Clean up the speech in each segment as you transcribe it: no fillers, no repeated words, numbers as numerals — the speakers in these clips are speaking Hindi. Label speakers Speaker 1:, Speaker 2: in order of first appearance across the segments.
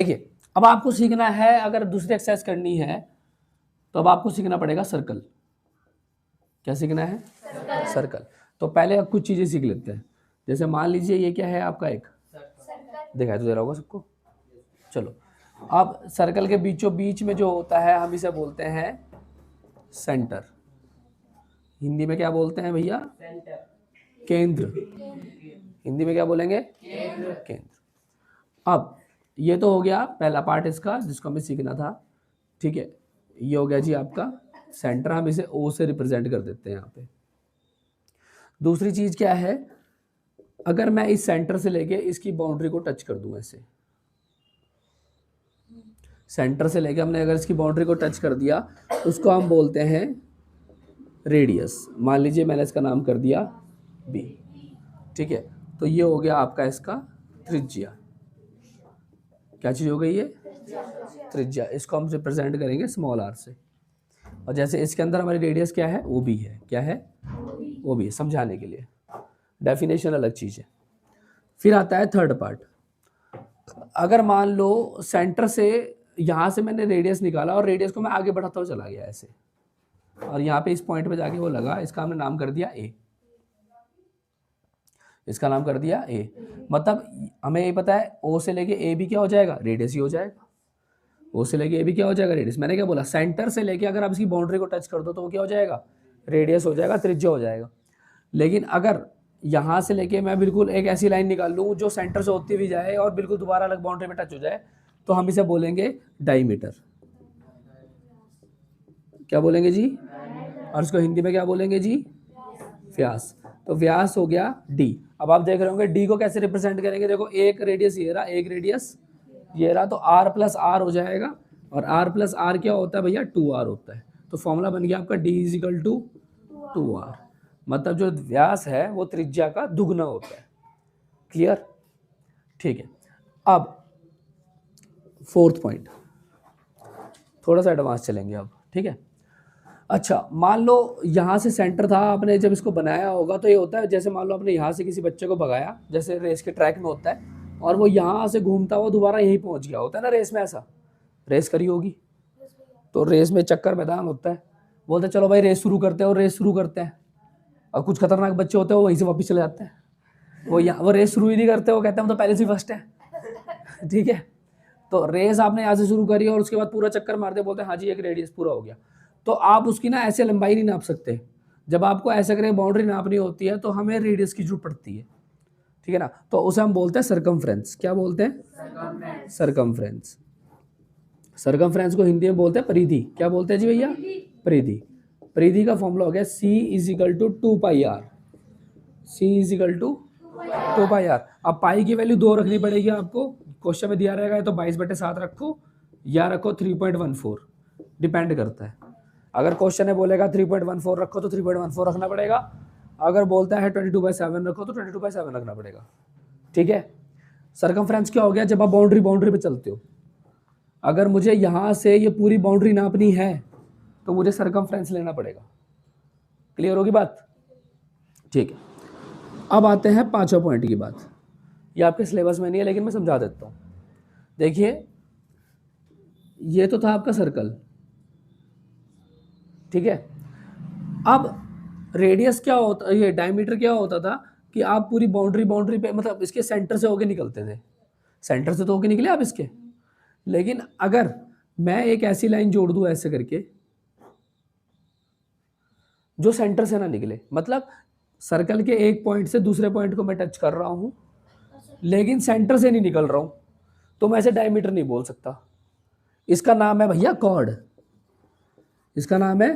Speaker 1: देखिए अब आपको सीखना है, अगर दूसरी एक्सरसाइज करनी है तो अब आपको सीखना पड़ेगा सर्कल। क्या सीखना है? सर्कल। तो पहले कुछ चीजें सीख लेते हैं। जैसे मान लीजिए ये क्या है आपका, एक दिखाई तो दे रहा होगा सबको। चलो अब सर्कल के बीचों बीच में जो होता है हम इसे बोलते हैं सेंटर। हिंदी में क्या बोलते हैं भैया? केंद्र। हिंदी में क्या बोलेंगे? केंद्र। अब ये तो हो गया पहला पार्ट इसका जिसको हमें सीखना था। ठीक है, ये हो गया जी आपका सेंटर, हम इसे ओ से रिप्रेजेंट कर देते हैं यहाँ पे। दूसरी चीज क्या है, अगर मैं इस सेंटर से लेके इसकी बाउंड्री को टच कर दूं ऐसे, सेंटर से लेके हमने अगर इसकी बाउंड्री को टच कर दिया उसको हम बोलते हैं रेडियस। मान लीजिए मैंने इसका नाम कर दिया बी। ठीक है, तो ये हो गया आपका इसका त्रिज्या। क्या चीज हो गई है? त्रिज्या। इसको हम रिप्रेजेंट करेंगे स्मॉल आर से। और जैसे इसके अंदर हमारी रेडियस क्या है? ओ बी है। क्या है? O B. समझाने के लिए डेफिनेशन अलग चीज है। फिर आता है थर्ड पार्ट। अगर मान लो सेंटर से यहां से मैंने रेडियस निकाला और रेडियस को मैं आगे बढ़ाता हुआ चला गया ऐसे, और यहाँ पे इस पॉइंट पे जाके वो लगा, इसका हमने नाम कर दिया ए। इसका नाम कर दिया ए। मतलब हमें ये पता है ओ से लेके ए भी क्या हो जाएगा? रेडियस ही हो जाएगा। ओ से लेके ए भी क्या हो जाएगा? रेडियस। मैंने क्या बोला? सेंटर से लेके अगर आप इसकी बाउंड्री को टच कर दो तो वो क्या हो जाएगा? रेडियस हो जाएगा, त्रिज्या हो जाएगा। लेकिन अगर यहाँ से लेके मैं बिल्कुल एक ऐसी लाइन निकाल लूँ जो सेंटर से होती भी जाए और बिल्कुल दोबारा अलग बाउंड्री में टच हो जाए तो हम इसे बोलेंगे डायमीटर। क्या बोलेंगे जी? और इसको हिंदी में क्या बोलेंगे जी? व्यास। तो व्यास हो गया डी। अब आप देख रहे होंगे डी को कैसे रिप्रेजेंट करेंगे। देखो एक रेडियस ये रहा, एक रेडियस ये रहा, तो आर प्लस आर हो जाएगा। और आर प्लस आर क्या होता है भैया? 2r होता है। तो फॉर्मूला बन गया आपका D is equal to 2r। मतलब जो व्यास है वो त्रिज्या का दुगना होता है। क्लियर? ठीक है। अब फोर्थ पॉइंट, थोड़ा सा एडवांस चलेंगे अब। ठीक है, अच्छा मान लो यहाँ से सेंटर था, आपने जब इसको बनाया होगा तो ये होता है जैसे मान लो आपने यहाँ से किसी बच्चे को भगाया, जैसे रेस के ट्रैक में होता है, और वो यहाँ से घूमता हुआ दोबारा यहीं पहुँच गया, होता है ना रेस में। ऐसा रेस करी होगी तो रेस में चक्कर मैदान होता है, बोलते हैं चलो भाई रेस शुरू करते हैं, और रेस शुरू करते हैं। और कुछ खतरनाक बच्चे होते हैं वो वहीं से वापस चले जाते हैं, वो रेस शुरू ही नहीं करते, वो कहते हैं हम तो पहले से फर्स्ट है। ठीक है, तो रेस आपने यहाँ से शुरू करी और उसके बाद पूरा चक्कर मारते, बोलते हैं हाँ जी एक रेडियस पूरा हो गया। तो आप उसकी ना ऐसे लंबाई नहीं नाप सकते। जब आपको ऐसे करके बाउंड्री नापनी होती है तो हमें रेडियस की जरूरत पड़ती है। ठीक है ना, तो उसे हम बोलते हैं सर्कमफ्रेंस। क्या बोलते हैं? सर्कमफ्रेंस। सर्कमफ्रेंस को हिंदी में बोलते हैं परिधि। क्या बोलते हैं जी भैया? परिधि। परिधि का फॉर्मूला हो गया C is equal to 2πr। C is equal to 2πr। अब पाई की वैल्यू 2 रखनी पड़ेगी आपको। क्वेश्चन में दिया रहेगा तो 22/7 रखो या रखो 3.14, डिपेंड करता है। अगर क्वेश्चन में बोलेगा 3.14 रखो तो 3.14 रखना पड़ेगा। अगर बोलता है 22/7 रखो तो 22/7 रखना पड़ेगा। ठीक है, सर्कमफ्रेंस क्या हो गया? जब आप बाउंड्री पे चलते हो, अगर मुझे यहाँ से ये पूरी बाउंड्री नापनी है तो मुझे सर्कमफ्रेंस लेना पड़ेगा। क्लियर होगी बात? ठीक है, अब आते हैं पांचवा पॉइंट की बात। ये आपके सिलेबस में नहीं है लेकिन मैं समझा देता हूँ। देखिए ये तो था आपका सर्कल। ठीक है, अब रेडियस क्या होता, ये डायमीटर क्या होता था कि आप पूरी बाउंड्री पे मतलब इसके सेंटर से होके निकलते थे। सेंटर से तो होके निकले आप इसके। लेकिन अगर मैं एक ऐसी लाइन जोड़ दूं ऐसे करके जो सेंटर से ना निकले, मतलब सर्कल के एक पॉइंट से दूसरे पॉइंट को मैं टच कर रहा हूं लेकिन सेंटर से नहीं निकल रहा हूं, तो मैं इसे डायमीटर नहीं बोल सकता। इसका नाम है भैया कॉर्ड। इसका नाम है,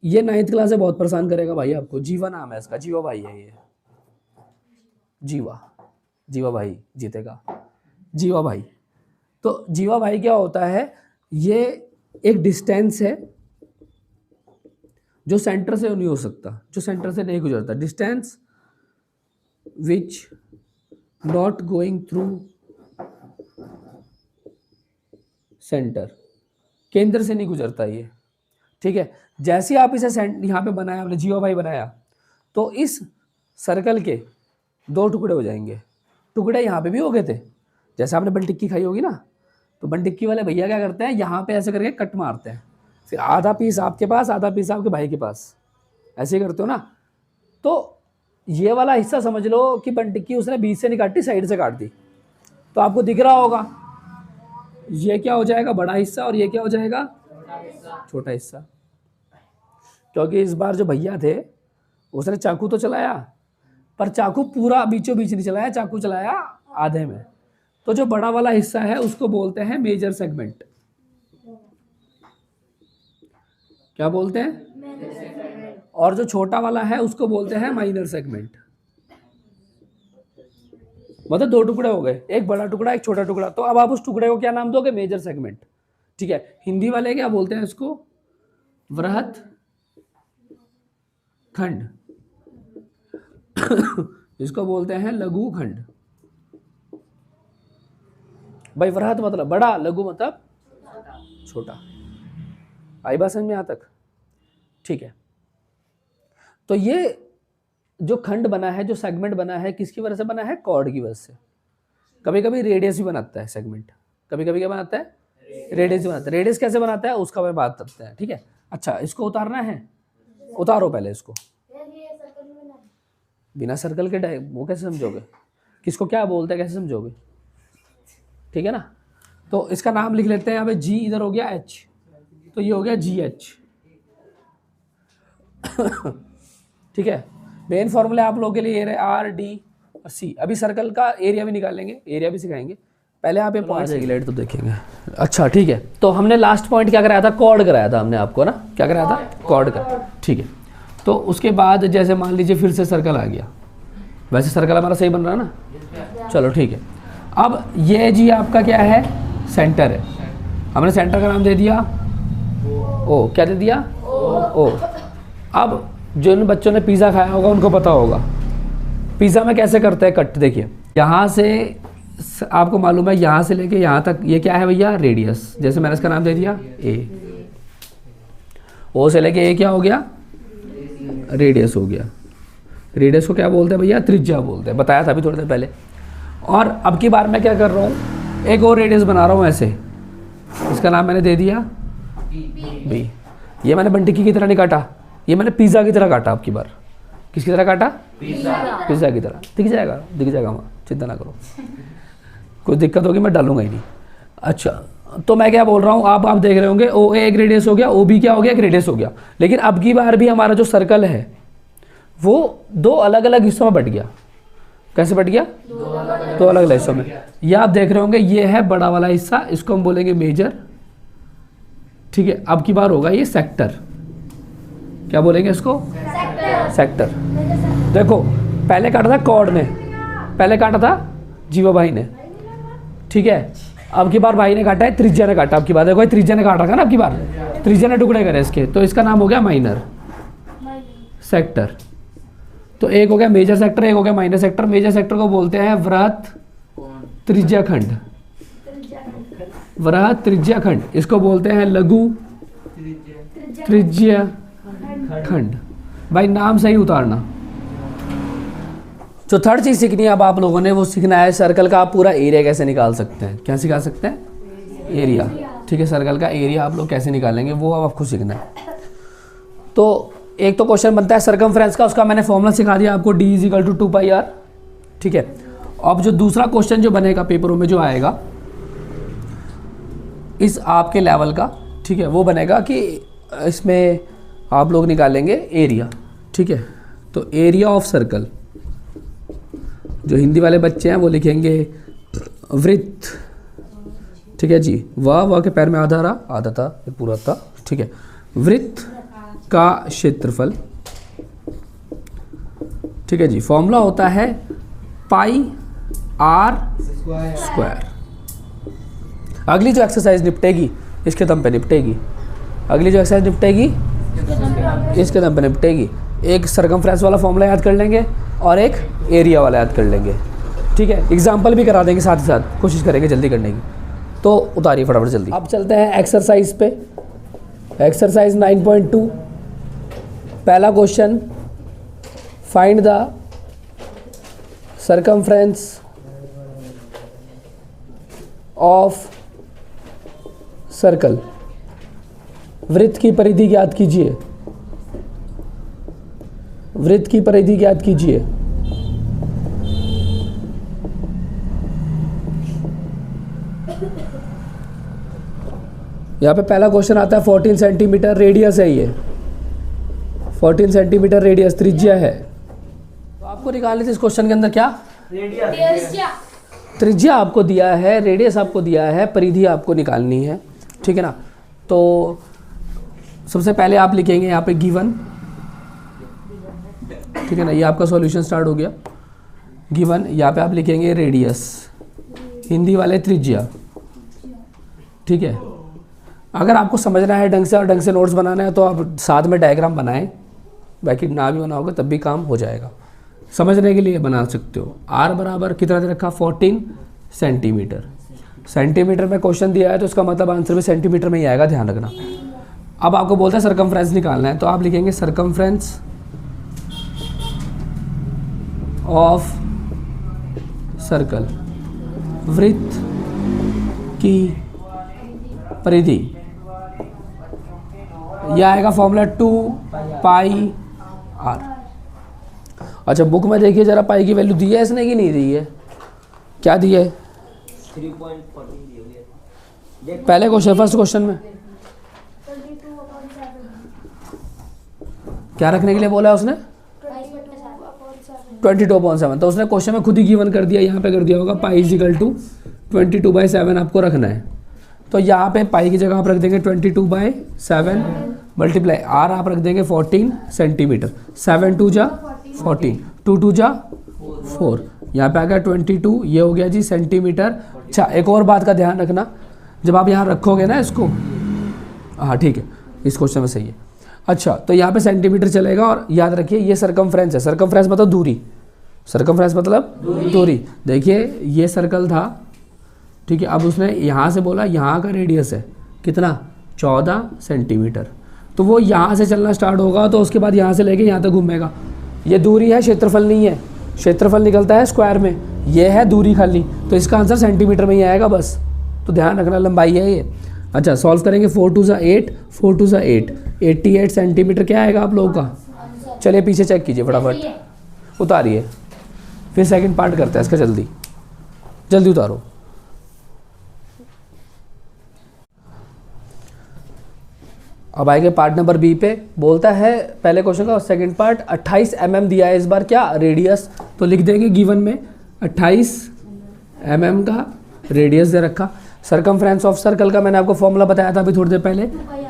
Speaker 1: ये 9th क्लास से बहुत परेशान करेगा भाई आपको। जीवा नाम है इसका, जीवा भाई है ये। जीवा, जीवा भाई जीतेगा, जीवा भाई। तो जीवा भाई क्या होता है? ये एक डिस्टेंस है जो सेंटर से नहीं हो सकता, जो सेंटर से नहीं गुजरता। Distance which not going through centre, केंद्र से नहीं गुजरता ये। ठीक है, जैसे आप इसे यहाँ पे बनाया आपने, जीवा भाई बनाया, तो इस सर्कल के 2 टुकड़े हो जाएंगे। टुकड़े यहाँ पे भी हो गए थे जैसे आपने बन टिक्की खाई होगी ना, तो बन टिक्की वाले भैया क्या करते हैं, यहाँ पे ऐसे करके कट मारते हैं, फिर आधा पीस आपके पास, आधा पीस आपके भाई के पास, ऐसे ही करते हो ना। तो ये वाला हिस्सा समझ लो कि बन टिक्की उसने बीच से नहीं काटी, साइड से काट दी, तो आपको दिख रहा होगा ये क्या हो जाएगा, बड़ा हिस्सा, और ये क्या हो जाएगा, छोटा हिस्सा। क्योंकि इस बार जो भैया थे उसने चाकू तो चलाया, पर चाकू पूरा बीचों बीच नहीं चलाया, चाकू चलाया आधे में। तो जो बड़ा वाला हिस्सा है उसको बोलते हैं मेजर सेगमेंट। क्या बोलते हैं? और जो छोटा वाला है उसको बोलते हैं माइनर सेगमेंट। मतलब दो टुकड़े हो गए, एक बड़ा टुकड़ा एक छोटा टुकड़ा, तो अब आप उस टुकड़े को क्या नाम दोगे, मेजर सेगमेंट। ठीक है, हिंदी वाले क्या बोलते हैं इसको, वृहत खंड इसको बोलते हैं लघु खंड। भाई वृहत मतलब बड़ा, लघु मतलब छोटा। आई बात समझ में यहाँ तक? ठीक है, तो ये जो खंड बना है, जो सेगमेंट बना है, किसकी वजह से बना है, कॉर्ड की वजह से। कभी कभी रेडियस भी बनाता है सेगमेंट, कभी कभी क्या बनाता है, रेडियस भी बनाता है। रेडियस कैसे बनाता है उसका मैं बात करते हैं। ठीक है, अच्छा इसको उतारना है, उतारो पहले इसको। बिना सर्कल के वो कैसे समझोगे, किसको क्या बोलते हैं, कैसे समझोगे? ठीक है ना, तो इसका नाम लिख लेते हैं यहाँ पे, जी इधर हो गया एच, तो ये हो गया जी एच। ठीक है, मेन फॉर्मूले आप लोगों के लिए ये रहे आर डी और सी। अभी सर्कल का एरिया भी निकालेंगे, एरिया भी सिखाएंगे, पहले आप ये पॉइंट रेगुलेट तो देखेंगे। अच्छा ठीक है, तो हमने लास्ट पॉइंट क्या कराया था, कॉर्ड कराया था हमने आपको ना, क्या कराया था, कॉर्ड का। ठीक है, तो उसके बाद जैसे मान लीजिए फिर से सर्कल आ गया, वैसे सर्कल हमारा सही बन रहा है ना, चलो ठीक है। अब ये जी आपका क्या है, सेंटर है, हमने सेंटर का नाम दे दिया ओ, क्या दे दिया, ओ। अब जो इन बच्चों ने पिज़्ज़ा खाया होगा उनको पता होगा पिज़्ज़ा में कैसे करते हैं कट। देखिए यहाँ से आपको मालूम है, यहाँ से लेके यहाँ तक ये क्या है भैया, रेडियस। जैसे मैंने इसका नाम दे दिया ए, ओ से लेके ए क्या हो गया, रेडियस हो गया। रेडियस को क्या बोलते हैं भैया, त्रिज्या बोलते हैं, बताया था अभी थोड़ी देर पहले। और अब की बार मैं क्या कर रहा हूँ, एक और रेडियस बना रहा हूँ ऐसे, इसका नाम मैंने दे दिया बी। ये मैंने बंटिकी की तरह नहीं काटा, ये मैंने पिज़्ज़ा की तरह काटा। अब की बार किसकी तरह काटा, पिज़्ज़ा की तरह। दिख जाएगा, दिख जाएगा, वहाँ चिंता ना करो, कोई दिक्कत होगी मैं डालूंगा ही नहीं। अच्छा, तो मैं क्या बोल रहा हूँ, आप देख रहे होंगे ओ ए एक रेडियस हो गया, ओ बी क्या हो गया, एक रेडियस हो गया। लेकिन अब की बार भी हमारा जो सर्कल है वो दो अलग अलग हिस्सों में बट गया। कैसे बट गया, दो अलग अलग हिस्सों में। ये आप देख रहे होंगे, ये है बड़ा वाला हिस्सा, इसको हम बोलेंगे मेजर। ठीक है, अब की बार होगा ये सेक्टर। क्या बोलेंगे इसको, सेक्टर। देखो पहले काटा था कॉर्ड ने, पहले काटा था जीवा भाई ने। ठीक है, अब की बार भाई ने काटा है, त्रिज्या ने काटा। अब की बार देखो त्रिज्या ने काटा था ना, अब की बार त्रिज्या ने टुकड़े करे इसके, तो इसका नाम हो गया माइनर सेक्टर। तो एक हो गया मेजर सेक्टर, एक हो गया माइनर सेक्टर। मेजर सेक्टर को बोलते हैं वृहत त्रिज्या खंड, वृहत त्रिज्या खंड। इसको बोलते हैं लघु त्रिज्या खंड। भाई नाम सही उतारना। जो थर्ड चीज सीखनी है अब आप लोगों ने, वो सीखना है सर्कल का आप पूरा एरिया कैसे निकाल सकते हैं। क्या सिखा सकते हैं, एरिया। ठीक है, सर्कल का एरिया आप लोग कैसे निकालेंगे वो अब आपको सीखना है। तो एक तो क्वेश्चन बनता है सरकमफ्रेंस का, उसका मैंने फॉर्मूला सिखा दिया आपको, d = 2πr। ठीक है, अब जो दूसरा क्वेश्चन जो बनेगा पेपरों में जो आएगा इस आपके लेवल का, ठीक है, वो बनेगा कि इसमें आप लोग निकालेंगे एरिया। ठीक है, तो एरिया ऑफ सर्कल, जो हिंदी वाले बच्चे हैं वो लिखेंगे वृत्त। ठीक है जी, वाह के पैर में आधा रहा, आधा था फिर पूरा था। ठीक है, वृत्त का क्षेत्रफल। ठीक है जी, फॉर्मूला होता है पाई r स्क्वायर। अगली जो एक्सरसाइज निपटेगी इसके दम पे निपटेगी, अगली जो एक्सरसाइज निपटेगी इसके दम पे निपटेगी। एक सरकमफ्रेंस वाला फॉर्मूला याद कर लेंगे और एक एरिया वाला याद कर लेंगे। ठीक है, एग्जाम्पल भी करा देंगे साथ ही साथ, कोशिश करेंगे जल्दी करने की। तो उतारिए फटाफट जल्दी। अब चलते हैं एक्सरसाइज पे, एक्सरसाइज 9.2। पहला question, find the circumference of circle. वृत्त की परिधि ज्ञात कीजिए। वृत्त की परिधि ज्ञात कीजिए। यहाँ पे पहला क्वेश्चन आता है 14 सेंटीमीटर रेडियस है, ये 14 सेंटीमीटर रेडियस त्रिज्या है। तो आपको निकालनी थी इस क्वेश्चन के अंदर क्या, त्रिज्या आपको दिया है, रेडियस आपको दिया है, परिधि आपको निकालनी है, ठीक है ना। तो सबसे पहले आप लिखेंगे यहाँ पे गिवन, ठीक है ना, ये आपका सॉल्यूशन स्टार्ट हो गया। गिवन, यहाँ पे आप लिखेंगे रेडियस, हिंदी वाले त्रिज्या, ठीक है। अगर आपको समझना है ढंग से और ढंग से नोट्स बनाना है तो आप साथ में डायग्राम बनाएं, बाकी ना भी बनाओगे तब भी काम हो जाएगा। समझने के लिए बना सकते हो। आर बराबर कितना दे रखा, 14 सेंटीमीटर। सेंटीमीटर में क्वेश्चन दिया है तो उसका मतलब आंसर भी सेंटीमीटर में ही आएगा, ध्यान रखना। अब आपको बोलता है सरकमफ्रेंस निकालना है, तो आप लिखेंगे सरकमफ्रेंस ऑफ सर्कल, वृत्त की परिधि। यह आएगा फॉर्मूला 2 पाई आर। अच्छा बुक में देखिए जरा, पाई की वैल्यू दी है इसने कि नहीं दी है, क्या दी है,
Speaker 2: 3.14 दी हुई है
Speaker 1: पहले क्वेश्चन, फर्स्ट क्वेश्चन में क्या रखने के लिए बोला है उसने, 22/7। तो उसने क्वेश्चन में खुद ही गिवन कर दिया, यहाँ पे कर दिया होगा पाई इजिकल टू 22/7 आपको रखना है। तो यहाँ पे पाई की जगह आप रख देंगे 22/7 मल्टीप्लाई आर आप रख देंगे 14 सेंटीमीटर। 7 2 जा 14, 2 2 जा 4, यहाँ पे आ गया 22, ये हो गया जी सेंटीमीटर। अच्छा एक और बात का ध्यान रखना, जब आप यहाँ रखोगे ना इसको, हाँ ठीक है इस क्वेश्चन में सही है। अच्छा तो यहाँ पे सेंटीमीटर चलेगा, और याद रखिए ये सरकमफ्रेंस है, सरकमफ्रेंस मतलब दूरी, सरकमफ्रेंस मतलब दूरी। देखिए ये सर्कल था, ठीक है, अब उसने यहाँ से बोला यहाँ का रेडियस है कितना, 14 सेंटीमीटर। तो वो यहाँ से चलना स्टार्ट होगा तो उसके बाद यहाँ से लेके यहाँ तक घूमेगा। ये दूरी है, क्षेत्रफल नहीं है, क्षेत्रफल निकलता है स्क्वायर में, ये है दूरी खाली, तो इसका आंसर सेंटीमीटर में ही आएगा बस, तो ध्यान रखना लंबाई है ये। अच्छा सॉल्व करेंगे, 4 2 ज़ा 8, 4 2 ज़ा 8, 88 सेंटीमीटर क्या आएगा आप लोगों का। चलिए पीछे चेक कीजिए फटाफट, उतारिए, फिर सेकंड पार्ट करते हैं इसका, जल्दी जल्दी उतारो। अब आएंगे पार्ट नंबर बी पे। बोलता है पहले क्वेश्चन का सेकंड पार्ट, 28 mm दिया है इस बार क्या, रेडियस। तो लिख देंगे गिवन में 28 mm का रेडियस दे रखा। सरकमफ्रेंस ऑफ सर्कल का मैंने आपको फॉर्मूला बताया था अभी थोड़ी देर पहले,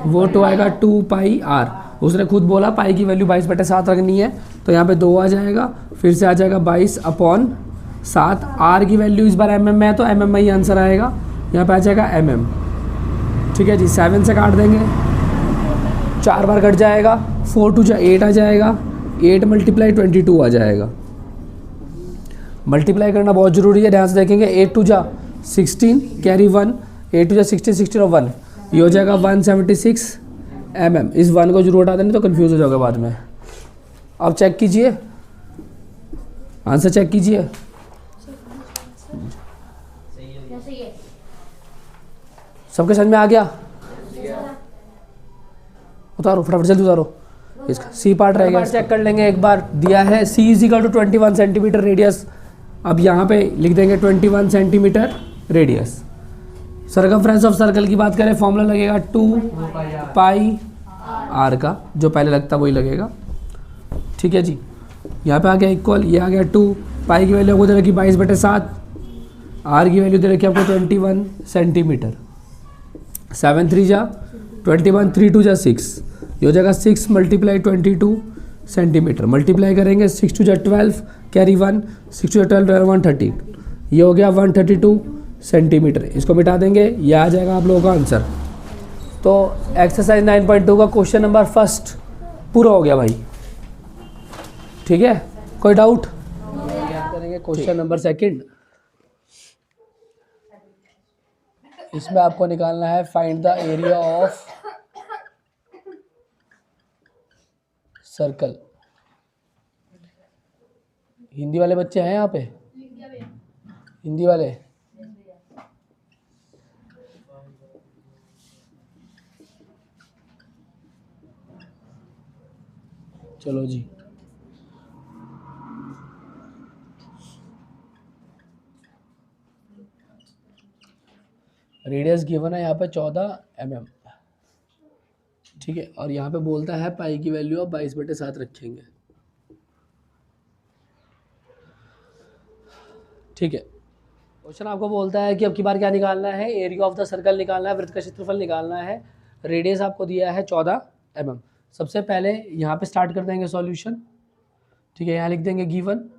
Speaker 1: वो तो आएगा 2 पाई आर। उसने खुद बोला पाई की वैल्यू 22/7 रखनी है, तो यहाँ पे 2 आ जाएगा, फिर से आ जाएगा 22/7। आर की वैल्यू इस बार mm में है तो mm में ही आंसर आएगा, यहाँ पे आ जाएगा mm, ठीक है जी। 7 से काट देंगे, 4 बार कट जाएगा, 4 2 जा 8 आ जाएगा, 8 मल्टीप्लाई 22 आ जाएगा। मल्टीप्लाई करना बहुत ज़रूरी है, ध्यान से देखेंगे। 8 2 जा 16 कैरी 1, 8 2 जा 16, 16 और 1, ये हो जाएगा 176 mm। इस 1 को जरूर हटा देंगे तो कंफ्यूज हो जाओगे बाद में। अब चेक कीजिए, आंसर चेक कीजिए। सबके समझ में आ गया, उतारो फटाफट जल्दी उतारो, इसका सी पार्ट रह गया, चेक कर लेंगे एक बार। दिया है सी इजिकल टू 21 सेंटीमीटर रेडियस। अब यहाँ पे लिख देंगे 21 centimetre radius. Circumference of circle की बात करें, फॉर्मूला लगेगा 2 पाई आर का, जो पहले लगता वही लगेगा, ठीक है जी। यहाँ पे आ गया इक्वल, ये आ गया 2 पाई की वैल्यू आपको दे रखी 22/7, आर की वैल्यू दे रखी आपको 21 सेंटीमीटर। 7 3 जा 21, 3 2 जा 6, ये हो जाएगा 6 मल्टीप्लाई 22 सेंटीमीटर। मल्टीप्लाई करेंगे 6 2 जा 12 कैरी 1, 6 2 जा 12 130, ये हो गया 132 सेंटीमीटर। इसको मिटा देंगे, ये आ जाएगा आप लोगों का आंसर। तो एक्सरसाइज 9.2 का क्वेश्चन नंबर फर्स्ट पूरा हो गया भाई, ठीक है। कोई डाउट? करेंगे क्वेश्चन नंबर सेकंड। इसमें आपको निकालना है find the area of circle. Hindi वाले बच्चे हैं यहाँ पे, हिंदी वाले चलो जी, रेडियस गिवन है यहाँ पे 14 mm, ठीक है। और यहाँ पे बोलता है पाई की वैल्यू आप 22/7 रखेंगे, ठीक है। क्वेश्चन आपको बोलता है कि अब की बार क्या निकालना है, एरिया ऑफ द सर्कल निकालना है, वृत्त का क्षेत्रफल निकालना है, रेडियस आपको दिया है 14 mm। सबसे पहले यहाँ पे स्टार्ट कर देंगे सॉल्यूशन, ठीक है। यहाँ लिख देंगे गिवन,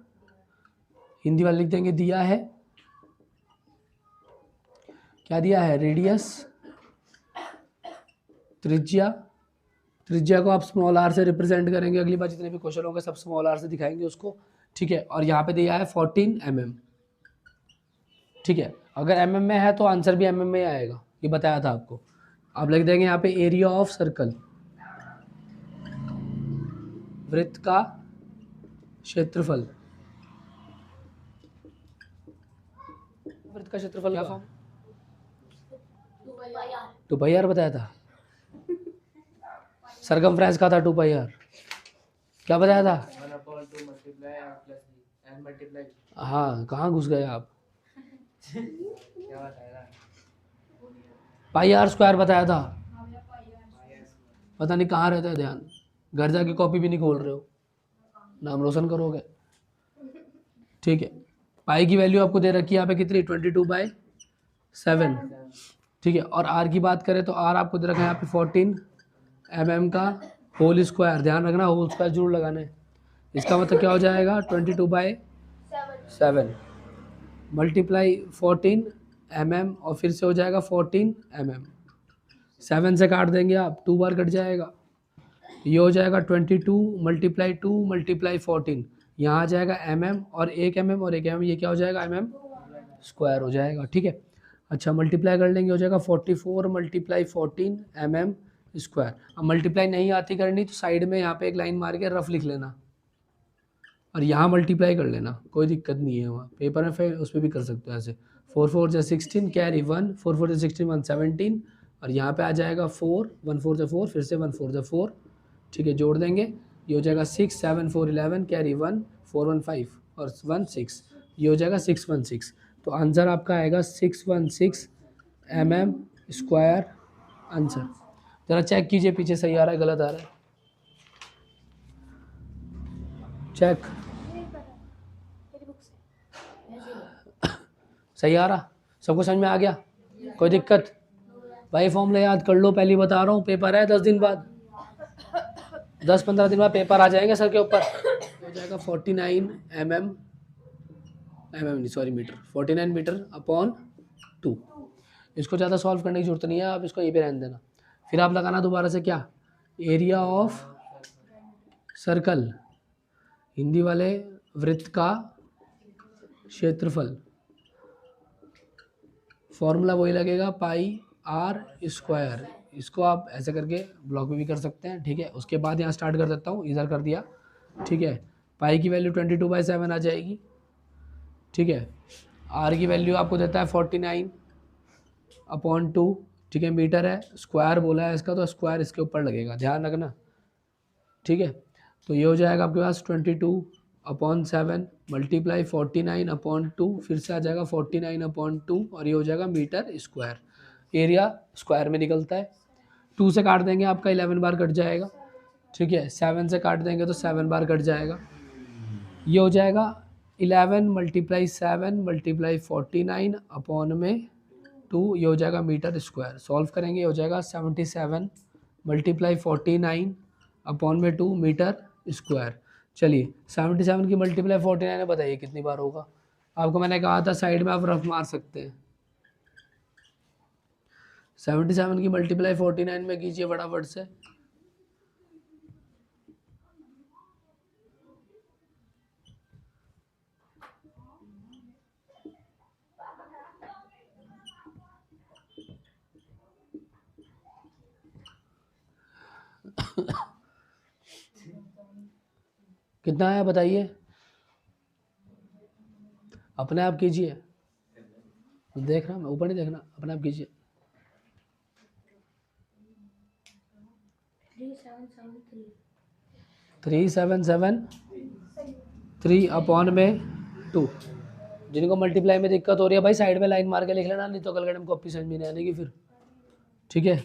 Speaker 1: हिंदी वाले लिख देंगे दिया है, क्या दिया है, रेडियस, त्रिज्या, त्रिज्या को आप स्मॉल आर से रिप्रेजेंट करेंगे, अगली बार जितने भी क्वेश्चन होंगे सब स्मॉल आर से दिखाएंगे उसको, ठीक है। और यहाँ पे दिया है 14 mm, ठीक है। अगर mm में है तो आंसर भी mm में ही आएगा, ये बताया था आपको। आप लिख देंगे यहाँ पे एरिया ऑफ सर्कल, वृत्त का क्षेत्रफल, वृत्त का क्षेत्रफल क्या फॉर्म, 2πr बताया था, सरकमफ्रेंस का था 2πr, क्या बताया था,
Speaker 3: 1/2 मल्टीप्लाई एंड मल्टीप्लाई
Speaker 1: हाँ कहाँ घुस गए आप,
Speaker 3: क्या बताया,
Speaker 1: πr² बताया था, पता नहीं कहाँ रहता है ध्यान, घर जाके कॉपी भी नहीं खोल रहे हो, नाम रोशन करोगे, ठीक है। पाई की वैल्यू आपको दे रखी है यहाँ पे कितनी, 22/7, ठीक है। और आर की बात करें तो आर आपको दे रखा है यहाँ पे 14 mm का होल स्क्वायर, ध्यान रखना होल स्क्वायर जरूर लगाना है। इसका मतलब क्या हो जाएगा, 22/7 मल्टीप्लाई 14 mm और फिर से हो जाएगा 14 mm, 7 से काट देंगे आप, 2 बार कट जाएगा, ये हो जाएगा 22 मल्टीप्लाई 2 मल्टीप्लाई 14, यहाँ आ जाएगा mm और 1 mm और 1 mm, ये क्या हो जाएगा mm स्क्वायर हो जाएगा, ठीक है। अच्छा मल्टीप्लाई कर लेंगे, हो जाएगा 44 मल्टीप्लाई 14 mm स्क्वायर। अब मल्टीप्लाई नहीं आती करनी तो साइड में यहाँ पे एक लाइन मार के रफ लिख लेना और यहाँ मल्टीप्लाई कर लेना, कोई दिक्कत नहीं है, वहाँ पेपर में फिर उस पर भी कर सकते हो ऐसे, 4 4 जा 16 कैरी 1, 4 4 जा 16 1 17, और यहाँ पे आ जाएगा 4 1 4 जा 4, फिर से 1 4 जा 4, ठीक है। जोड़ देंगे, ये हो जाएगा 6 7 4 11 कैरी 1 4 1 5 और 1 6, ये हो जाएगा 616। तो आंसर आपका आएगा 616 mm स्क्वायर आंसर। ज़रा चेक कीजिए पीछे सही आ रहा है गलत आ रहा है, चेक, सही आ रहा, सबको समझ में आ गया, कोई दिक्कत, भाई फॉर्मूला याद कर लो, पहले बता रहा हूँ पेपर है 10 दिन बाद, 10-15 दिन बाद पेपर आ जाएंगे सर के ऊपर। हो जाएगा 49 mm नहीं सॉरी मीटर, 49 मीटर अपॉन 2। इसको ज़्यादा सॉल्व करने की जरूरत नहीं है, आप इसको ए पे रहने देना। फिर आप लगाना दोबारा से क्या, एरिया ऑफ सर्कल, हिंदी वाले वृत्त का क्षेत्रफल, फॉर्मूला वही लगेगा πr²। इसको आप ऐसे करके ब्लॉक में भी कर सकते हैं, ठीक है। उसके बाद यहाँ स्टार्ट कर देता हूँ, इधर कर दिया, ठीक है। पाई की वैल्यू 22/7 आ जाएगी, ठीक है। आर की वैल्यू आपको देता है 49/2, ठीक है। मीटर है, स्क्वायर बोला है इसका तो स्क्वायर इसके ऊपर लगेगा, ध्यान रखना, ठीक है। तो ये हो जाएगा आपके पास 22/7 मल्टीप्लाई 49/2, फिर से आ जाएगा 49/2 और ये हो जाएगा मीटर स्क्वायर। एरिया स्क्वायर में निकलता है, 2 से काट देंगे आपका 11 बार कट जाएगा, ठीक है। 7 से काट देंगे तो 7 बार कट जाएगा, ये हो जाएगा 11 मल्टीप्लाई 7 मल्टीप्लाई 49 अपॉन में 2, ये हो जाएगा मीटर स्क्वायर। सॉल्व करेंगे, हो जाएगा 77 मल्टीप्लाई 49 अपॉन में 2 मीटर स्क्वायर। चलिए 77 की मल्टीप्लाई 49 है, बताइए कितनी बार होगा। आपको मैंने कहा था साइड में आप रफ मार सकते हैं। 77 की मल्टीप्लाई 49 में कीजिए फटाफट से, कितना आया बताइए, अपने आप कीजिए, देख रहा मैं ऊपर नहीं देखना, अपने आप कीजिए। 3773 अपॉन में 2। जिनको मल्टीप्लाई में दिक्कत हो रही है भाई साइड में लाइन मार के लिख लेना, नहीं तो कल मैडम कॉपी समझ में नहीं आने की फिर। ठीक है,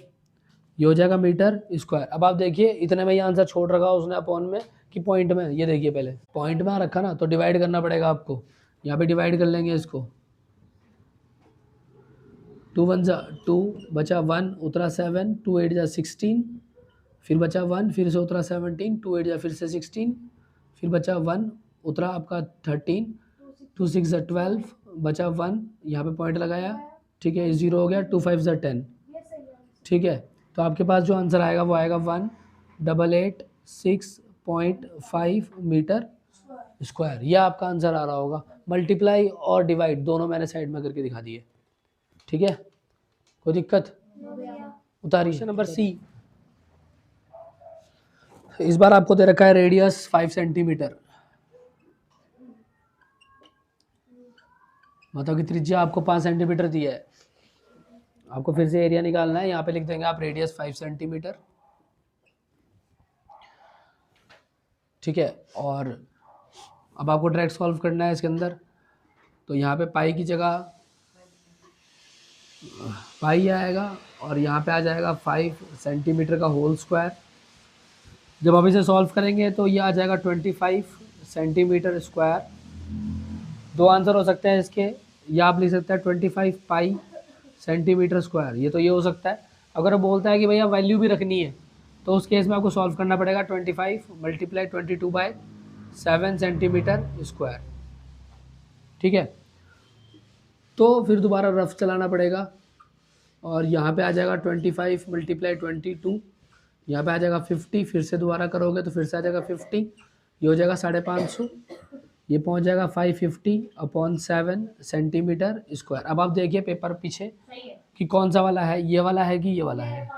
Speaker 1: ये हो जाएगा मीटर स्क्वायर। अब आप देखिए इतने में ये आंसर छोड़ रखा उसने अपॉन में कि पॉइंट में, ये देखिए पहले पॉइंट में रखा ना, तो डिवाइड करना पड़ेगा आपको। यहाँ पे डिवाइड कर लेंगे इसको, 2 1 2 बचा 1 उतरा 7, 2 8 16, फिर बचा 1 फिर से उतरा 17, 2 8 फिर से 16, फिर बचा 1 उतरा आपका 13, 2 6 12 बचा 1, यहाँ पे पॉइंट लगाया। ठीक है, 0 हो गया, 2 5 10। ठीक है, तो आपके पास जो आंसर आएगा वो आएगा 1886.5 मीटर स्क्वायर। यह आपका आंसर आ रहा होगा। मल्टीप्लाई और डिवाइड दोनों मैंने साइड में करके दिखा दिए। ठीक है, कोई दिक्कत? उतारिए नंबर सी। इस बार आपको दे रखा है रेडियस 5 सेंटीमीटर। मतलब कि त्रिज्या आपको 5 सेंटीमीटर दी है। आपको फिर से एरिया निकालना है, यहाँ पे लिख देंगे आप रेडियस 5 सेंटीमीटर। ठीक है, और अब आपको डायरेक्ट सॉल्व करना है इसके अंदर। तो यहाँ पे पाई की जगह पाई आएगा और यहाँ पे आ जाएगा 5 सेंटीमीटर का होल स्क्वायर। जब आप इसे सॉल्व करेंगे तो ये आ जाएगा 25 सेंटीमीटर स्क्वायर। दो आंसर हो सकते हैं इसके, या आप लिख सकते हैं 25 पाई सेंटीमीटर स्क्वायर। ये तो ये हो सकता है। अगर वो बोलता है कि भैया वैल्यू भी रखनी है तो उस केस में आपको सॉल्व करना पड़ेगा 25 मल्टीप्लाई 22/7 सेंटीमीटर स्क्वायर। ठीक है, तो फिर दोबारा रफ चलाना पड़ेगा और यहाँ पे आ जाएगा 25 मल्टीप्लाई 22, यहाँ पे आ जाएगा 50, फिर से दोबारा करोगे तो फिर से आ जाएगा 50, ये हो जाएगा 550, ये पहुँच जाएगा 550/7 सेंटीमीटर स्क्वायर। अब आप देखिए पेपर पीछे कि कौन सा वाला है, ये वाला है कि ये वाला है।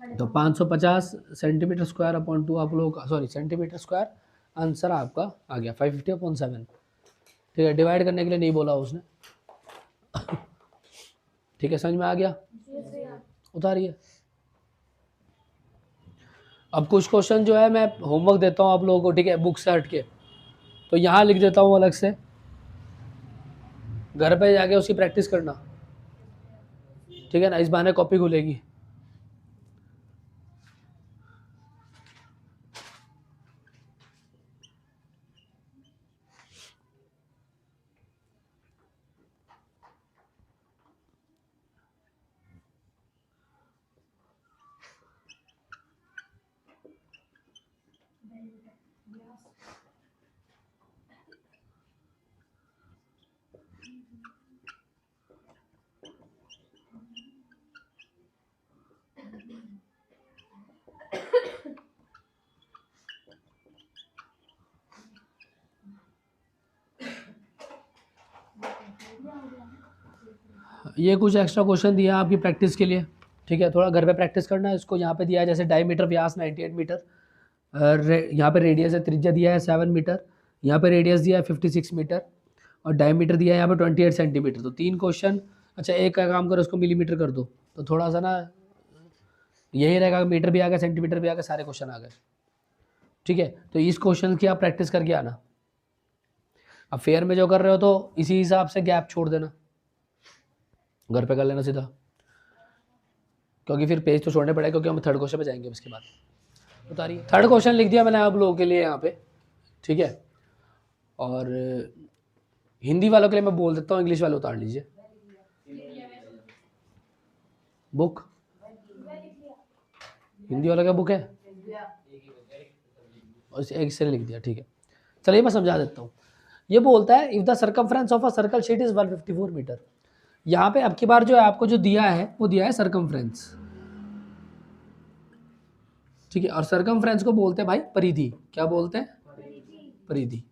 Speaker 1: तो 550 सेंटीमीटर स्क्वायर अपॉन 2 आप लोगों का, सॉरी सेंटीमीटर स्क्वायर आंसर आपका आ गया 550/7। ठीक है, डिवाइड करने के लिए नहीं बोला उसने। ठीक है, समझ में आ गया? उतारिए। अब कुछ क्वेश्चन जो है मैं होमवर्क देता हूँ आप लोगों को, ठीक है, बुक से हट के, तो यहाँ लिख देता हूँ अलग से, घर पे जाके उसकी प्रैक्टिस करना। ठीक है ना, इस बहाने कॉपी खुलेगी। ये कुछ एक्स्ट्रा क्वेश्चन दिया है आपकी प्रैक्टिस के लिए। ठीक है, थोड़ा घर पे प्रैक्टिस करना है इसको। यहाँ पे दिया है जैसे डायमीटर व्यास 98 मीटर, यहाँ पे रेडियस है, त्रिज्या दिया है 7 मीटर, यहाँ पे रेडियस दिया है 56 मीटर और डायमीटर दिया है यहाँ पे 28 सेंटीमीटर। तो 3 क्वेश्चन। अच्छा, एक का काम करो, उसको मिलीमीटर कर दो तो थोड़ा सा ना यही रहेगा, मीटर भी आ गया, सेंटीमीटर भी आ गया, सारे क्वेश्चन आ गए। ठीक है, तो इस क्वेश्चन की आप प्रैक्टिस करके आना। अब फेयर में जो कर रहे हो तो इसी हिसाब से गैप छोड़ देना, घर पे कर लेना सीधा, क्योंकि फिर पेज तो छोड़ने पड़ेगा, क्योंकि हम थर्ड क्वेश्चन पे जाएंगे उसके बाद। उतारिए। थर्ड क्वेश्चन लिख दिया मैंने आप लोगों के लिए यहाँ पे। ठीक है, और हिंदी वालों के लिए मैं बोल देता हूँ, इंग्लिश वाले उतार लीजिए बुक। हिंदी वाला क्या बुक है? एक से लिख दिया। ठीक है, चलिए मैं समझा देता हूँ। ये बोलता है if the circumference of a circle sheet is 154 metre. यहाँ पे अब की बार जो है आपको जो दिया है वो दिया है सर्कमफ्रेंस। ठीक है, और सर्कमफ्रेंस को बोलते हैं भाई परिधि। क्या बोलते हैं? परिधि।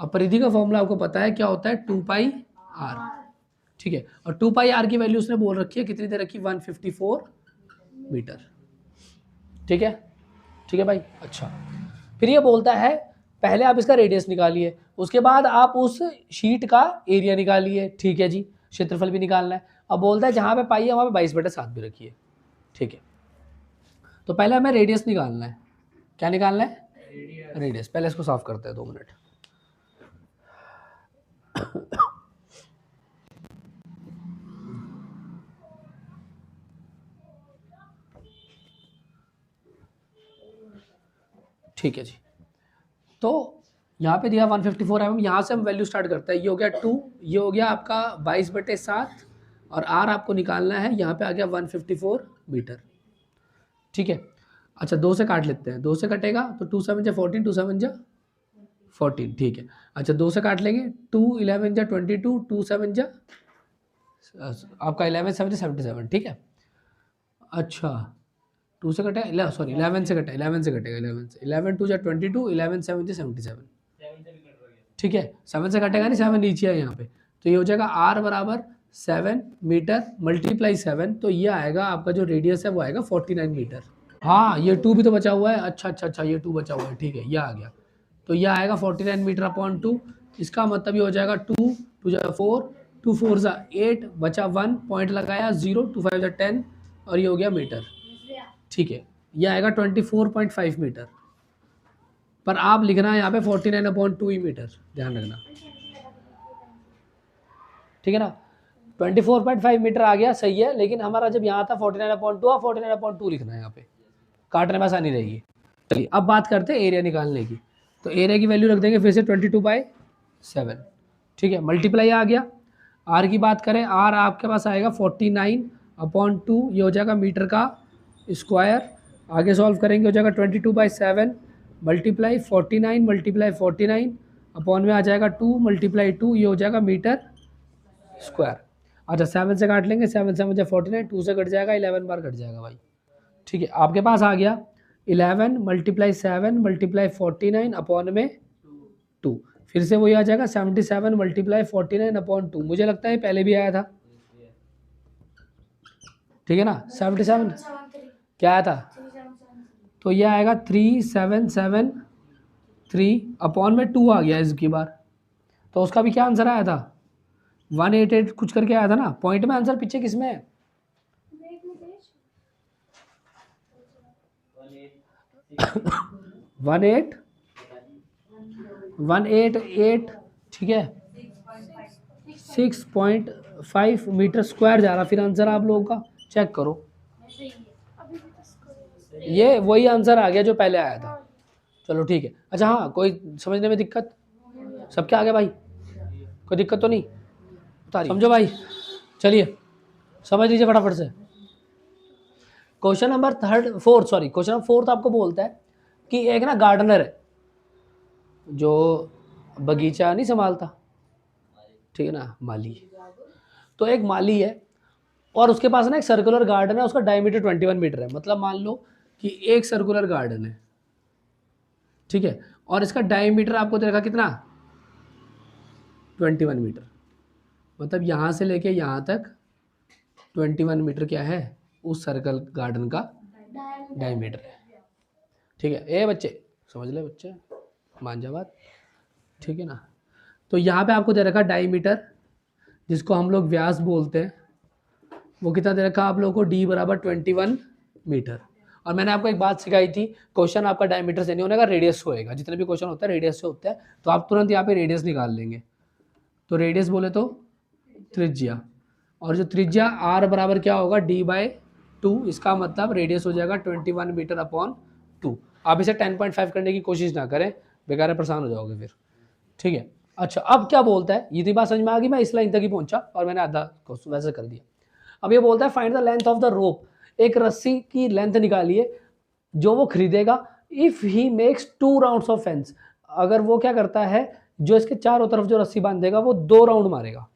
Speaker 1: अब परिधि का फॉर्मूला आपको पता है क्या होता है? 2πr। ठीक है, और 2πr की वैल्यू उसने बोल रखी है, कितनी दे रखी? 154 मीटर। ठीक है, ठीक है भाई। अच्छा, फिर ये बोलता है पहले आप इसका रेडियस निकालिए, उसके बाद आप उस शीट का एरिया निकालिए। ठीक है जी, क्षेत्रफल भी निकालना है। अब बोलता है जहाँ पे पाई है वहाँ पे 22/7 भी रखिए। ठीक है, तो पहले हमें रेडियस निकालना है। क्या निकालना है? रेडियस। पहले इसको साफ करते हैं, 2 मिनट। ठीक है जी। तो यहाँ पे दिया 154 mm, यहाँ से हम वैल्यू स्टार्ट करते हैं। ये हो गया 2, ये हो गया आपका 22/7 और R आपको निकालना है, यहाँ पे आ गया 154 मीटर। ठीक है। अच्छा 2 से काट लेते हैं, 2 से कटेगा तो 2 7 जा 14, 2 7 जा 14। ठीक है। अच्छा 2 से काट लेंगे, 2 11 जा 22, 2 7 जा आपका 11 7 जा 77। ठीक है। अच्छा 2 से कटेगा, सॉरी 11 से कटेगा, 11 से कटेगा, 11 से 11 2 जा 22, 11 7 जा 77। ठीक है। 7 से कटेगा नहीं, 7 नीचे है यहाँ पे, तो ये हो जाएगा R बराबर 7 मीटर मल्टीप्लाई 7, तो ये आएगा आपका जो रेडियस है वो आएगा 49 मीटर। हाँ ये 2 भी तो बचा हुआ है। अच्छा ये 2 बचा हुआ है। ठीक है, ये आ गया, तो ये आएगा 49 मीटर अपॉन 2। इसका मतलब ये हो जाएगा 2 2 जा 4, 2 4 जा 8, बचा 1, पॉइंट लगाया 0, 2 5 जा 10 और ये हो गया मीटर। ठीक है, ये आएगा 24.5 मीटर, पर आप लिखना है यहाँ पे 49/2 ही मीटर, ध्यान रखना। ठीक है ना, 24.5 मीटर आ गया, सही है। लेकिन हमारा जब यहाँ था 49/2, 49/2 लिखना है यहाँ पे, काटने में आसानी रहेगी। चलिए अब बात करते हैं एरिया निकालने की। तो एरिया की वैल्यू रख देंगे फिर से 22/7। ठीक है, मल्टीप्लाई आ गया। आर की बात करें, आर आपके पास आएगा 49/2, ये हो जाएगा मीटर का स्क्वायर। आगे सॉल्व करेंगे, हो जाएगा 22/7 मल्टीप्लाई 49 मल्टीप्लाई 49 अपॉन में आ जाएगा 2 मल्टीप्लाई 2, ये हो जाएगा मीटर स्क्वायर। अच्छा 7 से काट लेंगे, 7 7 जा 49, 2 से कट जाएगा, 11 बार कट जाएगा भाई। ठीक है, आपके पास आ गया 11 मल्टीप्लाई 7 मल्टीप्लाई 49 अपॉन में 2, फिर से वही आ जाएगा 77 मल्टीप्लाई 49 अपॉन 2। मुझे लगता है पहले भी आया था। ठीक है ना, 77 क्या आया था, तो ये आएगा 3773 अपॉन में 2 आ गया इसकी बार। तो उसका भी क्या आंसर आया था, 188 कुछ करके आया था ना। पॉइंट में आंसर पीछे किस में है, 188। ठीक है, 6.5 मीटर स्क्वायर जा रहा फिर आंसर आप लोगों का, चेक करो। ये वही आंसर आ गया जो पहले आया था। चलो ठीक है। अच्छा हाँ, कोई समझने में दिक्कत, सबके आगे भाई कोई दिक्कत तो नहीं, समझो भाई। चलिए समझ लीजिए फटाफट से। क्वेश्चन नंबर क्वेश्चन नंबर 4 आपको बोलता है कि एक ना गार्डनर है जो बगीचा नहीं संभालता, ठीक है ना, माली। तो एक माली है और उसके पास ना एक सर्कुलर गार्डन है, उसका डायमीटर 21 मीटर है। मतलब मान लो कि एक सर्कुलर गार्डन है, ठीक है, और इसका डायमीटर आपको दे रखा कितना, 21 मीटर। मतलब यहाँ से लेके यहाँ तक 21 मीटर क्या है, उस सर्कल गार्डन का डायमीटर है। ठीक है, ए बच्चे समझ ले, बच्चे मान जा बात, ठीक है ना। तो यहाँ पे आपको दे रखा डायमीटर, जिसको हम लोग व्यास बोलते हैं, वो कितना दे रखा आप लोगों को, d बराबर 21 मीटर। और मैंने आपको एक बात सिखाई थी, क्वेश्चन आपका डायमीटर से नहीं होने का, रेडियस से होएगा। जितने भी क्वेश्चन होता है रेडियस से होता है, तो आप तुरंत यहाँ पे रेडियस निकाल लेंगे। तो रेडियस बोले तो त्रिज्या, और जो त्रिज्या r बराबर क्या होगा, d/2। इसका मतलब रेडियस हो जाएगा 21 मीटर अपॉन 2। आप इसे 10.5 करने की कोशिश ना करें, बेकार परेशान हो जाओगे फिर। ठीक है, अच्छा अब क्या बोलता है, ये बात समझ में आ गई। मैं इस लाइन तक ही पहुंचा और मैंने आधा वैसे कर दिया। अब ये बोलता है find the length of the rope, एक रस्सी की लेंथ निकालिए जो वो खरीदेगा if he makes 2 rounds of fence. अगर वो क्या करता है, जो इसके चारों तरफ जो रस्सी बांधेगा वो 2 राउंड मारेगा।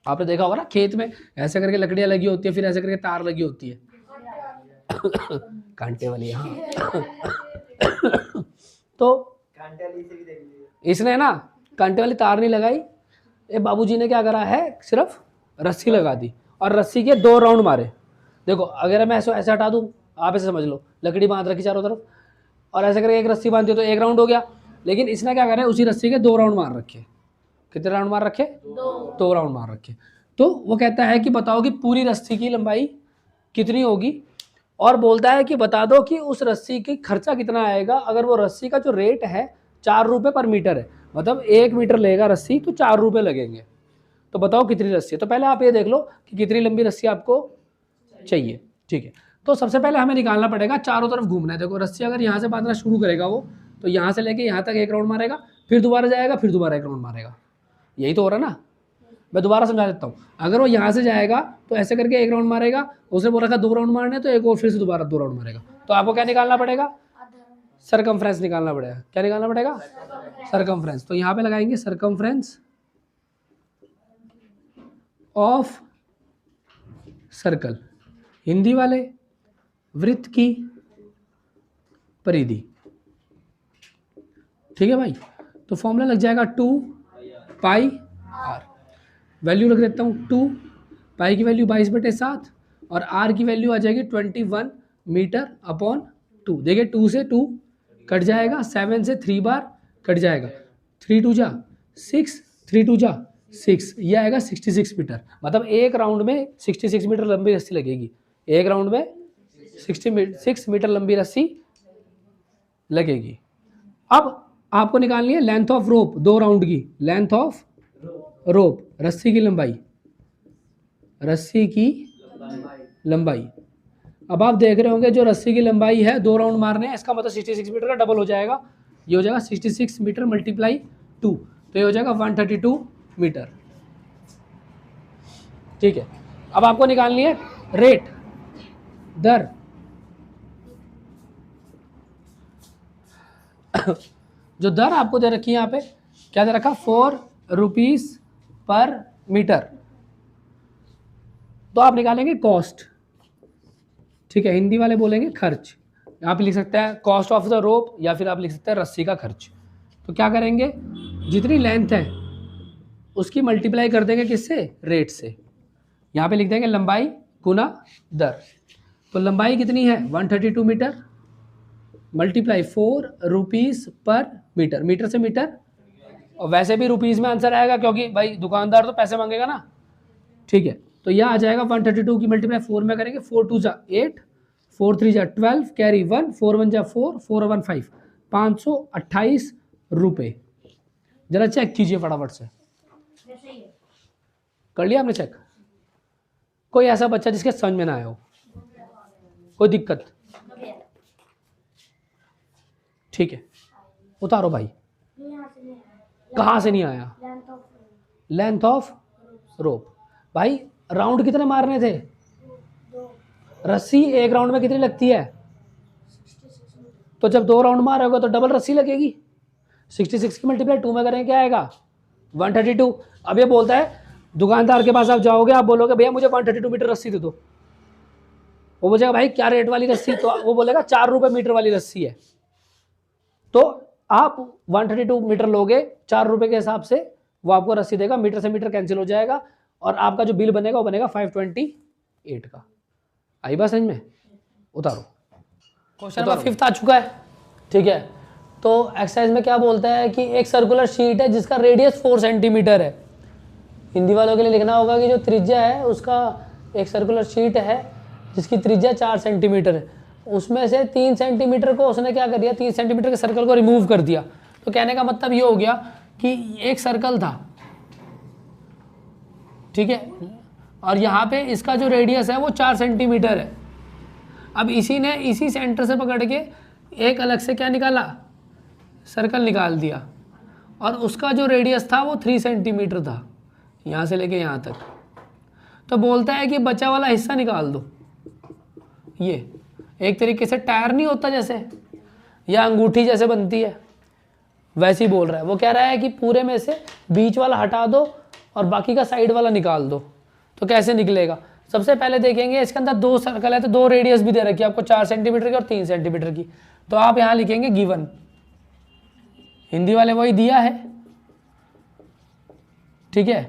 Speaker 1: आपने देखा होगा ना, खेत में ऐसे करके लकड़ियां लगी होती है, फिर ऐसे करके तार लगी होती है कांटे वाली। हाँ तो इसने ना कांटे वाली तार नहीं लगाई, ये बाबूजी ने क्या करा है, सिर्फ रस्सी लगा दी और रस्सी के 2 राउंड मारे। देखो अगर मैं ऐसे हटा दूं, आप ऐसे समझ लो, लकड़ी बांध रखी चारों तरफ और ऐसे करके एक रस्सी बांधी तो 1 राउंड हो गया। लेकिन इसने क्या करा है, उसी रस्सी के 2 राउंड मार रखे। कितने राउंड मार रखे, 2 राउंड मार रखे। तो वो कहता है कि बताओ कि पूरी रस्सी की लंबाई कितनी होगी और बोलता है कि बता दो कि उस रस्सी की खर्चा कितना आएगा अगर वो रस्सी का जो रेट है 4 रुपये पर मीटर है, मतलब 1 मीटर लेगा रस्सी तो 4 रुपये लगेंगे, तो बताओ कितनी रस्सी है। तो पहले आप ये देख लो कि कितनी लंबी रस्सी आपको चाहिए। ठीक है, तो सबसे पहले हमें निकालना पड़ेगा, चारों तरफ घूमना है। देखो रस्सी अगर यहाँ से बांधना शुरू करेगा वो, तो यहाँ से लेके यहाँ तक 1 राउंड मारेगा, फिर दोबारा जाएगा, फिर दोबारा 1 राउंड मारेगा। यही तो हो रहा ना। मैं दोबारा समझा देता हूँ। अगर वो यहाँ से जाएगा तो ऐसे करके 1 राउंड मारेगा, उसने बोला था 2 राउंड मारने, तो एक और फिर से दोबारा 2 राउंड मारेगा। तो आपको क्या निकालना पड़ेगा? सरकमफ्रेंस निकालना पड़ेगा। क्या निकालना पड़ेगा? सरकमफ्रेंस। तो यहाँ पे लगाएंगे सरकमफ्रेंस ऑफ सर्कल, हिंदी वाले वृत्त की परिधि। ठीक है भाई, तो फॉर्मूला लग जाएगा 2 पाई आर। वैल्यू रख देता हूँ 2, पाई की वैल्यू 22/7 और आर की वैल्यू आ जाएगी 21 मीटर अपॉन 2। देखिए 2 से 2 कट जाएगा, 7 से 3 बार कट जाएगा, 3 2 जा 6, 3 2 जा 6, ये आएगा 66 मीटर। मतलब 1 राउंड में 66 मीटर लंबी रस्सी लगेगी। 1 राउंड में 66 मीटर लंबी रस्सी लगेगी। अब आपको निकालनी है लेंथ ऑफ रोप, 2 राउंड की लेंथ ऑफ रोप, रस्सी की लंबाई, रस्सी की लंबाई। अब आप देख रहे होंगे जो रस्सी की लंबाई है 2 राउंड मारने हैं, इसका मतलब 66 मीटर का डबल हो जाएगा। ये हो जाएगा 66 मीटर मल्टीप्लाई 2, तो ये हो जाएगा 132 मीटर। ठीक है, अब आपको निकालनी है रेट, दर। जो दर आपको दे रखी है यहाँ पे, क्या दे रखा? 4 रुपीज पर मीटर। तो आप निकालेंगे कॉस्ट। ठीक है, हिंदी वाले बोलेंगे खर्च। यहाँ पे लिख सकते हैं कॉस्ट ऑफ द रोप, या फिर आप लिख सकते हैं रस्सी का खर्च। तो क्या करेंगे, जितनी लेंथ है उसकी मल्टीप्लाई कर देंगे किससे? रेट से। यहाँ पे लिख देंगे लंबाई गुना दर। तो लंबाई कितनी है? 132 metre multiply 4 rupees per metre, metre से मीटर, और वैसे भी रुपीज में आंसर आएगा क्योंकि भाई दुकानदार तो पैसे मांगेगा ना। ठीक है, तो यह आ जाएगा 132 की मल्टीप्लाई 4 में करेंगे, 4 2 जा 8, 4 3 जा 12, कैरी 1, 4 1 जा 4, 4 1 5, 528 रुपये। जरा चेक कीजिए फटाफट से। कर लिया आपने चेक? कोई ऐसा बच्चा जिसके समझ में ना आया हो, कोई दिक्कत? ठीक है, उतारो भाई। कहाँ से नहीं आया? Length of rope. भाई राउंड कितने मारने थे? रस्सी 1 राउंड में कितनी लगती है? तो जब 2 राउंड मारोगे तो डबल रस्सी लगेगी। 66 की मल्टीप्लाई 2 में करेंगे, क्या आएगा? 132। अब ये बोलता है, दुकानदार के पास आप जाओगे, आप बोलोगे भैया मुझे 132 मीटर रस्सी दे दो, वो बोलेगा भाई क्या रेट वाली रस्सी? तो वो बोलेगा 4 रुपये मीटर वाली रस्सी है। तो आप 132 मीटर लोगे, 4 रुपये के हिसाब से वो आपको रस्सी देगा, मीटर से मीटर कैंसिल हो जाएगा, और आपका जो बिल बनेगा वो बनेगा 528 का। आई बात समझ में? उतारो। क्वेश्चन नंबर 5 आ चुका है। ठीक है, तो एक्सरसाइज में क्या बोलता है कि एक सर्कुलर शीट है जिसका रेडियस 4 सेंटीमीटर है। हिंदी वालों के लिए लिखना होगा कि जो त्रिज्या है उसका, एक सर्कुलर शीट है जिसकी त्रिज्या 4 सेंटीमीटर है, उसमें से 3 सेंटीमीटर को उसने क्या कर दिया, 3 सेंटीमीटर के सर्कल को रिमूव कर दिया। तो कहने का मतलब ये हो गया कि एक सर्कल था, ठीक है, और यहाँ पे इसका जो रेडियस है वो 4 सेंटीमीटर है। अब इसी ने इसी सेंटर से पकड़ के एक अलग से क्या निकाला, सर्कल निकाल दिया, और उसका जो रेडियस था वो 3 सेंटीमीटर था, यहाँ से लेके यहाँ तक। तो बोलता है कि बचा वाला हिस्सा निकाल दो। ये एक तरीके से टायर नहीं होता जैसे, या अंगूठी जैसे बनती है, वैसे ही बोल रहा है। वो कह रहा है कि पूरे में से बीच वाला हटा दो और बाकी का साइड वाला निकाल दो। तो कैसे निकलेगा? सबसे पहले देखेंगे इसके अंदर 2 सर्कल है, तो 2 रेडियस भी दे रखी है आपको, 4 सेंटीमीटर की और 3 सेंटीमीटर की। तो आप यहाँ लिखेंगे गिवन, हिंदी वाले वही दिया है, ठीक है।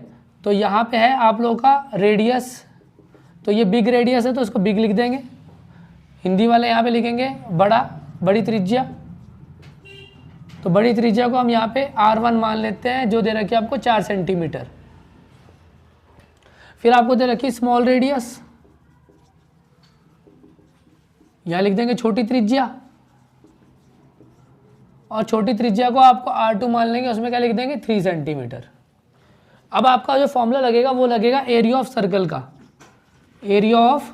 Speaker 1: तो यहाँ पे है आप लोगों का रेडियस, तो ये बिग रेडियस है तो इसको बिग लिख देंगे। हिंदी वाले यहाँ पे लिखेंगे बड़ा, बड़ी त्रिज्या, तो बड़ी त्रिज्या को हम यहाँ पे R1 मान लेते हैं, जो दे रखी है आपको 4 सेंटीमीटर। फिर आपको दे रखी स्मॉल रेडियस, यहाँ लिख देंगे छोटी त्रिज्या, और छोटी त्रिज्या को आपको R2 मान लेंगे, उसमें क्या लिख देंगे 3 सेंटीमीटर। अब आपका जो फॉर्मूला लगेगा वो लगेगा एरिया ऑफ सर्कल का, एरिया ऑफ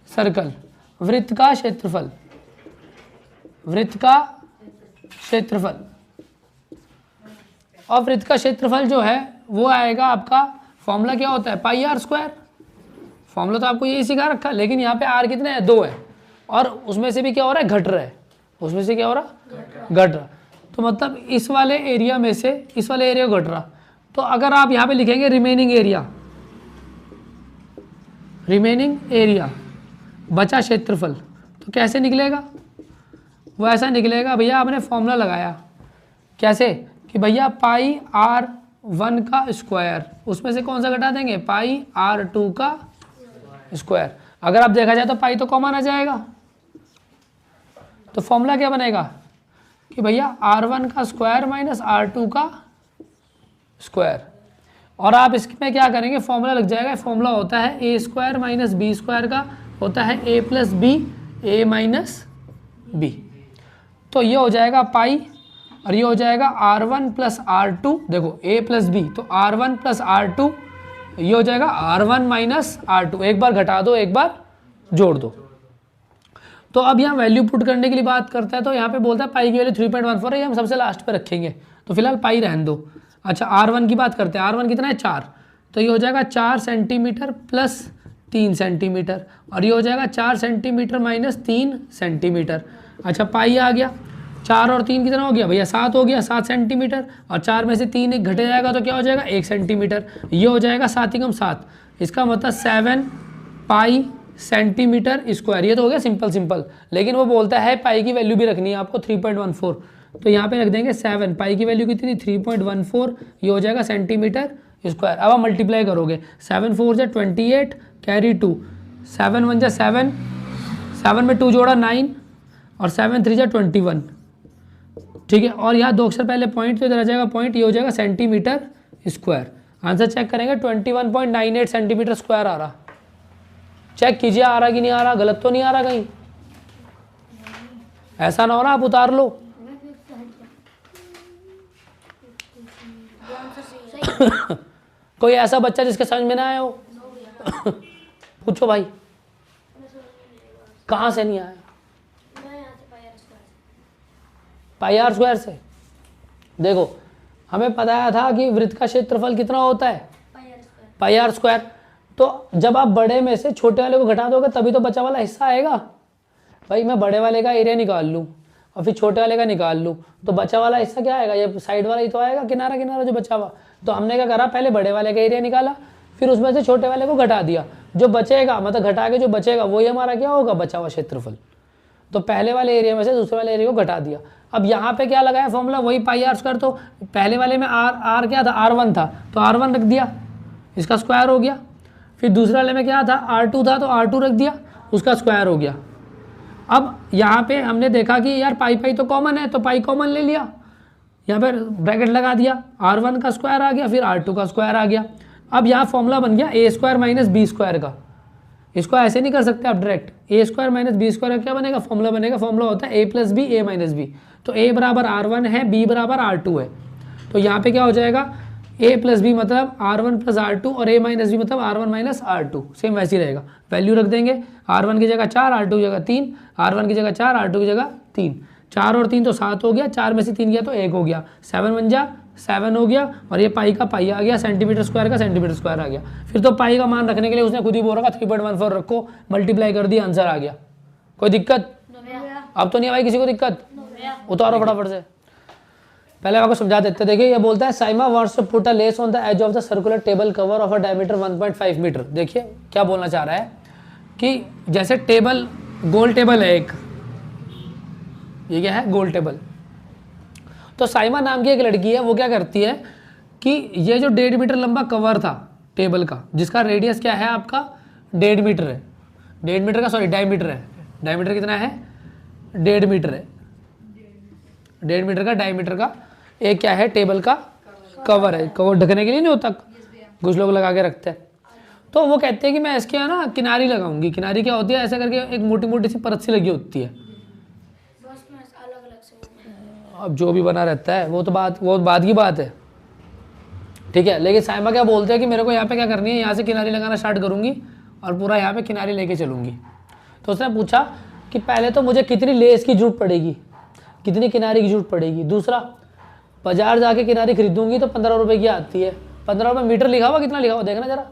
Speaker 1: सर्कल, वृत्त का क्षेत्रफल, वृत्त का क्षेत्रफल। और वृत्त का क्षेत्रफल जो है वो आएगा आपका, फॉर्मूला क्या होता है पाई आर स्क्वायर। फॉर्मूला तो आपको यही सिखा रखा है, लेकिन यहाँ पे आर कितने हैं 2 है, और उसमें से भी क्या हो रहा है घट रहा है, उसमें से क्या हो रहा घट रहा। तो मतलब इस वाले एरिया में से इस वाले एरिया घट रहा। तो अगर आप यहाँ पे लिखेंगे रिमेनिंग एरिया, रिमेनिंग एरिया बचा क्षेत्रफल, तो कैसे निकलेगा? वो ऐसा निकलेगा भैया, आपने फॉर्मूला लगाया कैसे कि भैया पाई R1 का स्क्वायर, उसमें से कौन सा घटा देंगे पाई R2 का स्क्वायर। अगर आप देखा जाए तो पाई तो कॉमन आ जाएगा, तो फॉर्मूला क्या बनेगा कि भैया R1 का स्क्वायर माइनस R2 का स्क्वायर। और आप इसमें क्या करेंगे, फॉर्मूला लग जाएगा, फॉर्मूला होता है ए स्क्वायर माइनस बी स्क्वायर का होता है ए plus B, A minus B. तो ये हो जाएगा पाई, और ये हो जाएगा R1 प्लस R2, देखो a प्लस बी, तो R1 प्लस R2, ये हो जाएगा R1 माइनस R2। एक बार घटा दो, एक बार जोड़ दो। तो अब यहाँ वैल्यू पुट करने के लिए बात करता है, तो यहाँ पे बोलता है पाई की वैल्यू 3.14 है, ये हम सबसे लास्ट पे रखेंगे, तो फिलहाल पाई रहने दो। अच्छा R1 की बात करते हैं, R1 कितना है 4, तो ये हो जाएगा 4 सेंटीमीटर प्लस 3 सेंटीमीटर, और ये हो जाएगा 4 सेंटीमीटर माइनस 3 सेंटीमीटर। अच्छा पाई आ गया, 4 और 3 कितना हो गया भैया 7 हो गया, 7 सेंटीमीटर, और 4 में से 3 एक घटे जाएगा तो क्या हो जाएगा 1 सेंटीमीटर। ये हो जाएगा 7 × 7, इसका मतलब 7 पाई सेंटीमीटर स्क्वायर। ये तो हो गया सिंपल, लेकिन वो बोलता है पाई की वैल्यू भी रखनी है आपको 3.14, तो यहाँ पे रख देंगे 7, पाई की वैल्यू कितनी 3.14, ये हो जाएगा सेंटीमीटर स्क्वायर। अब आप मल्टीप्लाई करोगे, 7 4 जा 28 कैरी 2, 7 1 जा 7, 7 में 2 जोड़ा 9, और 7 3 जा 21, ठीक है। और यहाँ 2 अक्षर पहले पॉइंट, तो इधर आ जाएगा पॉइंट, ये हो जाएगा सेंटीमीटर स्क्वायर। आंसर चेक करेंगे 21.98 सेंटीमीटर स्क्वायर आ रहा। चेक कीजिए आ रहा कि नहीं आ रहा, गलत तो नहीं आ रहा कहीं, ऐसा ना हो रहा आप उतार लो। कोई ऐसा बच्चा जिसके समझ में ना आया हो पूछो भाई, कहाँ से नहीं आया? पाई आर स्क्वायर से। देखो हमें बताया था कि वृत्त का क्षेत्रफल कितना होता है पाई आर स्क्वायर। तो जब आप बड़े में से छोटे वाले को घटा दोगे तभी तो बचा वाला हिस्सा आएगा। भाई मैं बड़े वाले का एरिया निकाल लूँ और फिर छोटे वाले का निकाल लूँ, तो बचा वाला हिस्सा क्या आएगा, ये साइड वाला ही तो आएगा, किनारा किनारा जो बचा हुआ। तो हमने क्या करा, पहले बड़े वाले का एरिया निकाला, फिर उसमें से छोटे वाले को घटा दिया, जो बचेगा मतलब घटा के जो बचेगा वही हमारा क्या होगा बचा हुआ क्षेत्रफल। तो पहले वाले एरिया में से दूसरे वाले एरिया को घटा दिया। अब यहाँ पे क्या लगाया फॉर्मूला, वही पाई आर स्क्वायर। तो पहले वाले में आर क्या था, R1 था, तो R1 रख दिया, इसका स्क्वायर हो गया। फिर दूसरे वाले में क्या था, R2 था, तो R2 रख दिया, उसका स्क्वायर हो गया। अब यहाँ पे हमने देखा कि यार पाई पाई तो कॉमन है, तो पाई कॉमन ले लिया, यहाँ पर ब्रैकेट लगा दिया, R1 का स्क्वायर आ गया, फिर R2 का स्क्वायर आ गया। अब यहाँ फॉर्मूला बन गया a square minus B square का। इसको ऐसे नहीं कर सकते आप direct, a square minus B square का क्या बनेगा, फॉर्मूला बनेगा, फॉर्मूला होता है a plus B A minus B. तो a बराबर R1 है, b बराबर R2 है, तो यहाँ पे क्या हो जाएगा a प्लस बी मतलब R1 प्लस R2 और a माइनस बी मतलब R1 माइनस R2, सेम वैसे ही रहेगा। वैल्यू रख देंगे, R1 की जगह 4, R2 की जगह 3, R1 की जगह 4, R2 की जगह 3, 4 और 3 तो 7 हो गया, 4 में से 3 गया तो 1 हो गया, 7 1 जा 7 हो गया, और ये पाई का पाई आ गया, सेंटीमीटर स्क्वायर का सेंटीमीटर स्क्वायर आ गया। फिर तो पाई का मान रखने के लिए उसने खुद ही बोल रखा 3.14 रखो, मल्टीप्लाई कर दिया, आंसर आ गया। कोई दिक्कत अब तो नहीं है भाई, किसी को दिक्कत? उतारो फटाफट से, पहले आपको समझा देते। देखिए ये बोलता है Saima wants to put a lace on the edge of the circular table cover of a diameter 1.5 metre. देखिए क्या बोलना चाह रहा है कि जैसे टेबल, गोल टेबल है एक, ये क्या है गोल टेबल। तो साइमा नाम की एक लड़की है, वो क्या करती है कि ये जो 1.5 मीटर लंबा कवर था टेबल का, जिसका रेडियस क्या है आपका 1.5 मीटर है, 1.5 मीटर का सॉरी डायमीटर है, डायमीटर कितना है 1.5 मीटर है, 1.5 मीटर का डायमीटर का एक क्या है टेबल का कवर है। कवर ढकने के लिए नहीं होता, कुछ लोग लगा के रखते हैं। तो वो कहते हैं कि मैं इसके यहाँ ना किनारी लगाऊंगी। किनारी क्या होती है, ऐसा करके एक मोटी मोटी सी परत सी लगी होती है। अब जो भी बना रहता है वो बात की बात है, ठीक है। लेकिन साइमा क्या बोलते हैं कि मेरे को यहाँ पे क्या करनी है, यहाँ से किनारी लगाना स्टार्ट करूँगी और पूरा यहाँ पे किनारी लेके चलूँगी। तो उसने पूछा कि पहले तो मुझे कितनी लेस की जरूरत पड़ेगी, कितनी किनारी की जरूरत पड़ेगी। दूसरा, बाजार जाके किनारी खरीदूंगी तो 15 रुपये की आती है। 15 रुपये मीटर लिखा हुआ, कितना लिखा हुआ देखना जरा,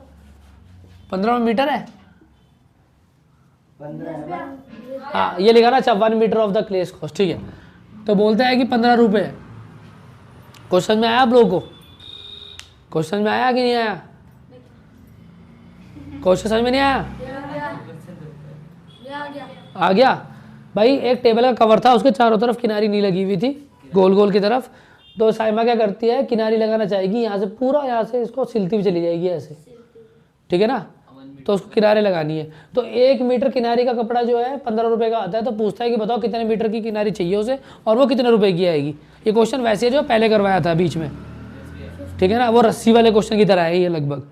Speaker 1: 15 रुपये मीटर है।
Speaker 2: 15
Speaker 1: हाँ ये लिखा ना, अच्छा 1 मीटर ऑफ द क्लेस कॉस्ट, ठीक है। तो बोलता है कि 15 रुपये है। क्वेश्चन में आया आप लोगों को, क्वेश्चन में आया कि नहीं आया, क्वेश्चन समझ में नहीं आया, आ गया भाई। एक टेबल का कवर था, उसके चारों तरफ किनारी नहीं लगी हुई थी, गोल गोल की तरफ। तो साइमा क्या करती है, किनारी लगाना चाहेगी यहाँ से, पूरा यहाँ से इसको सिलती हुई चली जाएगी ऐसे, ठीक है ना। तो उसको किनारे लगानी है। तो 1 मीटर किनारी का कपड़ा जो है 15 रुपये का आता है। तो पूछता है कि बताओ कितने मीटर की किनारी चाहिए उसे और वो कितने रुपए की आएगी। ये क्वेश्चन वैसे है जो पहले करवाया था बीच में, ठीक है ना, वो रस्सी वाले क्वेश्चन की तरह है ये लगभग,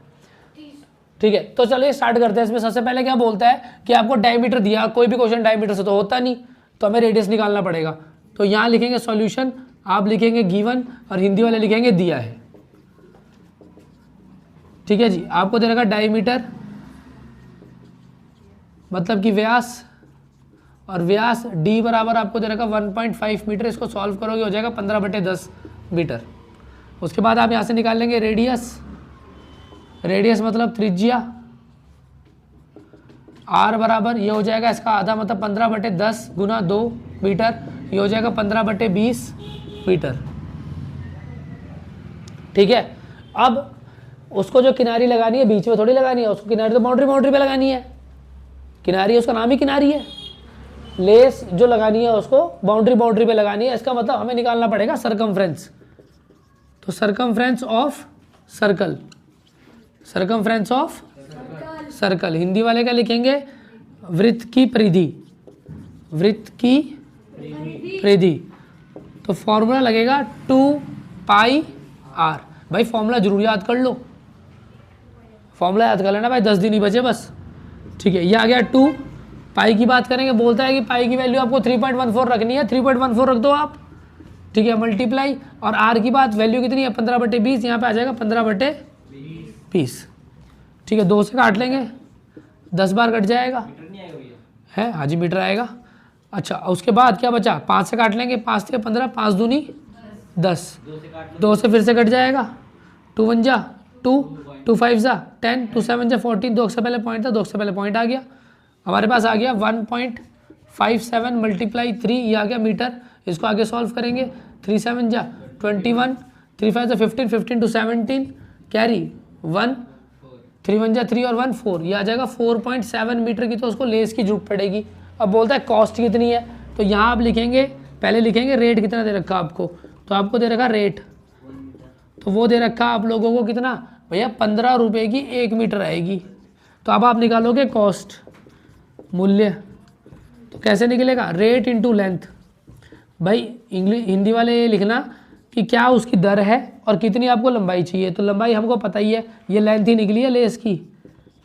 Speaker 1: ठीक है। तो चलिए स्टार्ट करते हैं। इसमें सबसे पहले क्या बोलता है कि आपको डायमीटर दिया, कोई भी क्वेश्चन डायमीटर से तो होता नहीं, तो हमें रेडियस निकालना पड़ेगा। तो यहाँ लिखेंगे सॉल्यूशन, आप लिखेंगे गिवन और हिंदी वाले लिखेंगे दिया है, ठीक है जी। आपको दे रखा डायमीटर मतलब कि व्यास, और व्यास d बराबर आपको दे रखा 1.5 मीटर। इसको सॉल्व करोगे हो जाएगा 15/10 मीटर। उसके बाद आप यहाँ से निकाल लेंगे रेडियस, रेडियस मतलब त्रिज्या, r बराबर ये हो जाएगा इसका आधा मतलब 15/10 गुना 2 मीटर, ये हो जाएगा 15/20 मीटर, ठीक है। अब उसको जो किनारी लगानी है बीच में थोड़ी लगानी है, उसको किनारी तो बाउंड्री पे लगानी है। किनारी है, उसका नाम ही किनारी है। लेस जो लगानी है उसको बाउंड्री पे लगानी है। इसका मतलब हमें निकालना पड़ेगा सरकमफ्रेंस। तो circumference of circle, circumference of circle, Hindi वाले क्या लिखेंगे, वृत्त की परिधि, वृत्त की परिधि। तो फॉर्मूला लगेगा 2πr। भाई फॉर्मूला जरूर याद कर लो, फॉर्मूला याद कर लेना भाई, 10 दिन ही बचे बस, ठीक है। ये आ गया 2 पाई की बात करेंगे, बोलता है कि पाई की वैल्यू आपको 3.14 रखनी है, 3.14 रख दो आप, ठीक है, मल्टीप्लाई। और आर की बात वैल्यू कितनी है 15/20, यहाँ पे आ जाएगा 15/20, ठीक है। 2 से काट लेंगे, 10 बार कट जाएगा है, हाँ जी मीटर आएगा। अच्छा उसके बाद क्या बचा, 5 से काट लेंगे, 5 से 15, 5 दूनी 10, 2 से फिर से कट जाएगा, 2 1 जा 2, 2 5 जा 10, 2 7 जा 14, 2 से पहले पॉइंट था, 2 से पहले पॉइंट आ गया, हमारे पास आ गया 1.57 मल्टीप्लाई 3, ये आ गया मीटर। इसको आगे सॉल्व करेंगे, 3 7 जा 21, 3 5 जा 15, 15 to 17 कैरी 1, 3 1 जा 3 और 1 4, ये आ जाएगा 4.7 मीटर की। तो उसको लेस की जरूरत पड़ेगी। अब बोलता है कॉस्ट कितनी है, तो यहाँ आप लिखेंगे, पहले लिखेंगे रेट कितना दे रखा आपको, तो आपको दे रखा रेट, तो वो दे रखा आप लोगों को कितना भैया 15 रुपये की 1 मीटर आएगी। तो अब आप निकालोगे कॉस्ट, मूल्य, तो कैसे निकलेगा, रेट इंटू लेंथ। भाई इंग्लिश हिंदी वाले ये लिखना कि क्या उसकी दर है और कितनी आपको लंबाई चाहिए। तो लंबाई हमको पता ही है, ये लेंथ ही निकली है लेस की,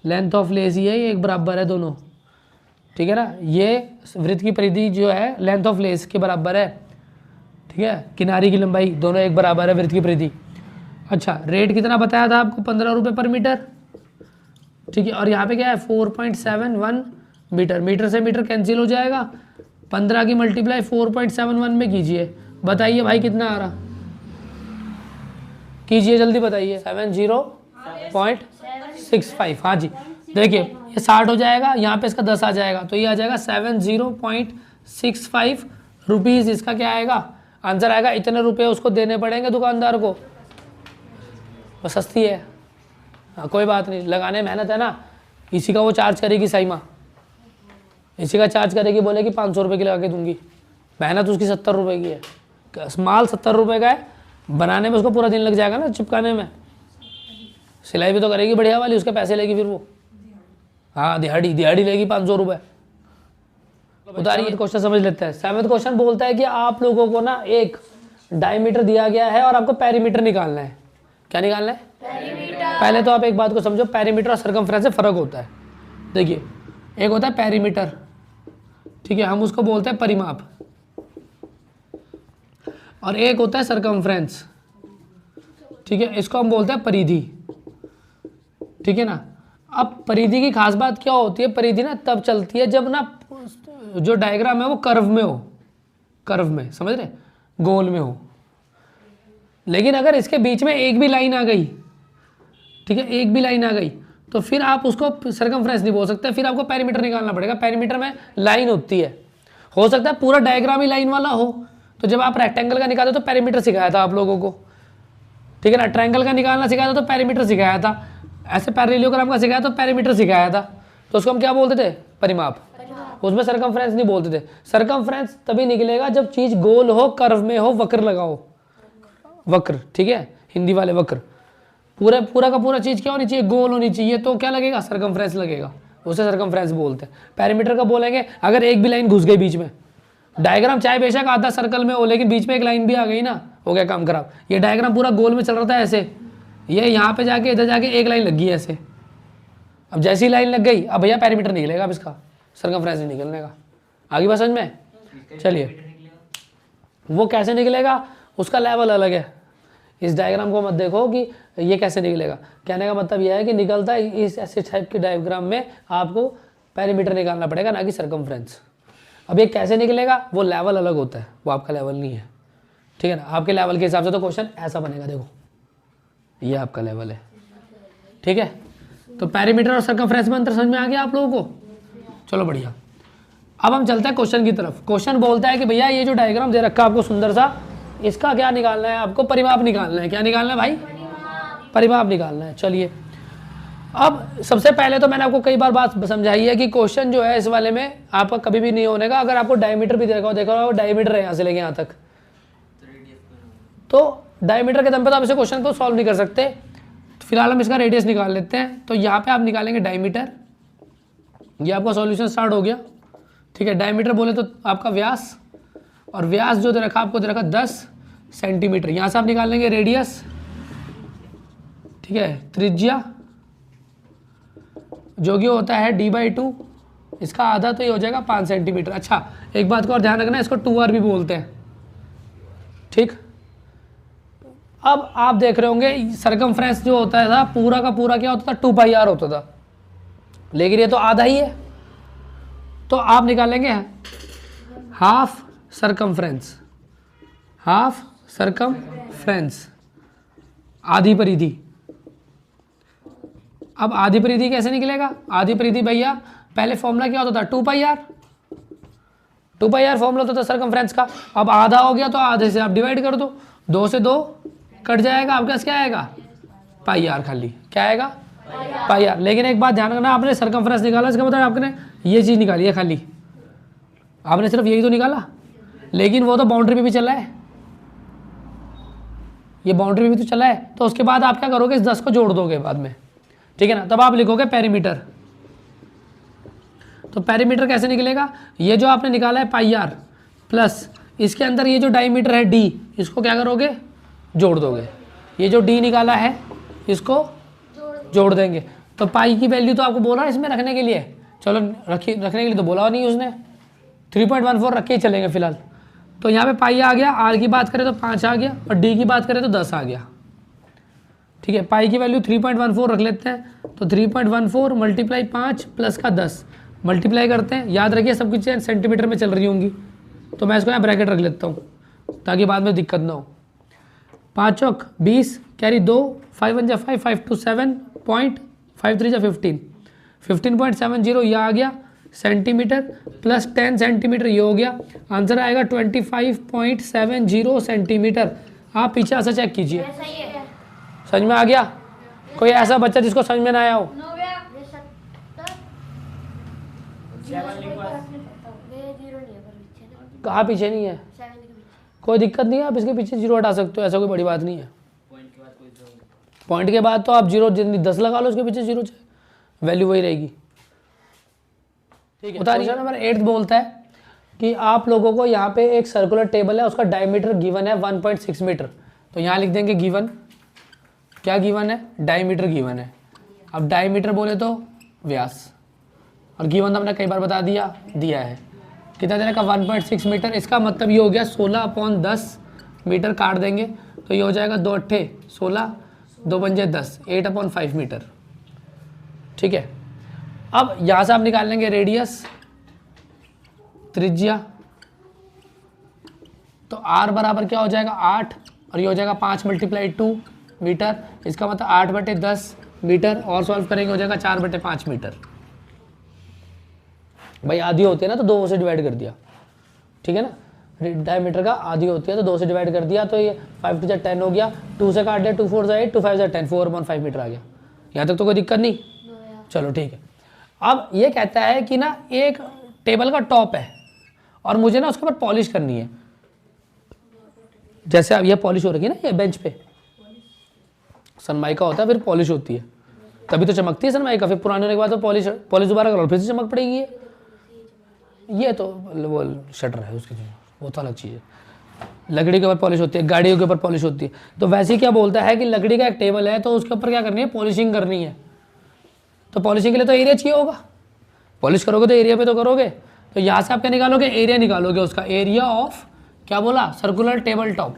Speaker 1: लेंथ ऑफ लेस ही है, ये एक बराबर है दोनों, ठीक है ना। ये वृत्त की परिधि जो है लेंथ ऑफ लेस के बराबर है, ठीक है, किनारी की लंबाई दोनों एक बराबर है वृत्त की परिधि। अच्छा रेट कितना बताया था आपको 15 रुपये पर मीटर, ठीक है। और यहाँ पे क्या है 4.71 मीटर, मीटर से मीटर कैंसिल हो जाएगा, 15 की मल्टीप्लाई 4.71 में कीजिए, बताइए भाई कितना आ रहा, कीजिए जल्दी बताइए, 70.65, हाँ जी। देखिए ये 60 हो जाएगा, यहाँ पे इसका 10 आ जाएगा, तो ये आ जाएगा 70.65 रुपीज़। इसका क्या आएगा आंसर आएगा, इतने रुपए उसको देने पड़ेंगे दुकानदार को, वो सस्ती है, हाँ कोई बात नहीं, लगाने मेहनत है ना, इसी का वो चार्ज करेगी साइमा, इसी का चार्ज करेगी, बोलेगी 500 रुपये की लगा के दूंगी, मेहनत उसकी 70 रुपये की है, माल 70 रुपये का है, बनाने में उसको पूरा दिन लग जाएगा ना, चिपकाने में, सिलाई भी तो करेगी बढ़िया वाली, उसके पैसे लेगी फिर वो, हाँ दिहाड़ी लेगी 500 रुपये। उतारिए क्वेश्चन समझ लेते हैं। 7वां क्वेश्चन बोलता है कि आप लोगों को ना एक डायमीटर दिया गया है और आपको पेरीमीटर निकालना है। क्या निकालना है, पेरीमीटर। पहले तो आप एक बात को समझो, पेरीमीटर और सर्कमफ्रेंस से फर्क होता है। देखिए, एक होता है पेरीमीटर, ठीक है, हम उसको बोलते हैं परिमाप, और एक होता है सर्कमफ्रेंस, ठीक है, इसको हम बोलते हैं परिधि, ठीक है ना। अब परिधि की खास बात क्या होती है, परिधि ना तब चलती है जब ना जो डायग्राम है वो कर्व में हो, कर्व में, समझ रहे, गोल में हो। लेकिन अगर इसके बीच में एक भी लाइन आ गई, ठीक है, एक भी लाइन आ गई, तो फिर आप उसको सर्कमफ्रेंस नहीं बोल सकते, फिर आपको पेरीमीटर निकालना पड़ेगा। पेरीमीटर में लाइन होती है, हो सकता है पूरा डायग्राम ही लाइन वाला हो, तो जब आप रेक्टेंगल का निकालते तो पेरीमीटर सिखाया था आप लोगों को, ठीक है ना। ट्रायंगल का निकालना सिखाया था तो पेरीमीटर सिखाया था, ऐसे पैरेललोग्राम का सिखाया तो पेरीमीटर सिखाया था, तो उसको हम क्या बोलते थे, परिमाप। उसमें सर्कमफ्रेंस नहीं बोलते थे। सर्कमफ्रेंस तभी निकलेगा जब चीज गोल हो, कर्व में हो, वक्र लगाओ, वक्र, ठीक है, हिंदी वाले वक्र, पूरा का पूरा चीज क्या होनी चाहिए, गोल होनी चाहिए, तो क्या लगेगा, सर्कमफ्रेंस लगेगा, उसे सर्कमफ्रेंस बोलते हैं। पेरीमीटर का बोलेंगे अगर एक भी लाइन घुस गई बीच में, डायग्राम चाहे बेशक आधा सर्कल में हो, लेकिन बीच में एक लाइन भी आ गई ना, हो गया काम खराब। ये डायग्राम पूरा गोल में चल रहा था ऐसे, ये यहाँ पे जाके इधर जाके एक लाइन लग गई ऐसे, अब जैसी लाइन लग गई, अब भैया पेरीमीटर निकलेगा, अब इसका सर्कमफ्रेंस नहीं निकलने का। आगे बात समझ में, चलिए वो कैसे निकलेगा, उसका लेवल अलग है। इस डायग्राम को मत देखो कि ये कैसे निकलेगा, कहने का मतलब यह है कि निकलता है इस ऐसे टाइप के डायग्राम में आपको पेरीमीटर निकालना पड़ेगा, ना कि सर्कमफ्रेंस। अब ये कैसे निकलेगा, वो लेवल अलग होता है, वो आपका लेवल नहीं है, ठीक है ना। आपके लेवल के हिसाब से तो क्वेश्चन ऐसा बनेगा, देखो ये आपका लेवल है, ठीक है। तो पेरीमीटर और सर्कमफ्रेंस में अंतर समझ में आ गया आप लोगों को, चलो बढ़िया। अब हम चलते हैं क्वेश्चन की तरफ। क्वेश्चन बोलता है कि भैया ये जो डायग्राम दे रखा है आपको सुंदर सा, इसका क्या निकालना है, आपको परिमाप निकालना है। क्या निकालना है भाई, परिमाप निकालना है। चलिए, अब सबसे पहले तो मैंने आपको कई बार बात समझाई है कि क्वेश्चन जो है इस वाले में आपका कभी भी नहीं होने का अगर आपको डायमीटर भी देखा हो, डायमीटर है यहाँ से लेके यहाँ तक, तो डायमीटर के दम पे तो आप इसे क्वेश्चन को सॉल्व नहीं कर सकते। फिलहाल हम इसका रेडियस निकाल लेते हैं। तो यहाँ पे आप निकालेंगे डायमीटर, ये आपका सॉल्यूशन स्टार्ट हो गया, ठीक है। डायमीटर बोले तो आपका व्यास, और व्यास जो दे रखा आपको दे रखा 10 सेंटीमीटर। यहाँ से आप निकालेंगे रेडियस, ठीक है, त्रिज्या जो कि होता है d/2, इसका आधा तो ये हो जाएगा 5 सेंटीमीटर। अच्छा, एक बात का और ध्यान रखना, इसको 2r भी बोलते हैं, ठीक। अब आप देख रहे होंगे सर्कमफ्रेंस जो होता है था पूरा का पूरा क्या होता था, 2πr होता था, लेकिन ये तो आधा ही है, तो आप निकालेंगे हाफ सर्कमफ्रेंस, हाफ सर्कमफ्रेंस, आधी परिधि। अब आधी परिधि कैसे निकलेगा, आधी परिधि भैया पहले फॉर्मूला क्या होता था, 2πr, 2πr फॉर्मूला होता था सर्कमफ्रेंस का। अब आधा हो गया तो आधे से आप डिवाइड कर दो, 2 से 2 कट जाएगा, आपके पास क्या आएगा, πr, खाली क्या आएगा, πr। लेकिन एक बात ध्यान रखना, आपने सर्कमफ्रेंस निकाला, इसका मतलब आपने ये चीज़ निकाली है, खाली आपने सिर्फ यही तो निकाला, लेकिन वो तो बाउंड्री पे भी चला है, ये बाउंड्री पे भी तो चला है। तो उसके बाद आप क्या करोगे, इस 10 को जोड़ दोगे बाद में, ठीक है ना, तब आप लिखोगे पेरीमीटर। तो पेरीमीटर कैसे निकलेगा, ये जो आपने निकाला है πr प्लस इसके अंदर ये जो डायमीटर है d, इसको क्या करोगे, जोड़ दोगे। ये जो d निकाला है इसको जोड़ देंगे। तो पाई की वैल्यू तो आपको बोला इसमें रखने के लिए, चलो रखने के लिए तो बोला नहीं उसने, 3.14 रख के ही चलेंगे फिलहाल। तो यहाँ पे पाई आ गया, आर की बात करें तो 5 आ गया, और डी की बात करें तो 10 आ गया, ठीक है। पाई की वैल्यू 3.14 रख लेते हैं, तो 3.14 मल्टीप्लाई 5 प्लस का 10 मल्टीप्लाई करते हैं। याद रखिए सब कुछ सेंटीमीटर में चल रही होंगी, तो मैं इसको यहाँ ब्रैकेट रख लेता हूँ ताकि बाद में दिक्कत ना हो। 5 चौक 20, कैरी 2, 5 1 जा 5, 5 2 7 पॉइंट, 5 3 जा 15, 15.70 ये आ गया सेंटीमीटर, प्लस 10 सेंटीमीटर ये हो गया। आंसर आएगा 25.70 सेंटीमीटर। आप पीछे ऐसा चेक कीजिए, समझ में आ गया। कोई ऐसा बच्चा जिसको समझ में ना आया हो, कहाँ पीछे नहीं है, कोई दिक्कत नहीं है, आप इसके पीछे 0 हटा सकते हो, ऐसा कोई बड़ी बात नहीं है। पॉइंट के बाद तो आप 0 जितनी 10 लगा लो, उसके पीछे 0 वैल्यू वही रहेगी, ठीक है। क्वेश्चन नंबर 8 बोलता है कि आप लोगों को यहाँ पे एक सर्कुलर टेबल है, उसका डायमीटर गिवन है 1.6 मीटर। तो यहाँ लिख देंगे गिवन क्या गिवन है, डायमीटर गिवन है। अब डायमीटर बोले तो व्यास, और गिवन तो हमने कई बार बता दिया है कितना देने का 1.6 मीटर। इसका मतलब ये हो गया 16/10 मीटर काट देंगे तो ये हो जाएगा 2 अट्ठे 16, 2 पंजे 10, 8/5 मीटर। ठीक है, अब यहाँ से आप निकाल लेंगे रेडियस, त्रिज्या, तो r बराबर क्या हो जाएगा 8 और ये हो जाएगा 5 × 2 मीटर। इसका मतलब 8/10 मीटर, और सॉल्व करेंगे हो जाएगा 4/5 मीटर। भाई आधी होती है ना तो 2 से डिवाइड कर दिया, ठीक है ना, डायमीटर का आधी होती है तो 2 से डिवाइड कर दिया, तो ये 5 × 10 हो गया, 2 से काट दिया, 2 4 8, 2 5 10, 4/5 मीटर आ गया। यहाँ तक तो कोई दिक्कत नहीं, चलो ठीक है। अब ये कहता है कि ना एक टेबल का टॉप है और मुझे ना उसके ऊपर पॉलिश करनी है। जैसे अब ये पॉलिश हो रखी है ना, ये बेंच पे सनमाइका होता है, फिर पॉलिश होती है, तभी तो चमकती है सनमाइका, फिर पुराने होने के बाद तो पॉलिश दोबारा करो फिर से चमक पड़ेगी। ये तो वो शटर है उसकी, वो तो अलग चीज़ है। लकड़ी के ऊपर पॉलिश होती है, गाड़ियों के ऊपर पॉलिश होती है। तो वैसे ही क्या बोलता है कि लकड़ी का एक टेबल है तो उसके ऊपर क्या करनी है, पॉलिशिंग करनी है। तो पॉलिशिंग के लिए तो एरिया चाहिए होगा, पॉलिश करोगे तो एरिया पे तो करोगे। तो यहाँ से आप क्या निकालोगे, एरिया निकालोगे उसका, एरिया ऑफ क्या बोला, circular table top,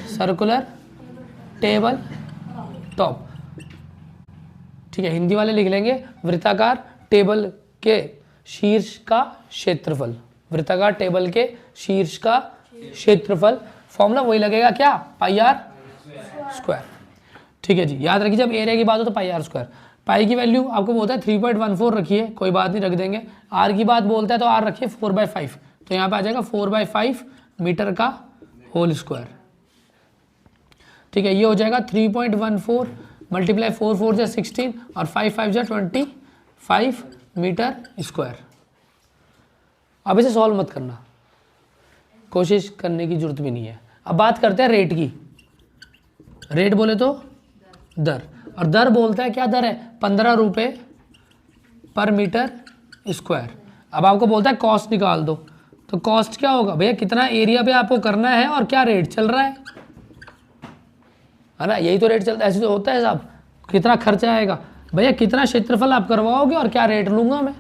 Speaker 1: circular table top. ठीक है, हिंदी वाले लिख लेंगे वृत्ताकार टेबल के शीर्ष का क्षेत्रफल, वृत्ताकार टेबल के शीर्ष का क्षेत्रफल। फॉर्मूला वही लगेगा क्या, πr²। ठीक है जी, याद रखिए जब एरिया की बात हो तो πr²। पाई की वैल्यू आपको बोलता है 3.14 रखिए, कोई बात नहीं रख देंगे। आर की बात बोलता है तो आर रखिए 4/5, तो यहाँ पे आ जाएगा 4/5 मीटर का होल स्क्वायर। ठीक है, ये हो जाएगा 3.14 × 4 4 जा 16 और 5 5 जा 25 मीटर स्क्वायर। अब इसे सॉल्व मत करना, कोशिश करने की जरूरत भी नहीं है। अब बात करते हैं रेट की। रेट बोले तो दर, और दर बोलता है क्या दर है, 15 रुपये पर मीटर स्क्वायर। अब आपको बोलता है कॉस्ट निकाल दो, तो कॉस्ट क्या होगा भैया, कितना एरिया पे आपको करना है और क्या रेट चल रहा है ना, यही तो रेट चलता है। ऐसे तो होता है साहब, कितना खर्चा आएगा भैया, कितना क्षेत्रफल आप करवाओगे और क्या रेट लूँगा मैं।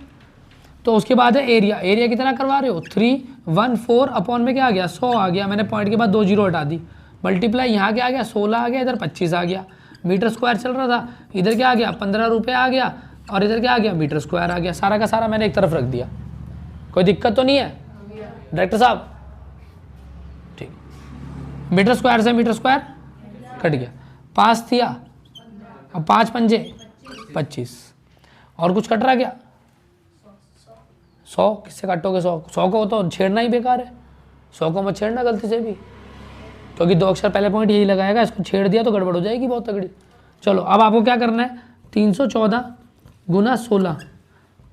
Speaker 1: तो उसके बाद है एरिया, एरिया कितना करवा रहे हो, 314 अपॉन में क्या आ गया 100 आ गया, मैंने पॉइंट के बाद 2 जीरो हटा दी, मल्टीप्लाई यहाँ क्या आ गया 16 आ गया, इधर 25 आ गया। मीटर स्क्वायर चल रहा था, इधर क्या आ गया 15 रुपये आ गया, और इधर क्या आ गया मीटर स्क्वायर आ गया। सारा का सारा मैंने एक तरफ रख दिया, कोई दिक्कत तो नहीं है डायरेक्टर साहब। ठीक, मीटर स्क्वायर से मीटर स्क्वायर कट गया, 5 दिया और 5 पंजे 25, और कुछ कट रहा क्या, 100 किससे काटोगे, 100 को तो छेड़ना ही बेकार है, 100 को मत छेड़ना गलती से भी, क्योंकि 2 अक्षर पहले पॉइंट यही लगाएगा, इसको छेड़ दिया तो गड़बड़ हो जाएगी बहुत तगड़ी। चलो अब आपको क्या करना है, 314 × 16,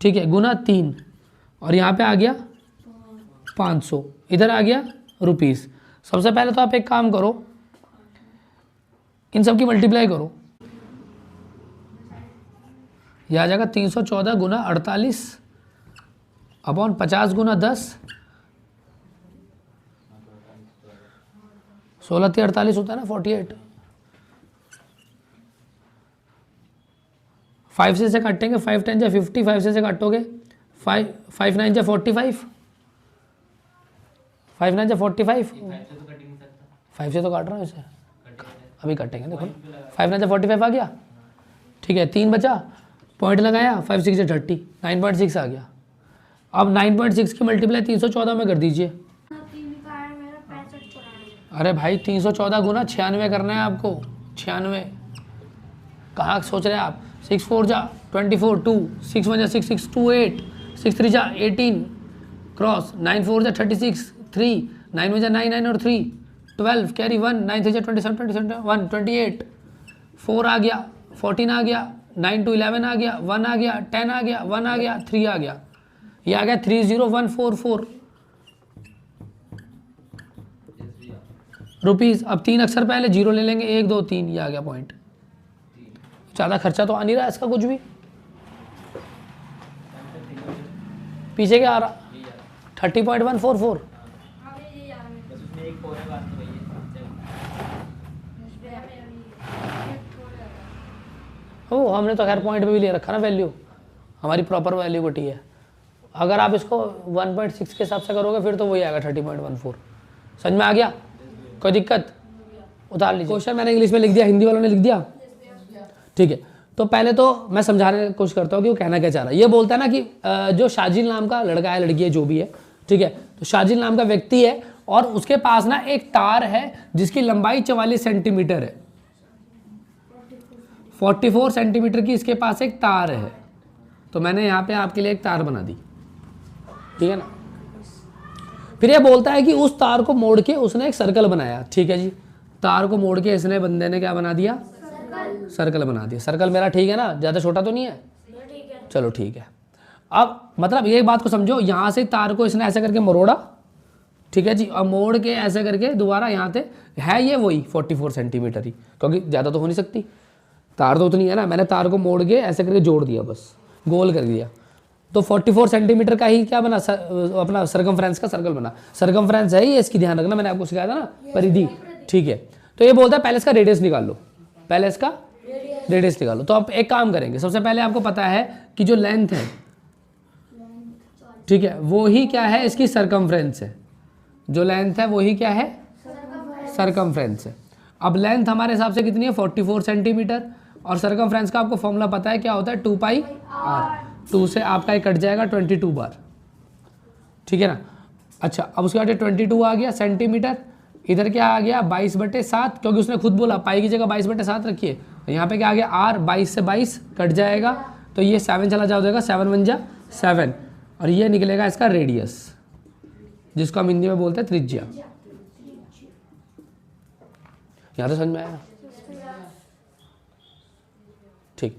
Speaker 1: ठीक है, गुना 3, और यहाँ पे आ गया 500, इधर आ गया रुपीस। सबसे पहले तो आप एक काम करो, इन सब की मल्टीप्लाई करो, यह आ जाएगा 314 × 48 अपॉन 50 × 10, 16 × 48 होता है ना 48। 5 से काटेंगे, 5 10 जा 50, 5 से काटोगे 5 9 जा 45, 5 9 जा 45, 5 से तो काट रहा हूँ इसे, अभी काटेंगे देखो, 5 9 जा 45 आ गया। ठीक है, 3 बचा, पॉइंट लगाया, 5 6 जा 30, 9.6 आ गया। अब 9.6 की मल्टीप्लाई 314 में कर दीजिए। अरे भाई 314 गुना 96 करना है आपको, 96 कहाँ सोच रहे हैं आप, 6 4 जा 24, 2 6 1 जा 6 6 2 8, 6 3 जा 18 क्रॉस, 9 4 जा 36 3, 9 1 जा 9 9 और 3 12 कैरी 1, 9 3 जा 27 27 1 28, 4 आ गया, 14 आ गया, 9 2 11 आ गया, 1 आ गया, 10 आ गया, 1 आ गया, 3 आ गया, ये आ गया 30144 रुपीज़। अब 3 अक्षर पहले जीरो ले लेंगे, 1 2 3, ये आ गया पॉइंट। ज़्यादा खर्चा तो आ नहीं रहा इसका कुछ भी, पीछे क्या आ रहा 30.144। ओ हमने तो खैर पॉइंट पे भी ले रखा ना वैल्यू, हमारी प्रॉपर वैल्यू को टी है। अगर आप इसको 1.6 के हिसाब से करोगे फिर तो वही आएगा 30.14। समझ में आ गया? कोई दिक्कत? उतार लीजिए। क्वेश्चन मैंने इंग्लिश में लिख दिया, हिंदी वालों ने लिख दिया, ठीक है। तो पहले तो मैं समझाने की कोशिश करता हूँ कि वो कहना क्या चाह रहा है। ये बोलता है ना कि जो शाजिल नाम का लड़का है, लड़की है, जो भी है, ठीक है, तो शाजिल नाम का व्यक्ति है और उसके पास ना एक तार है जिसकी लंबाई 44 सेंटीमीटर है। 44 सेंटीमीटर की इसके पास एक तार है। तो मैंने यहाँ पे आपके लिए एक तार बना दी, ठीक है ना। फिर ये बोलता है कि उस तार को मोड़ के उसने एक सर्कल बनाया, ठीक है जी। तार को मोड़ के इसने बंदे ने क्या बना दिया? सर्कल बना दिया। सर्कल मेरा ठीक है ना, ज़्यादा छोटा तो नहीं है? चलो ठीक है। अब मतलब ये बात को समझो, यहाँ से तार को इसने ऐसे करके मरोड़ा, ठीक है जी, और मोड़ के ऐसे करके दोबारा यहाँ पे है ये वही 44 सेंटीमीटर ही, क्योंकि ज़्यादा तो हो नहीं सकती, तार तो उतनी है ना। मैंने तार को मोड़ के ऐसे करके जोड़ दिया, बस गोल कर दिया, तो 44 सेंटीमीटर का ही क्या बना? अपना सर्कमफ्रेंस का सर्कल बना। सर्कमफ्रेंस है ये, इसकी ध्यान रखना, मैंने आपको सिखाया था ना, परिधि, ठीक है। तो ये बोलता है पहले इसका रेडियस निकाल लो, पहले इसका रेडियस निकालो। तो आप एक काम करेंगे, सबसे पहले आपको पता है कि जो लेंथ है, ठीक है, वो ही क्या है? इसकी सर्कमफ्रेंस है। जो लेंथ है वो ही क्या है? सर्कमफ्रेंस है। अब लेंथ हमारे हिसाब से कितनी है? 44 सेंटीमीटर। और सर्कमफ्रेंस का आपको फॉर्मूला पता है क्या होता है? 2 पाई आर। 2 से आपका ये कट जाएगा 22 बार, ठीक है ना। अच्छा, अब उसके बाद 22 आ गया सेंटीमीटर। इधर क्या आ गया? 22/7, क्योंकि उसने खुद बोला पाई की जगह 22/7 रखिए। यहाँ पे क्या आ गया? आर, 22 से 22 कट जाएगा, तो ये 7 चला जाएगा, 7 1 जा 7, और ये निकलेगा इसका रेडियस, जिसको हम हिंदी में बोलते हैं त्रिज्या। यहाँ तो समझ में आया? ठीक।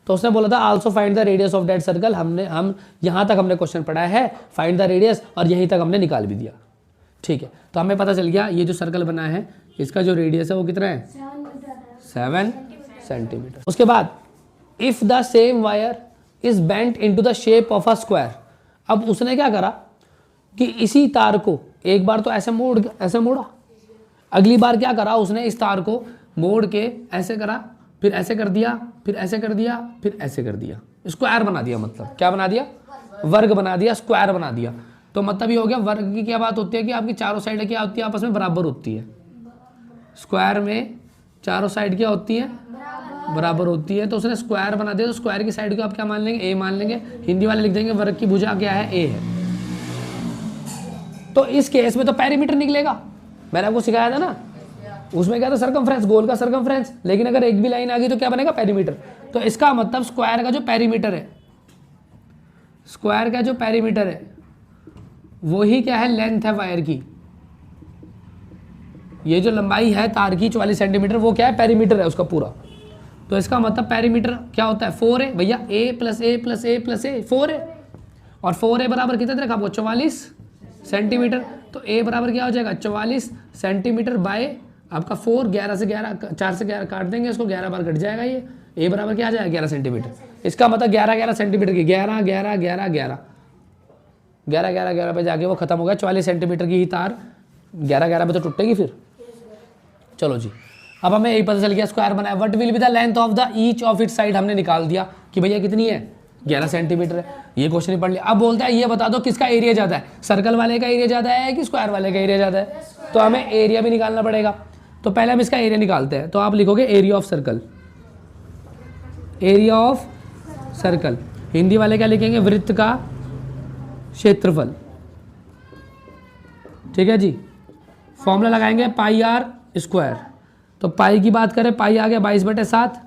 Speaker 1: तो उसने बोला था also find the radius of that circle. हम यहाँ तक हमने क्वेश्चन पढ़ा है, फाइंड द रेडियस, और यहीं तक हमने निकाल भी दिया, ठीक है। तो हमें पता चल गया ये जो सर्कल बना है इसका जो रेडियस है वो कितना है? 7 सेंटीमीटर। उसके बाद if the same wire is bent into the shape of a square. अब उसने क्या करा कि इसी तार को एक बार तो ऐसे मोड़ा, अगली बार क्या करा उसने? इस तार को मोड़ के ऐसे करा, फिर ऐसे कर दिया, फिर ऐसे कर दिया, फिर ऐसे कर दिया, स्क्वायर बना दिया। मतलब क्या बना दिया? वर्ग बना दिया, स्क्वायर बना दिया। तो मतलब ये हो गया, वर्ग की क्या बात होती है कि आपकी चारों साइड क्या होती है? आपस में बराबर होती है। स्क्वायर में चारों साइड क्या होती है? बराबर होती है। तो उसने स्क्वायर बना दिया, तो स्क्वायर की साइड को आप क्या मान लेंगे? ए मान लेंगे। हिंदी वाले लिख देंगे वर्ग की भुजा क्या है? ए है। तो इस केस में तो पेरीमीटर निकलेगा, मैंने आपको सिखाया था ना। उसमें क्या था? सर्कमफ्रेंस, गोल का सर्कमफ्रेंस। लेकिन अगर एक भी लाइन आ गई तो क्या बनेगा? पेरीमीटर। तो इसका मतलब स्क्वायर का जो पेरीमीटर है, स्क्वायर का जो पेरीमीटर है वो ही क्या है? लेंथ है वायर की। ये जो लंबाई है तार की 44 सेंटीमीटर, वो क्या है? पेरीमीटर है उसका पूरा। तो इसका मतलब पेरीमीटर क्या होता है? 4 है भैया। ए प्लस ए प्लस ए प्लस ए 4 है, और 4 बराबर कितना रखा आपको? 44 सेंटीमीटर। तो ए बराबर क्या हो जाएगा? 44 सेंटीमीटर बाय आपका 4, 11 से 11, 4 से 11 काट देंगे इसको, 11 बार कट जाएगा ये। ए बराबर क्या आ जाएगा? 11 सेंटीमीटर। इसका मतलब 11 सेंटीमीटर की 11 11 11 11 11 11 11 पे जाके वो खत्म हो गया। 44 सेंटीमीटर की ही तार 11 11 पे तो टूटेगी फिर। चलो जी, अब हमें यही पता चल गया स्क्वायर बनाया। What will be the length of the each of it side, हमने निकाल दिया कि भैया कितनी है? 11 सेंटीमीटर है। ये क्वेश्चन ही पढ़ लिया। अब बोलता है ये बता दो किसका एरिया ज़्यादा है? सर्कल वाले का एरिया ज़्यादा है कि स्क्वायर वाले का एरिया ज़्यादा है? तो हमें एरिया भी निकालना पड़ेगा। तो पहले हम इसका एरिया निकालते हैं। तो आप लिखोगे area of circle, area of circle. Hindi वाले क्या लिखेंगे? वृत्त का क्षेत्रफल, ठीक है जी। फॉर्मूला लगाएंगे पाई आर स्क्वायर। तो पाई की बात करें, पाई आ गया 22/7,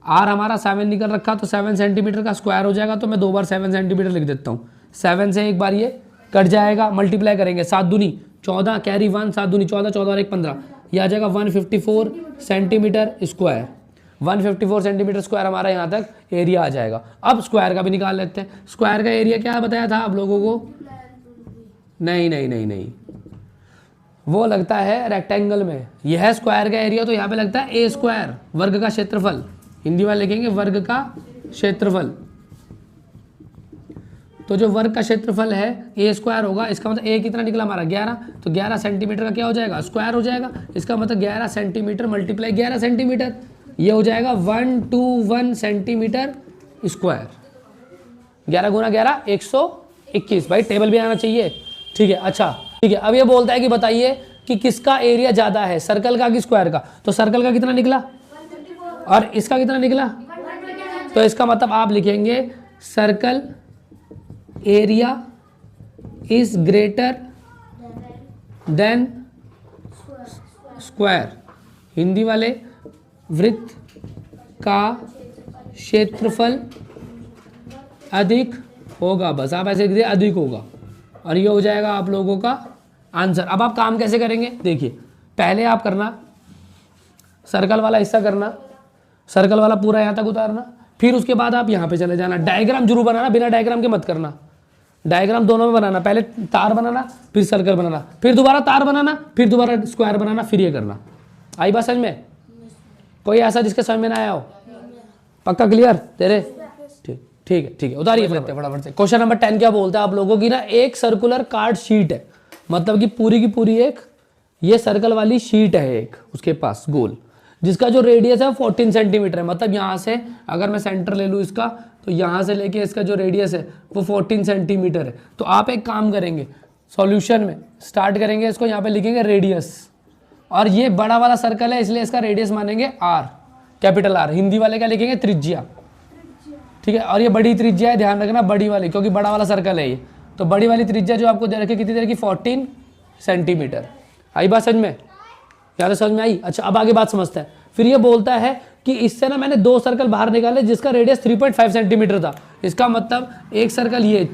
Speaker 1: आर हमारा 7 निकल रखा, तो 7 सेंटीमीटर का स्क्वायर हो जाएगा। तो मैं 2 बार 7 सेंटीमीटर लिख देता हूँ। 7 से एक बार ये कट जाएगा, मल्टीप्लाई करेंगे, 7 दूनी 14, कैरी 1, 7 दूनी 14, 14 और 1 15, ये आ जाएगा 154 सेंटीमीटर स्क्वायर। 154 सेंटीमीटर स्क्वायर हमारा यहाँ तक एरिया आ जाएगा। अब स्क्वायर का भी निकाल लेते हैं। स्क्वायर का एरिया क्या बताया था आप लोगों को? नहीं नहीं नहीं नहीं, वो लगता है रेक्टेंगल में। यह है स्क्वायर का एरिया, तो यहाँ पे लगता है ए स्क्वायर, वर्ग का क्षेत्रफल। हिंदी वाले लिखेंगे वर्ग का क्षेत्रफल। तो जो वर्ग का क्षेत्रफल है ए स्क्वायर होगा। इसका मतलब ए कितना निकला हमारा? 11। तो 11 सेंटीमीटर का क्या हो जाएगा? स्क्वायर हो जाएगा। इसका मतलब 11 सेंटीमीटर मल्टीप्लाई 11 सेंटीमीटर, ये हो जाएगा 121 सेंटीमीटर स्क्वायर। 11 गुना 11 121। भाई टेबल भी आना चाहिए, ठीक है। अच्छा ठीक है, अब ये बोलता है कि बताइए कि किसका एरिया ज़्यादा है, सर्कल का कि स्क्वायर का। तो सर्कल का कितना निकला और इसका कितना निकला, तो इसका मतलब आप लिखेंगे circle area is greater than square. Hindi वाले वृत्त का क्षेत्रफल अधिक होगा, बस आप ऐसे लिख दिए अधिक होगा, और ये हो जाएगा आप लोगों का आंसर। अब आप काम कैसे करेंगे, देखिए पहले आप करना सर्कल वाला हिस्सा करना, सर्कल वाला पूरा यहाँ तक उतारना, फिर उसके बाद आप यहाँ पे चले जाना। डायग्राम जरूर बनाना, बिना डायग्राम के मत करना, डायग्राम दोनों में बनाना। पहले तार बनाना, फिर सर्कल बनाना, फिर दोबारा तार बनाना, फिर दोबारा स्क्वायर बनाना, फिर ये करना। आई बात समझ में? कोई ऐसा जिसके समझ में ना आया हो? पक्का क्लियर तेरे? ठीक है उतारिए फटाफट से। क्वेश्चन नंबर 10 क्या बोलता है आप लोगों की ना, एक सर्कुलर कार्ड शीट है, मतलब कि पूरी की पूरी एक ये सर्कल वाली शीट है एक उसके पास गोल, जिसका जो रेडियस है 14 सेंटीमीटर है। मतलब यहाँ से अगर मैं सेंटर ले लूँ इसका, तो यहाँ से लेके इसका जो रेडियस है वो 14 सेंटीमीटर है। तो आप एक काम करेंगे, सॉल्यूशन में स्टार्ट करेंगे इसको, यहाँ पे लिखेंगे रेडियस, और ये बड़ा वाला सर्कल है इसलिए इसका रेडियस मानेंगे आर, कैपिटल आर। हिंदी वाले क्या लिखेंगे, त्रिज्या, ठीक है। और ये बड़ी त्रिज्या है, ध्यान रखना बड़ी वाली, क्योंकि बड़ा वाला सर्कल है ये। तो बड़ी वाली त्रिज्या जो आपको दे रखी कितनी दे रखी, 14 सेंटीमीटर। आई बात समझ में? यार समझ में आई? अच्छा अब आगे बात समझते हैं। फिर ये बोलता है कि इससे ना मैंने दो सर्कल बाहर निकाले जिसका रेडियस 3.5 सेंटीमीटर था। इसका मतलब एक सर्कल ये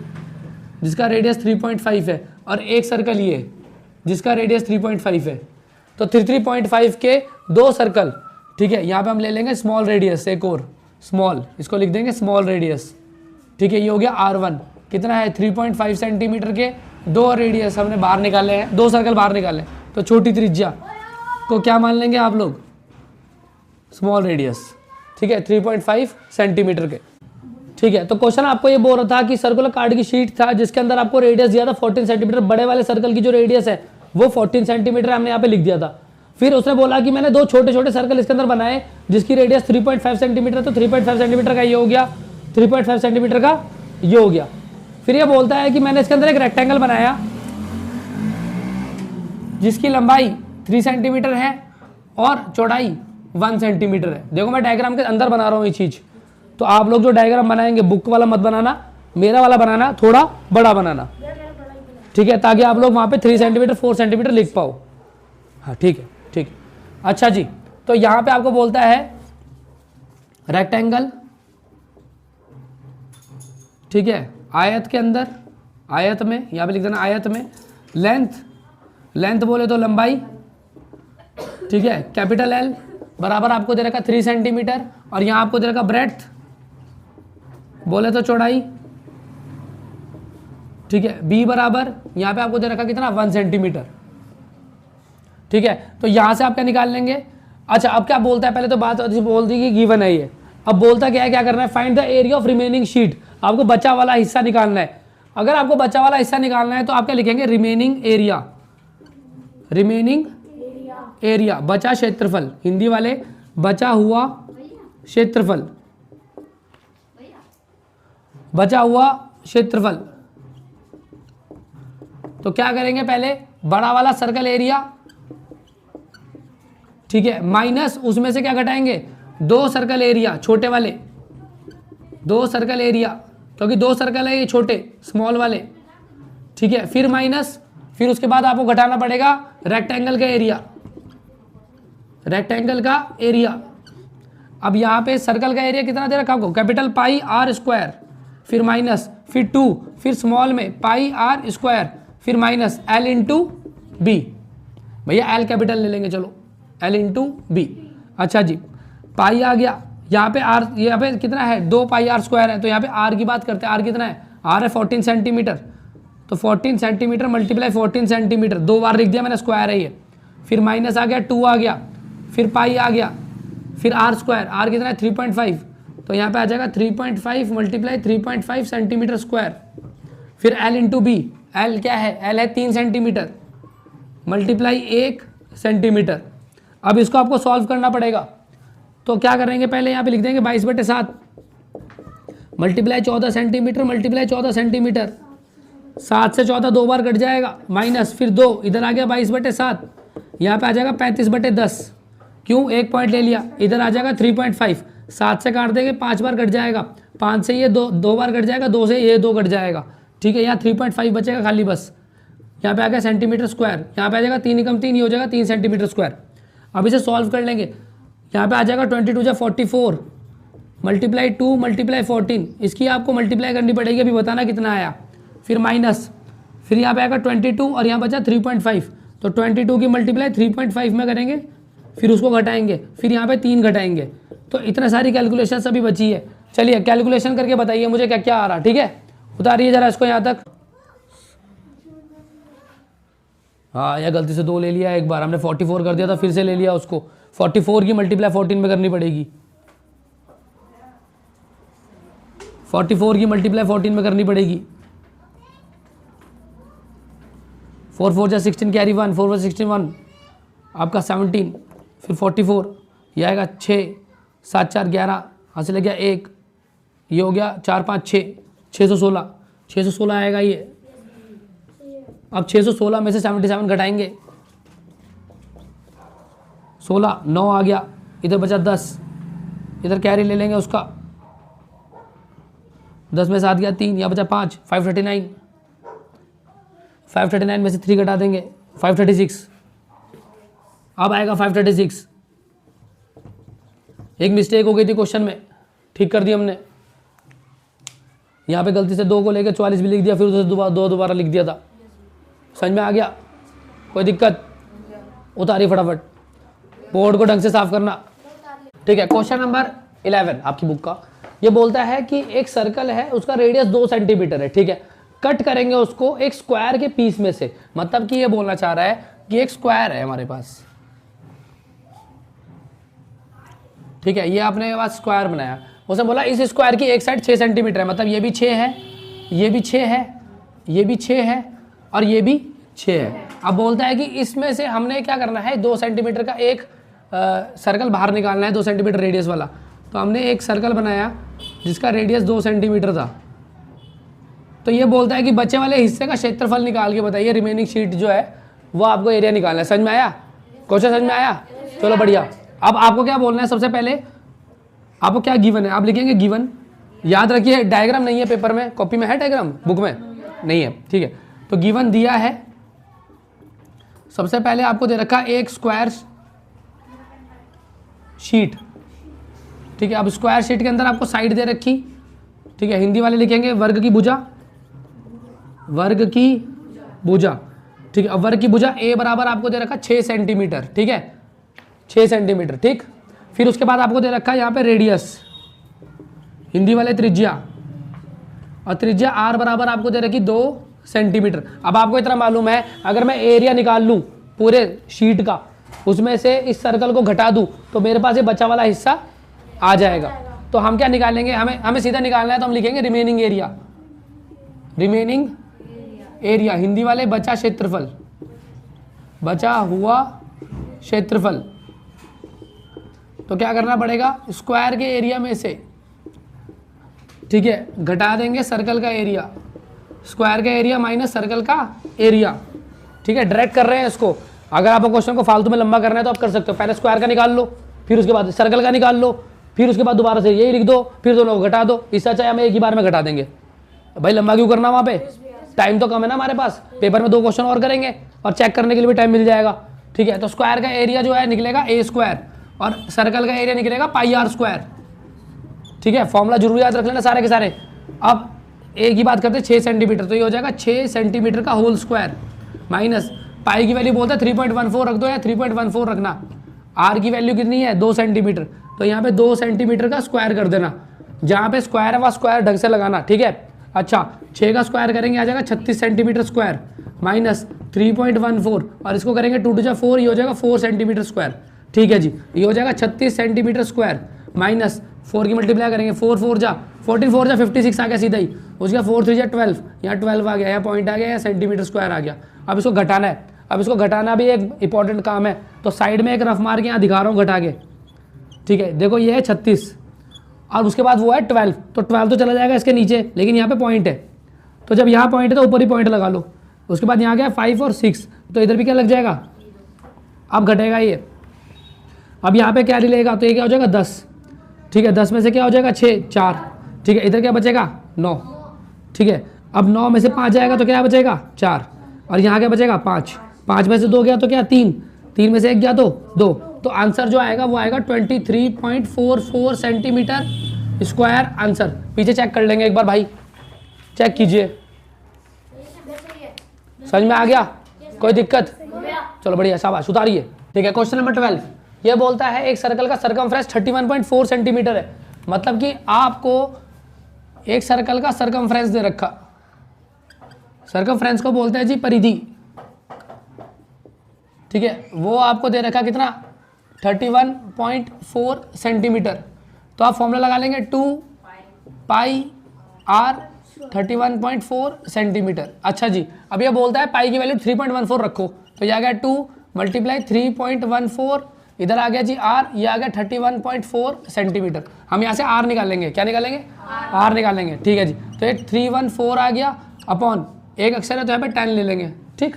Speaker 1: जिसका रेडियस 3.5 है, और एक सर्कल ये जिसका रेडियस 3.5 है। तो 3.5 के दो सर्कल, ठीक है। यहाँ पे हम ले लेंगे स्मॉल रेडियस, एक और स्मॉल, इसको लिख देंगे स्मॉल रेडियस, ठीक है। ये हो गया R1, कितना है 3.5 सेंटीमीटर के दो रेडियस हमने बाहर निकाले हैं, दो सर्कल बाहर निकाले। तो छोटी त्रिज्या को क्या मान लेंगे आप लोग, स्मॉल रेडियस, ठीक है, 3.5 सेंटीमीटर के, ठीक है। तो क्वेश्चन आपको ये बोल रहा था कि सर्कुलर कार्ड की शीट था जिसके अंदर आपको रेडियस दिया था 14 सेंटीमीटर। बड़े वाले सर्कल की जो रेडियस है वो 14 सेंटीमीटर हमने यहाँ पे लिख दिया था। फिर उसने बोला कि मैंने दो छोटे छोटे सर्कल इसके अंदर बनाए जिसकी रेडियस 3.5 सेंटीमीटर, तो 3.5 सेंटीमीटर का ये हो गया, 3.5 सेंटीमीटर का ये हो गया। फिर ये बोलता है कि मैंने इसके अंदर एक रेक्टेंगल बनाया जिसकी लंबाई 3 सेंटीमीटर है और चौड़ाई 1 सेंटीमीटर है। देखो मैं डायग्राम के अंदर बना रहा हूँ ये चीज़, तो आप लोग जो डायग्राम बनाएंगे बुक वाला मत बनाना, मेरा वाला बनाना, थोड़ा बड़ा बनाना, ठीक है, ताकि आप लोग वहाँ पे 3 सेंटीमीटर 4 सेंटीमीटर लिख पाओ। हाँ ठीक है, ठीक है। अच्छा जी, तो यहाँ पे आपको बोलता है रेक्टेंगल, ठीक है, आयत के अंदर, आयत में, यहाँ पे लिख देना आयत में, लेंथ बोले तो लंबाई, ठीक है, कैपिटल एल बराबर आपको दे रखा 3 सेंटीमीटर, और यहाँ आपको दे रखा ब्रेड्थ बोले तो चौड़ाई, ठीक है, बी बराबर यहाँ पे आपको दे रखा कितना 1 सेंटीमीटर, ठीक है। तो यहाँ से आप क्या निकाल लेंगे। अच्छा अब क्या बोलता है, पहले तो बात बोल दी कि गिवन है ये, अब बोलता क्या है, क्या करना है, find the area of remaining sheet. आपको बचा वाला हिस्सा निकालना है। अगर आपको बचा वाला हिस्सा निकालना है तो आप क्या लिखेंगे, रिमेनिंग एरिया, रिमेनिंग एरिया, बचा क्षेत्रफल, हिंदी वाले बचा हुआ क्षेत्रफल, बचा हुआ क्षेत्रफल। तो क्या करेंगे, पहले बड़ा वाला सर्कल एरिया, ठीक है, माइनस उसमें से क्या घटाएंगे, दो सर्कल एरिया छोटे वाले, दो सर्कल एरिया, क्योंकि दो सर्कल है ये छोटे स्मॉल वाले, ठीक है, फिर माइनस, फिर उसके बाद आपको घटाना पड़ेगा रेक्टेंगल का एरिया, रेक्टेंगल का एरिया। अब यहाँ पे सर्कल का एरिया कितना दे रखा आपको, कैपिटल पाई आर स्क्वायर, फिर माइनस, फिर 2, फिर स्मॉल में पाई आर स्क्वायर, फिर माइनस एल इंटू बी। भैया एल कैपिटल ले लेंगे, चलो एल इंटू बी। अच्छा जी, पाई आ गया, यहाँ पे आर, यहाँ पे कितना है 2 पाई आर स्क्वायर है, तो यहाँ पे आर की बात करते हैं, आर कितना है, आर है 14 सेंटीमीटर, तो 14 सेंटीमीटर मल्टीप्लाई 14 सेंटीमीटर, 2 बार लिख दिया मैंने, स्क्वायर है ये, फिर माइनस आ गया, 2 आ गया, फिर पाई आ गया, फिर आर स्क्वायर, आर कितना है 3.5, तो यहाँ पे आ जाएगा 3.5 मल्टीप्लाई 3.5 सेंटीमीटर स्क्वायर, फिर एल इंटू बी, एल क्या है, एल है 3 सेंटीमीटर मल्टीप्लाई 1 सेंटीमीटर। अब इसको आपको सॉल्व करना पड़ेगा, तो क्या करेंगे, पहले यहाँ पे लिख देंगे 22/7 मल्टीप्लाई 14 सेंटीमीटर मल्टीप्लाई 14 सेंटीमीटर। 7 से 14 2 बार कट जाएगा, माइनस फिर 2, इधर आ गया 22/7, यहाँ पे आ जाएगा 35/10। क्यों, एक पॉइंट ले लिया, इधर आ जाएगा 3.5। 7 से काट देंगे 5 बार कट जाएगा, 5 से ये 2 बार कट जाएगा, 2 से ये 2 कट जाएगा। ठीक है, यहाँ 3.5 बचेगा खाली बस। यहाँ पे आ गया सेंटीमीटर स्क्वायर, यहाँ पे आ जाएगा 3 एकम 3, ये हो जाएगा 3 सेंटीमीटर स्क्वायर। अब इसे सॉल्व कर लेंगे, यहाँ पे आ जाएगा 22 × 44 मल्टीप्लाई 2 मल्टीप्लाई 14, इसकी आपको मल्टीप्लाई करनी पड़ेगी, अभी बताना कितना आया। फिर माइनस, फिर यहाँ पे आएगा 22 और यहाँ बचा 3.5, तो 22 की मल्टीप्लाई 3.5 में करेंगे, फिर उसको घटाएंगे, फिर यहाँ पे 3 घटाएंगे। तो इतना सारी कैलकुलेशन अभी बची है। चलिए कैलकुलेशन करके बताइए मुझे क्या क्या आ रहा। ठीक है, उतारिए जरा इसको यहाँ तक। हाँ, यह गलती से 2 ले लिया एक बार, हमने 44 कर दिया था, फिर से ले लिया उसको। 44 की मल्टीप्लाई 14 में करनी पड़ेगी, 44 की मल्टीप्लाई 14 में करनी पड़ेगी। 4 4 जा 16 कैरी 1, 4 4 61 आपका 17, फिर 44, ये आएगा 6, 7 4 11, हासिल लग गया 1, ये हो गया 4 5 6, 616, 616 आएगा ये। अब 616 में से 77 घटाएंगे, 16, 9 आ गया, इधर बचा 10, इधर कैरी ले लेंगे उसका, 10 में 7 गया 3, यहाँ बचा 5, 539, 539 में से 3 घटा देंगे, 536। अब आएगा 536। एक मिस्टेक हो गई थी क्वेश्चन में, ठीक कर दी हमने। यहाँ पे गलती से 2 को लेकर 44 भी लिख दिया, फिर उसे दोबारा लिख दिया था। समझ में आ गया, कोई दिक्कत? उतारिए फटाफट, बोर्ड को ढंग से साफ करना। ठीक है, क्वेश्चन नंबर 11 आपकी बुक का, ये बोलता है कि एक सर्कल है, उसका रेडियस 2 सेंटीमीटर है। ठीक है, कट करेंगे उसको एक स्क्वायर के पीस में से। मतलब कि ये बोलना चाह रहा है कि एक स्क्वायर है हमारे पास। ठीक है, ये आपने पास स्क्वायर बनाया, उसने बोला इस स्क्वायर की एक साइड 6 सेंटीमीटर है, मतलब ये भी 6 है, ये भी 6 है, ये भी 6 है और ये भी 6 है। अब बोलता है कि इसमें से हमने क्या करना है, 2 सेंटीमीटर का एक सर्कल बाहर निकालना है, 2 सेंटीमीटर रेडियस वाला। तो हमने एक सर्कल बनाया जिसका रेडियस 2 सेंटीमीटर था। तो ये बोलता है कि बचे वाले हिस्से का क्षेत्रफल निकाल के बताइए, रिमेनिंग शीट जो है वो आपको एरिया निकालना है। समझ में आया क्वेश्चन? समझ में आया? चलो बढ़िया। अब आपको क्या बोलना है, सबसे पहले आपको क्या गिवन है, आप लिखेंगे गिवन। याद रखिए डायग्राम नहीं है पेपर में, कॉपी में है डायग्राम, बुक में नहीं है। ठीक है, तो गिवन दिया है, सबसे पहले आपको दे रखा एक स्क्वायर शीट। ठीक है, अब स्क्वायर शीट के अंदर आपको साइड दे रखी। ठीक है, हिंदी वाले लिखेंगे वर्ग की भुजा, वर्ग की भुजा। ठीक है, अब वर्ग की भुजा ए बराबर आपको दे रखा 6 सेंटीमीटर। ठीक है, 6 सेंटीमीटर। ठीक, फिर उसके बाद आपको दे रखा है यहाँ पे रेडियस, हिंदी वाले त्रिज्या, और त्रिज्या आर बराबर आपको दे रखी 2 सेंटीमीटर। अब आपको इतना मालूम है, अगर मैं एरिया निकाल लूँ पूरे शीट का, उसमें से इस सर्कल को घटा दूँ तो मेरे पास ये बचा वाला हिस्सा आ जाएगा। तो हम क्या निकालेंगे, हमें सीधा निकालना है, तो हम लिखेंगे remaining area, remaining area, Hindi वाले बचा क्षेत्रफल, बचा हुआ क्षेत्रफल। तो क्या करना पड़ेगा, स्क्वायर के एरिया में से, ठीक है, घटा देंगे सर्कल का एरिया, स्क्वायर का एरिया माइनस सर्कल का एरिया। ठीक है, डायरेक्ट कर रहे हैं इसको। अगर आपको क्वेश्चन को फालतू में लंबा करना है तो आप कर सकते हो, पहले स्क्वायर का निकाल लो, फिर उसके बाद सर्कल का निकाल लो, फिर उसके बाद दोबारा से यही लिख दो, फिर दोनों को घटा दो। इससे अच्छा हमें एक ही बार में घटा देंगे। भाई लंबा क्यों करना, वहाँ पे टाइम तो कम है ना हमारे पास, पेपर में 2 क्वेश्चन और करेंगे और चेक करने के लिए भी टाइम मिल जाएगा। ठीक है, तो स्क्वायर का एरिया जो है निकलेगा ए स्क्वायर और सर्कल का एरिया निकलेगा पाई आर स्क्वायर। ठीक है, फॉर्मूला जरूर याद रख लेना सारे के सारे। अब एक ही बात करते हैं 6 सेंटीमीटर, तो ये हो जाएगा 6 सेंटीमीटर का होल स्क्वायर माइनस पाई की वैल्यू बोलता है 3.14 रख दो या 3.14 रखना। आर की वैल्यू कितनी है 2 सेंटीमीटर, तो यहाँ पे 2 सेंटीमीटर का स्क्वायर कर देना, जहाँ पे स्क्वायर है वहाँ स्क्वायर ढंग से लगाना। ठीक है, अच्छा 6 का स्क्वायर करेंगे आ जाएगा 36 सेंटीमीटर स्क्वायर माइनस 3.14 और इसको करेंगे 2 to 4, ये हो जाएगा 4 सेंटीमीटर स्क्वायर। ठीक है जी, ये हो जाएगा 36 सेंटीमीटर स्क्वायर माइनस 4 की मल्टीप्लाई करेंगे, 4 4 जा 14, 4 जा 56 आ गया सीधा ही, उसका 4 3 जा 12, यहाँ 12 आ गया, यहाँ पॉइंट आ गया, यहाँ सेंटीमीटर स्क्वायर आ गया। अब इसको घटाना है, अब इसको घटाना भी एक इंपॉर्टेंट काम है, तो साइड में एक रफ मार के यहाँ दिखा रहा हूँ घटा के, ठीक है, देखो ये है 36 और उसके बाद वो है 12, तो 12 तो चला जाएगा इसके नीचे, लेकिन यहाँ पे पॉइंट है, तो जब यहाँ पॉइंट है तो ऊपर ही पॉइंट लगा लो। उसके बाद यहाँ गया 5 और 6, तो इधर भी क्या लग जाएगा, अब घटेगा ये, अब यहाँ पे क्या लेगा, तो ये क्या हो जाएगा 10, ठीक है, 10 में से क्या हो जाएगा 6, 4, ठीक है, इधर क्या बचेगा 9, ठीक है, अब 9 में से 5 जाएगा तो क्या बचेगा 4, और यहाँ क्या बचेगा 5, 5 में से 2 गया तो क्या 3, 3 में से 1 गया तो 2, तो आंसर जो आएगा वो आएगा 23.44 सेंटीमीटर स्क्वायर आंसर। पीछे चेक कर लेंगे एक बार भाई, चेक कीजिए, समझ में आ गया, कोई दिक्कत, चलो बढ़िया, शाबाश, उतारिए। ठीक है, क्वेश्चन नंबर 12 ये बोलता है एक सर्कल का सरकमफ्रेंस 31.4 सेंटीमीटर है, मतलब कि आपको एक सर्कल का सरकमफ्रेंस दे रखा, सरकमफ्रेंस को बोलते हैं जी परिधि, ठीक है, वो आपको दे रखा कितना 31.4 सेंटीमीटर, तो आप फॉर्मूला लगा लेंगे 2 पाई r 31.4 सेंटीमीटर। अच्छा जी, अब ये बोलता है पाई की वैल्यू 3.14 रखो, तो ये आ गया 2 मल्टीप्लाई 3.14, इधर आ गया जी r, ये आ गया 31.4 सेंटीमीटर। हम यहाँ से r निकालेंगे, क्या निकालेंगे r निकालेंगे, ठीक है जी, तो ये 314 आ गया अपॉन एक अक्षर है तो यहाँ पे 10 ले लेंगे, ठीक,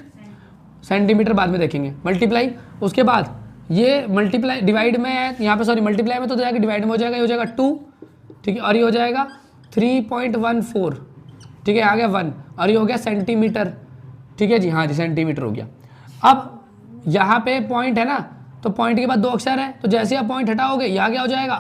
Speaker 1: सेंटीमीटर बाद में देखेंगे, मल्टीप्लाई, उसके बाद ये मल्टीप्लाई डिवाइड में है यहाँ पे, सॉरी मल्टीप्लाई में तो जाएगा डिवाइड में हो जाएगा, ये हो जाएगा 2, ठीक है, और ये हो जाएगा 3.14, ठीक है, आ गया 1, और ये हो गया सेंटीमीटर, ठीक है जी, हाँ जी सेंटीमीटर हो गया। अब यहाँ पे पॉइंट है ना, तो पॉइंट के बाद 2 अक्षर है, तो जैसे आप पॉइंट हटाओगे यहाँ क्या हो जाएगा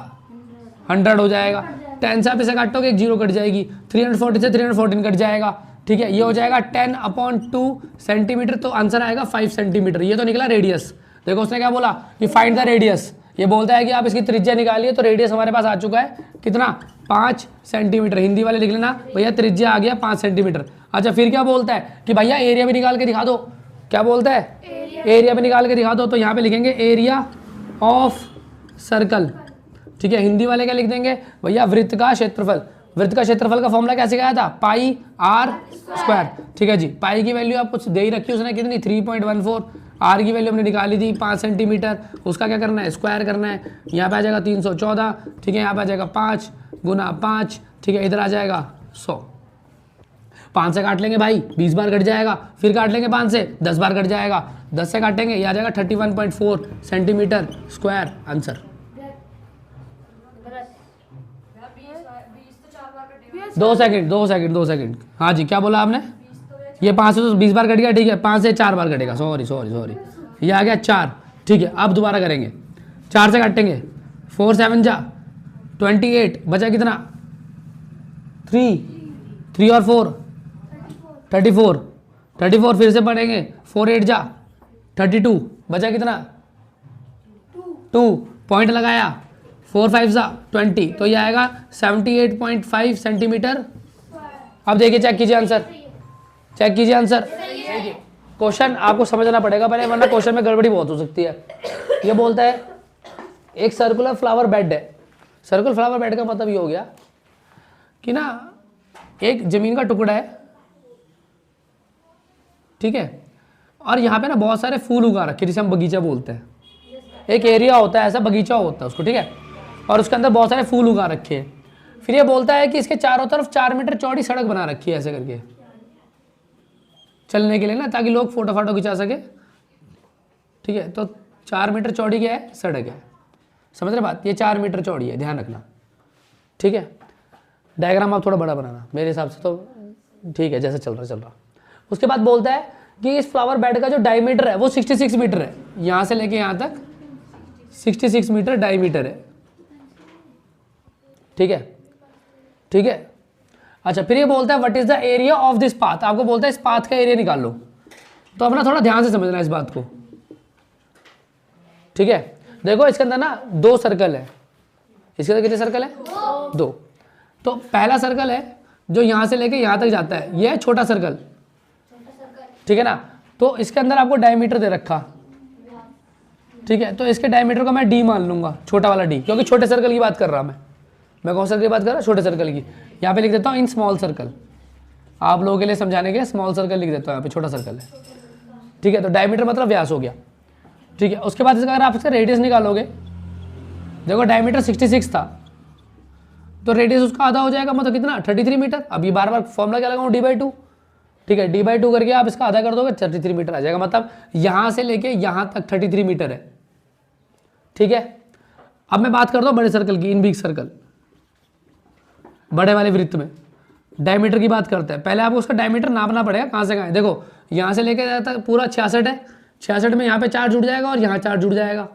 Speaker 1: 100 हो जाएगा, 10 से आप इसे काटोगे एक 0 कट जाएगी, 340 से 314 कट जाएगा, ठीक है, ये हो जाएगा 10/2 सेंटीमीटर, तो आंसर आएगा 5 सेंटीमीटर। ये तो निकला रेडियस। देखो उसने क्या बोला कि फाइंड द रेडियस, ये बोलता है कि आप इसकी त्रिज्या निकालिए, तो रेडियस हमारे पास आ चुका है कितना 5 सेंटीमीटर, हिंदी वाले लिख लेना भैया त्रिज्या आ गया 5 सेंटीमीटर। अच्छा फिर क्या बोलता है कि भैया एरिया भी निकाल के दिखा दो, क्या बोलता है एरिया भी निकाल के दिखा दो, तो यहाँ पे लिखेंगे एरिया ऑफ सर्कल, ठीक है, हिंदी वाले क्या लिख देंगे भैया वृत्त का क्षेत्रफल, वृत्त का क्षेत्रफल का फॉर्मूला कैसे गया था पाई r स्क्वायर, ठीक है जी, पाई की वैल्यू आपको दे ही रखी है उसने कितनी 3.14, r की वैल्यू हमने निकाली थी 5 सेंटीमीटर, उसका क्या करना है स्क्वायर करना है, यहाँ पे आ जाएगा 314, ठीक है, यहाँ पे आ जाएगा 5 गुना 5, ठीक है, इधर आ जाएगा 100, 5 से काट लेंगे भाई 20 बार कट जाएगा, फिर काट लेंगे 5 से 10 बार कट जाएगा, 10 से काटेंगे ये आ जाएगा 31.4 सेंटीमीटर स्क्वायर आंसर। 2 सेकंड, हाँ जी क्या बोला आपने, ये 5 से तो 20 बार कट गया, ठीक है, 5 से 4 बार कटेगा, सॉरी, ये आ गया 4, ठीक है, अब दोबारा करेंगे 4 से काटेंगे, 4 7 जा 28, बचा कितना 3 और 4 34, फिर से पढ़ेंगे 4 8 जा 32, बचा कितना 2, पॉइंट लगाया 4 5 जा 20, तो ये आएगा 78.5 सेंटीमीटर। अब देखिए चेक कीजिए आंसर, देखिए क्वेश्चन आपको समझना पड़ेगा पहले, वरना क्वेश्चन में गड़बड़ी बहुत हो सकती है। ये बोलता है एक सर्कुलर फ्लावर बेड है, सर्कुलर फ्लावर बेड का मतलब ये हो गया कि ना एक जमीन का टुकड़ा है, ठीक है, और यहाँ पे ना बहुत सारे फूल उगा रखे जिसे हम बगीचा बोलते हैं, एक एरिया होता है ऐसा बगीचा होता है उसको, ठीक है, और उसके अंदर बहुत सारे फूल उगा रखे हैं। फिर ये बोलता है कि इसके चारों तरफ 4 मीटर चौड़ी सड़क बना रखी है ऐसे करके चलने के लिए ना, ताकि लोग फोटो फाटो खिंचा सके, ठीक है, तो 4 मीटर चौड़ी क्या है सड़क है, समझ रहे बात, ये 4 मीटर चौड़ी है, ध्यान रखना, ठीक है, डायग्राम आप थोड़ा बड़ा बनाना मेरे हिसाब से तो ठीक है, जैसे चल रहा। उसके बाद बोलता है कि इस फ्लावर बेड का जो डायमीटर है वो 66 मीटर है, यहाँ से लेके यहाँ तक 66 मीटर डायमीटर है, ठीक है। अच्छा फिर ये बोलता है what is the area of this path, आपको बोलता है इस पाथ का एरिया निकाल लो, तो अपना थोड़ा ध्यान से समझना इस बात को, ठीक है। देखो इसके अंदर ना 2 सर्कल है, इसके अंदर कितने सर्कल है 2, तो पहला सर्कल है जो यहाँ से लेके यहाँ तक जाता है, ये है छोटा सर्कल, ठीक है ना, तो इसके अंदर आपको डायमीटर दे रखा, ठीक है, तो इसके डायमीटर को मैं d मान लूंगा, छोटा वाला d, क्योंकि छोटे सर्कल की बात कर रहा मैं कौन सर्कल की बात कर रहा, छोटे सर्कल की, यहाँ पे लिख देता हूँ इन स्मॉल सर्कल, आप लोगों के लिए समझाने के लिए स्मॉल सर्कल लिख देता हूँ, यहाँ पे छोटा सर्कल है, ठीक है, तो डायमीटर मतलब व्यास हो गया, ठीक है। उसके बाद इसका अगर आप इसका रेडियस निकालोगे देखो डायमीटर 66 था तो रेडियस उसका आधा हो जाएगा, मतलब कितना 33 मीटर। अब ये बार बार फॉर्मूला क्या लगाऊँ, d/2, ठीक है, d/2 करके आप इसका आधा कर दोगे 33 मीटर आ जाएगा, मतलब यहाँ से लेके यहाँ तक 33 मीटर है, ठीक है। अब मैं बात करता हूँ बड़े सर्कल की, इन बिग सर्कल, बड़े वाले वृत्त में डायमीटर की बात करते हैं। पहले आपको उसका डायमीटर नापना पड़ेगा, कहाँ से कहाँ है। देखो यहाँ से लेके जाता पूरा 66 है, 66 में यहाँ पे 4 जुड़ जाएगा और यहाँ 4 जुड़ जाएगा,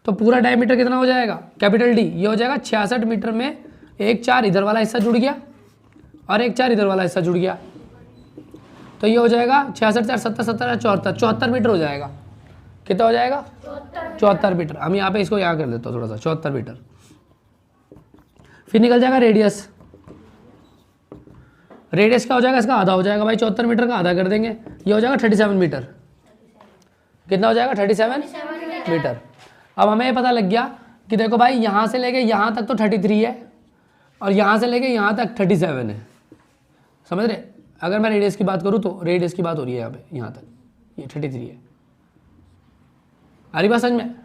Speaker 1: तो पूरा डायमीटर कितना हो जाएगा, कैपिटल डी, ये हो जाएगा 66 मीटर में एक 4 इधर वाला हिस्सा जुड़ गया और एक 4 इधर वाला हिस्सा जुड़ गया, तो ये हो जाएगा 66 4 70 70 74 मीटर हो जाएगा। कितना हो जाएगा 74 मीटर। हम यहाँ पे इसको यहाँ कर देता हूँ थोड़ा सा, 74 मीटर। फिर निकल जाएगा रेडियस, रेडियस क्या हो जाएगा, इसका आधा हो जाएगा भाई, 74 मीटर का आधा कर देंगे, ये हो जाएगा 37 मीटर। कितना हो जाएगा 37 मीटर। अब हमें ये पता लग गया कि देखो भाई यहाँ से लेके यहाँ तक तो 33 है और यहाँ से लेके यहाँ तक 37 है, समझ रहे। अगर मैं रेडियस की बात करूँ तो रेडियस की बात हो रही है यहाँ पे, यहाँ तक ये 33 है। आ रही बात समझ में।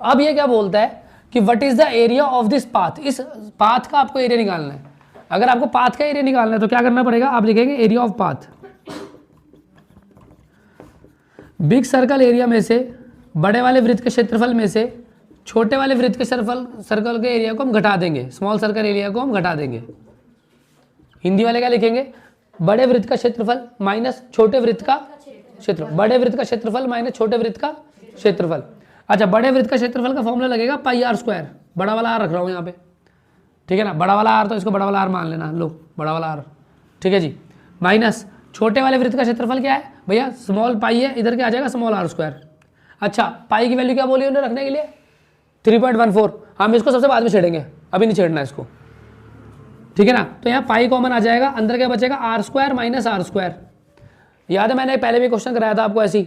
Speaker 1: अब ये क्या बोलता है कि what is the area of this path, इस पाथ का आपको एरिया निकालना है। अगर आपको पाथ का एरिया निकालना है तो क्या करना पड़ेगा, आप लिखेंगे area of path. Big circle area में से, बड़े वाले वृत्त के क्षेत्रफल में से छोटे वाले वृत्त के सर्कल के एरिया को हम घटा देंगे, स्मॉल सर्कल एरिया को हम घटा देंगे। हिंदी वाले क्या लिखेंगे, बड़े वृत्त का क्षेत्रफल माइनस छोटे वृत्त का क्षेत्रफल, बड़े वृत्त का क्षेत्रफल माइनस छोटे वृत्त का क्षेत्रफल। अच्छा, बड़े वृत्त का क्षेत्रफल का फॉर्मूला लगेगा पाई आर स्क्वायर, बड़ा वाला आर रख रहा हूँ यहाँ पे, ठीक है ना, बड़ा वाला आर, तो इसको बड़ा वाला आर मान लेना, लो बड़ा वाला आर, ठीक है जी, माइनस छोटे वाले वृत्त का क्षेत्रफल क्या है भैया, स्मॉल पाई है, इधर क्या आ जाएगा स्मॉल आर स्क्वायर। अच्छा, पाई की वैल्यू क्या बोली उन्होंने रखने के लिए 3.14, हम इसको सबसे बाद में छेड़ेंगे, अभी नहीं छेड़ना इसको, ठीक है ना। तो यहाँ पाई कॉमन आ जाएगा, अंदर क्या बचेगा R square minus are square. याद है मैंने पहले भी क्वेश्चन कराया था आपको ऐसी,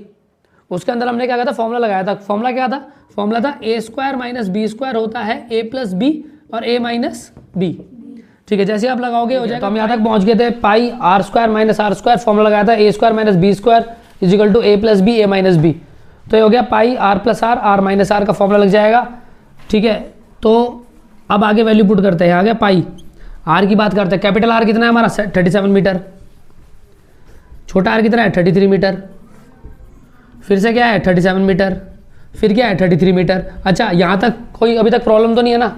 Speaker 1: उसके अंदर हमने क्या कहा था, फॉर्मूला लगाया था। फॉर्मूला क्या था, फॉर्मूला था A square minus B square होता है ए प्लस बी और ए माइनस बी, ठीक है। जैसे आप लगाओगे हो जाएगा। तो हम यहाँ तक पहुँच गए थे, pi r square minus are square, formula लगाया था A square minus B square is equal to A plus B A minus B. तो ये हो गया pi r plus r minus r का फॉर्मूला लग जाएगा, ठीक है। तो अब आगे वैल्यू पुट करते हैं, आ गया पाई, आर की बात करते हैं। कैपिटल आर कितना है हमारा 37 मीटर, छोटा आर कितना है 33 मीटर, फिर से क्या है 37 मीटर, फिर क्या है 33 मीटर। अच्छा, यहाँ तक कोई अभी तक प्रॉब्लम तो नहीं है ना,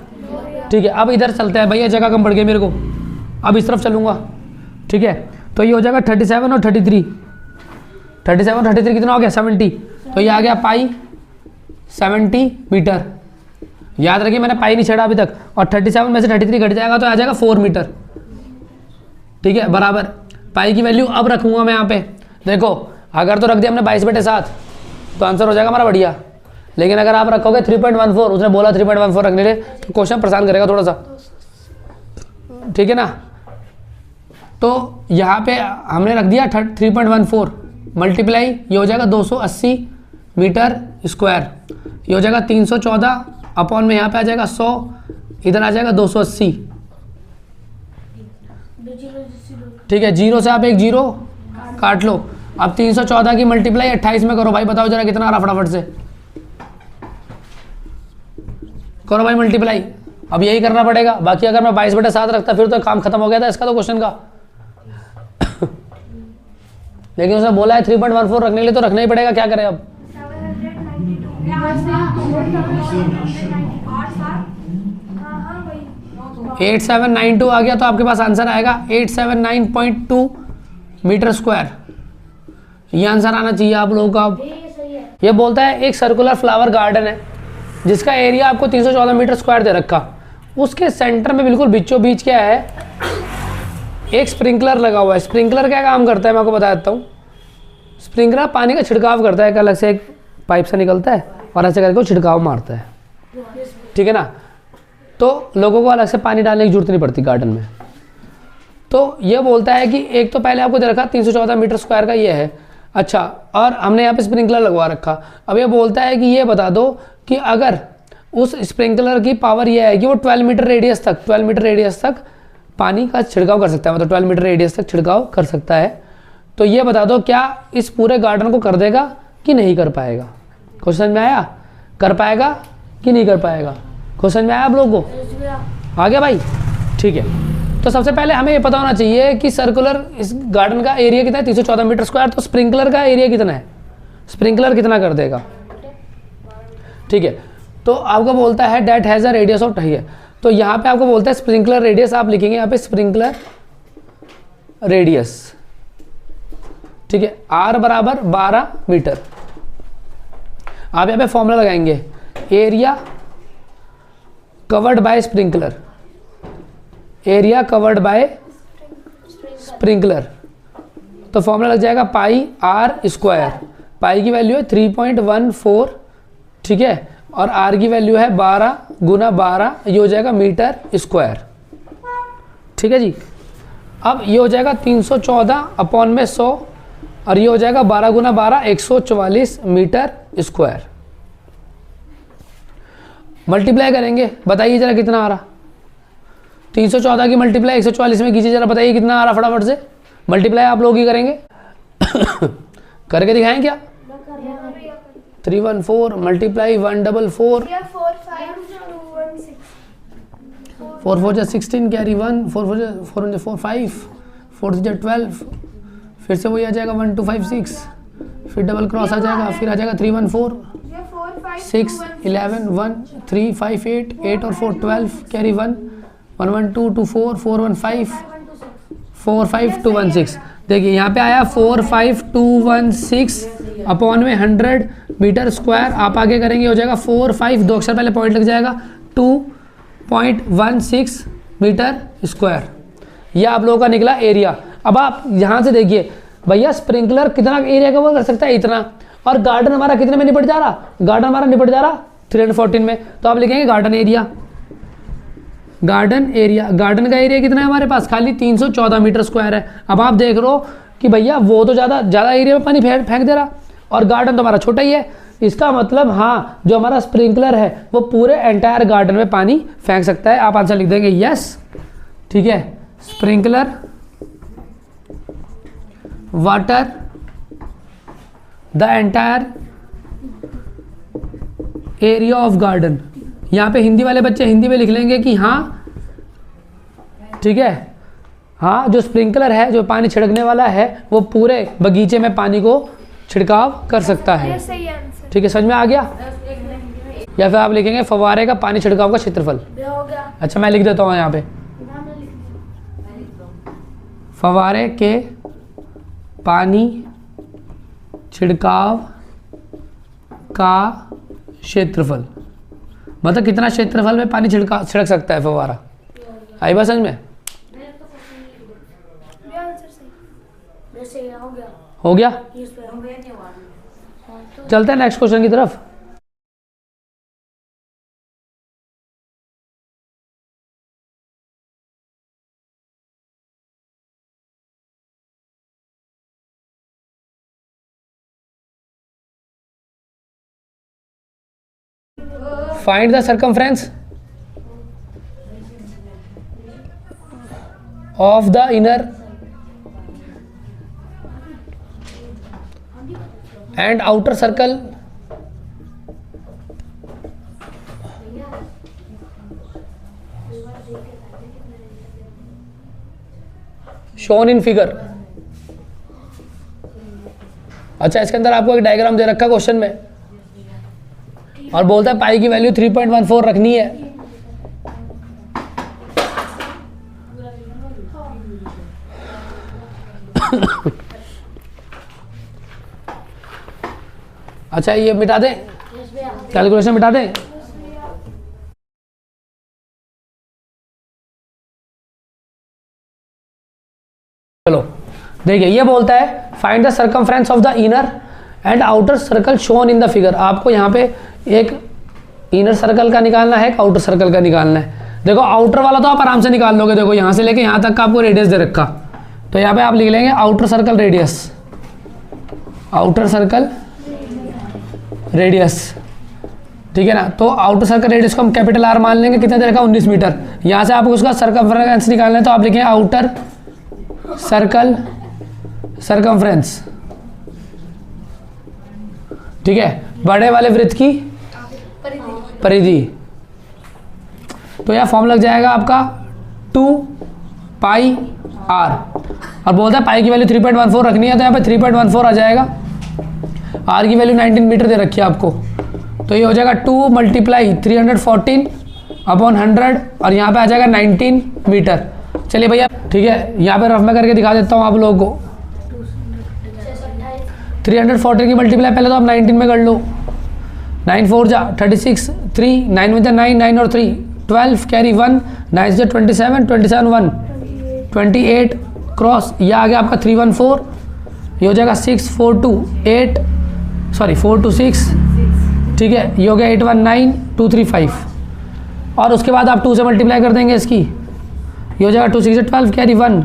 Speaker 1: ठीक है। अब इधर चलते हैं भैया, जगह कम पड़ गई मेरे को, अब इस तरफ चलूँगा, ठीक है। तो ये हो जाएगा 37 और 33, 37 और 33 कितना हो गया 70, तो ये आ गया पाई 70 मीटर। याद रखिए मैंने पाई नहीं छेड़ा अभी तक, और 37 में से 33 घट जाएगा तो आ जाएगा 4 मीटर, ठीक है, बराबर। पाई की वैल्यू अब रखूंगा मैं यहाँ पे, देखो अगर तो रख दिया हमने 22/7 तो आंसर हो जाएगा हमारा बढ़िया, लेकिन अगर आप रखोगे 3.14, उसने बोला 3.14 रखने के तो क्वेश्चन परेशान करेगा थोड़ा सा, ठीक है ना। तो यहाँ पे हमने रख दिया 3.14 मल्टीप्लाई, ये हो जाएगा 280 मीटर स्क्वायर, ये हो जाएगा 314 अपॉन में यहाँ पे आ जाएगा 100, इधर आ जाएगा 280, ठीक है। जीरो से आप एक जीरो काट लो। अब 314 की मल्टीप्लाई 28 में करो भाई, बताओ जरा कितना आ रहा, फटाफट से करो भाई मल्टीप्लाई। अब यही करना पड़ेगा, बाकी अगर मैं 22/7 रखता फिर तो काम खत्म हो गया था इसका तो क्वेश्चन का लेकिन उसने बोला है 3.14 रखने के लिए तो रखना ही पड़ेगा, क्या करें अब। 8792 आ गया तो आपके पास आंसर आएगा 879.2 मीटर स्क्वायर, ये आंसर आना चाहिए आप लोगों का। अब ये बोलता है एक सर्कुलर फ्लावर गार्डन है जिसका एरिया आपको 314 मीटर स्क्वायर दे रखा, उसके सेंटर में बिल्कुल बीचों बीच क्या है, एक स्प्रिंकलर लगा हुआ है। स्प्रिंकलर क्या काम करता है मैं आपको बता देता हूँ। स्प्रिंकलर पानी का छिड़काव करता है, एक अलग से एक पाइप से निकलता है और ऐसे करके छिड़काव मारता है, ठीक है ना। तो लोगों को अलग से पानी डालने की जरूरत नहीं पड़ती गार्डन में। तो ये बोलता है कि एक तो पहले आपको दे रखा 314 मीटर स्क्वायर का ये है, अच्छा, और हमने यहाँ पे स्प्रिंकलर लगवा रखा। अब ये बोलता है कि ये बता दो कि अगर उस स्प्रिंकलर की पावर ये है कि वो 12 मीटर रेडियस तक पानी का छिड़काव कर सकता है, मतलब 12 मीटर रेडियस तक छिड़काव कर सकता है, तो ये बता दो क्या इस पूरे गार्डन को कर देगा कि नहीं कर पाएगा। क्वेश्चन में आया, कर पाएगा कि नहीं कर पाएगा? क्वेश्चन में आया आप लोगों को? आ गया भाई? ठीक है, तो सबसे पहले हमें ये पता होना चाहिए कि सर्कुलर इस गार्डन का एरिया कितना है, 314 मीटर स्क्वायर। तो स्प्रिंकलर का एरिया कितना है, स्प्रिंकलर कितना कर देगा? ठीक है, तो आपको बोलता है that has a radius of, है तो यहाँ पे आपको बोलता है स्प्रिंकलर रेडियस, आप लिखेंगे यहाँ पे स्प्रिंकलर रेडियस। ठीक है, आर बराबर 12 मीटर। आप यहाँ पे फॉर्मूला लगाएंगे, area covered by sprinkler, area covered by sprinkler. तो फॉर्मूला लग जाएगा पाई आर स्क्वायर। पाई की वैल्यू है 3.14, ठीक है, और आर की वैल्यू है 12 गुना 12, ये हो जाएगा मीटर स्क्वायर। ठीक है जी। अब ये हो जाएगा 314 अपॉन में 100, और ये हो जाएगा 12 गुना 12, 144 मीटर स्क्वायर। मल्टीप्लाई करेंगे, बताइए जरा कितना आ रहा? 314 की मल्टीप्लाई 144 में कीजिए जरा, बताइए कितना आ रहा फटाफट से। मल्टीप्लाई आप लोग ही करेंगे करके दिखाएं क्या? 314 मल्टीप्लाई 144, 4 4 जा 16 कैरी 1, 4 4 जा 4 1 4 5, 4 जा 12, फिर से वही आ जाएगा 1256, फिर डबल क्रॉस आ जाएगा, फिर आ जाएगा 314 6 11 1 3 5 8 8 और 4 12 कैरी 1 1 1 2 2 4 4 1 5 4 5 2 1 6। देखिए यहाँ पे आया 4 5 2 1 6 अपॉन में 100 मीटर स्क्वायर। आप आगे करेंगे हो जाएगा 4 5, 2 अक्षर पहले पॉइंट लग जाएगा, 2.16 मीटर स्क्वायर। यह आप लोगों का निकला एरिया। अब आप यहाँ से देखिए भैया स्प्रिंकलर कितना एरिया कवर कर सकता है, इतना, और गार्डन हमारा कितने में निपट जा रहा? गार्डन हमारा निपट जा रहा 314 में। तो आप लिखेंगे garden area, garden area. Garden का एरिया कितना है हमारे पास? खाली 314 मीटर स्क्वायर है। अब आप देख रहे हो कि भैया वो तो ज़्यादा एरिया में पानी फेंक दे रहा, और गार्डन तो हमारा छोटा ही है। इसका मतलब हाँ, जो हमारा स्प्रिंकलर है वो पूरे एंटायर गार्डन में पानी फेंक सकता है। आप आंसर लिख देंगे यस। ठीक है, sprinkler water the entire area of garden. यहाँ पे हिंदी वाले बच्चे हिंदी में लिख लेंगे कि हाँ, ठीक है, हाँ जो स्प्रिंकलर है, जो पानी छिड़कने वाला है, वो पूरे बगीचे में पानी को छिड़काव कर सकता है। ठीक है, समझ में आ गया? या फिर आप लिखेंगे फव्वारे का पानी छिड़काव का क्षेत्रफल। अच्छा मैं लिख देता हूँ यहाँ पे, फव्वारे के पानी छिड़काव का क्षेत्रफल, मतलब कितना क्षेत्रफल में पानी छिड़क सकता है फव्वारा। आई बात समझ में? हो गया? चलते हैं नेक्स्ट क्वेश्चन की तरफ। Find the circumference of the inner and outer circle shown in figure। अच्छा, इसके अंदर आपको एक डायग्राम दे रखा क्वेश्चन में, और बोलता है पाई की वैल्यू 3.14 रखनी है। अच्छा ये मिटा दें, कैलकुलेशन मिटा दें। चलो देखिए, ये बोलता है find the circumference of the inner and outer circle shown in the figure. आपको यहाँ पे एक इनर सर्कल का निकालना है, एक आउटर सर्कल का निकालना है। देखो आउटर वाला तो आप आराम से निकाल लोगे, देखो यहाँ से लेके यहाँ तक का आपको रेडियस दे रखा, तो यहाँ पे आप लिख लेंगे outer circle radius, outer circle radius. ठीक है ना, तो आउटर सर्कल रेडियस को हम कैपिटल आर मान लेंगे, कितना दे रखा 19 मीटर। यहाँ से आपको उसका सर्कमफ्रेंस निकालना है, तो आप लिखेंगे आउटर सर्कल सर्कमफ्रेंस। ठीक है, बड़े वाले वृत्त की परिधि। तो यह फॉर्म लग जाएगा आपका 2 पाई आर, और बोलता है पाई की वैल्यू 3.14 रखनी है, तो यहाँ पे 3.14 आ जाएगा। आर की वैल्यू 19 मीटर दे रखी है आपको, तो ये हो जाएगा 2 मल्टीप्लाई 314 अपॉन 100, और यहाँ पे आ जाएगा 19 मीटर। चलिए भैया ठीक है, यहाँ पे रफ में करके दिखा देता हूँ आप लोगों को। 314 की मल्टीप्लाई पहले तो आप 19 में कर लो। 9 4 जा 36, 3 9 में 9 9 और 3 12, कैरी 1 9 से 27 27 1 28 क्रॉस, ये आ गया आपका 314, ये हो जाएगा 6 4 2 8 सॉरी 4 2 6, ठीक है, ये हो गया 8 1 9 2 3 5, और उसके बाद आप 2 से मल्टीप्लाई कर देंगे इसकी, ये हो जाएगा 2 6 12, कैरी 1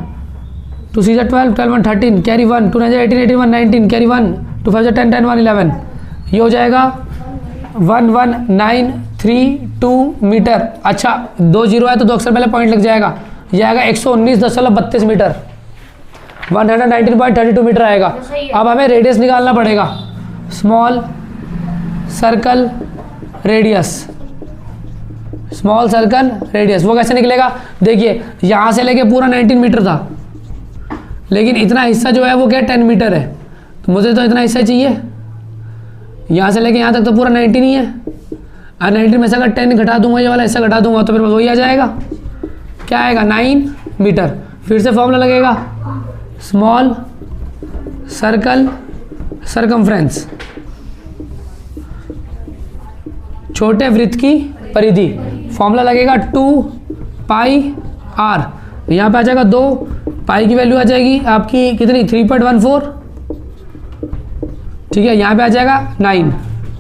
Speaker 1: 2 6 12 12 1 13, कैरी 1 2 9 18 18 1 19, कैरी 1 2 5 10 10 1 11, ये हो जाएगा 1193 मीटर। अच्छा 2 जीरो है तो 2 अक्षर पहले पॉइंट लग जाएगा, ये आएगा 119.32 मीटर, 119.32 मीटर आएगा। अब हमें रेडियस निकालना पड़ेगा, small circle radius, small circle radius. वो कैसे निकलेगा, देखिए यहाँ से लेके पूरा 19 मीटर था, लेकिन इतना हिस्सा जो है वो क्या 10 मीटर है, तो मुझे तो इतना हिस्सा चाहिए, यहाँ से लेके यहाँ तक तो पूरा 19 ही है, और 19 में से अगर 10 घटा दूंगा, ये वाला हिस्सा घटा दूंगा, तो फिर वही आ जाएगा, क्या आएगा 9 मीटर। फिर से फॉर्मूला लगेगा, स्मॉल सर्कल सरकमफ्रेंस, छोटे वृत्त की परिधि, फॉर्मूला लगेगा 2 पाई आर, यहाँ पे आ जाएगा 2 पाई की वैल्यू आ जाएगी आपकी कितनी 3.14, ठीक है, यहाँ पे आ जाएगा 9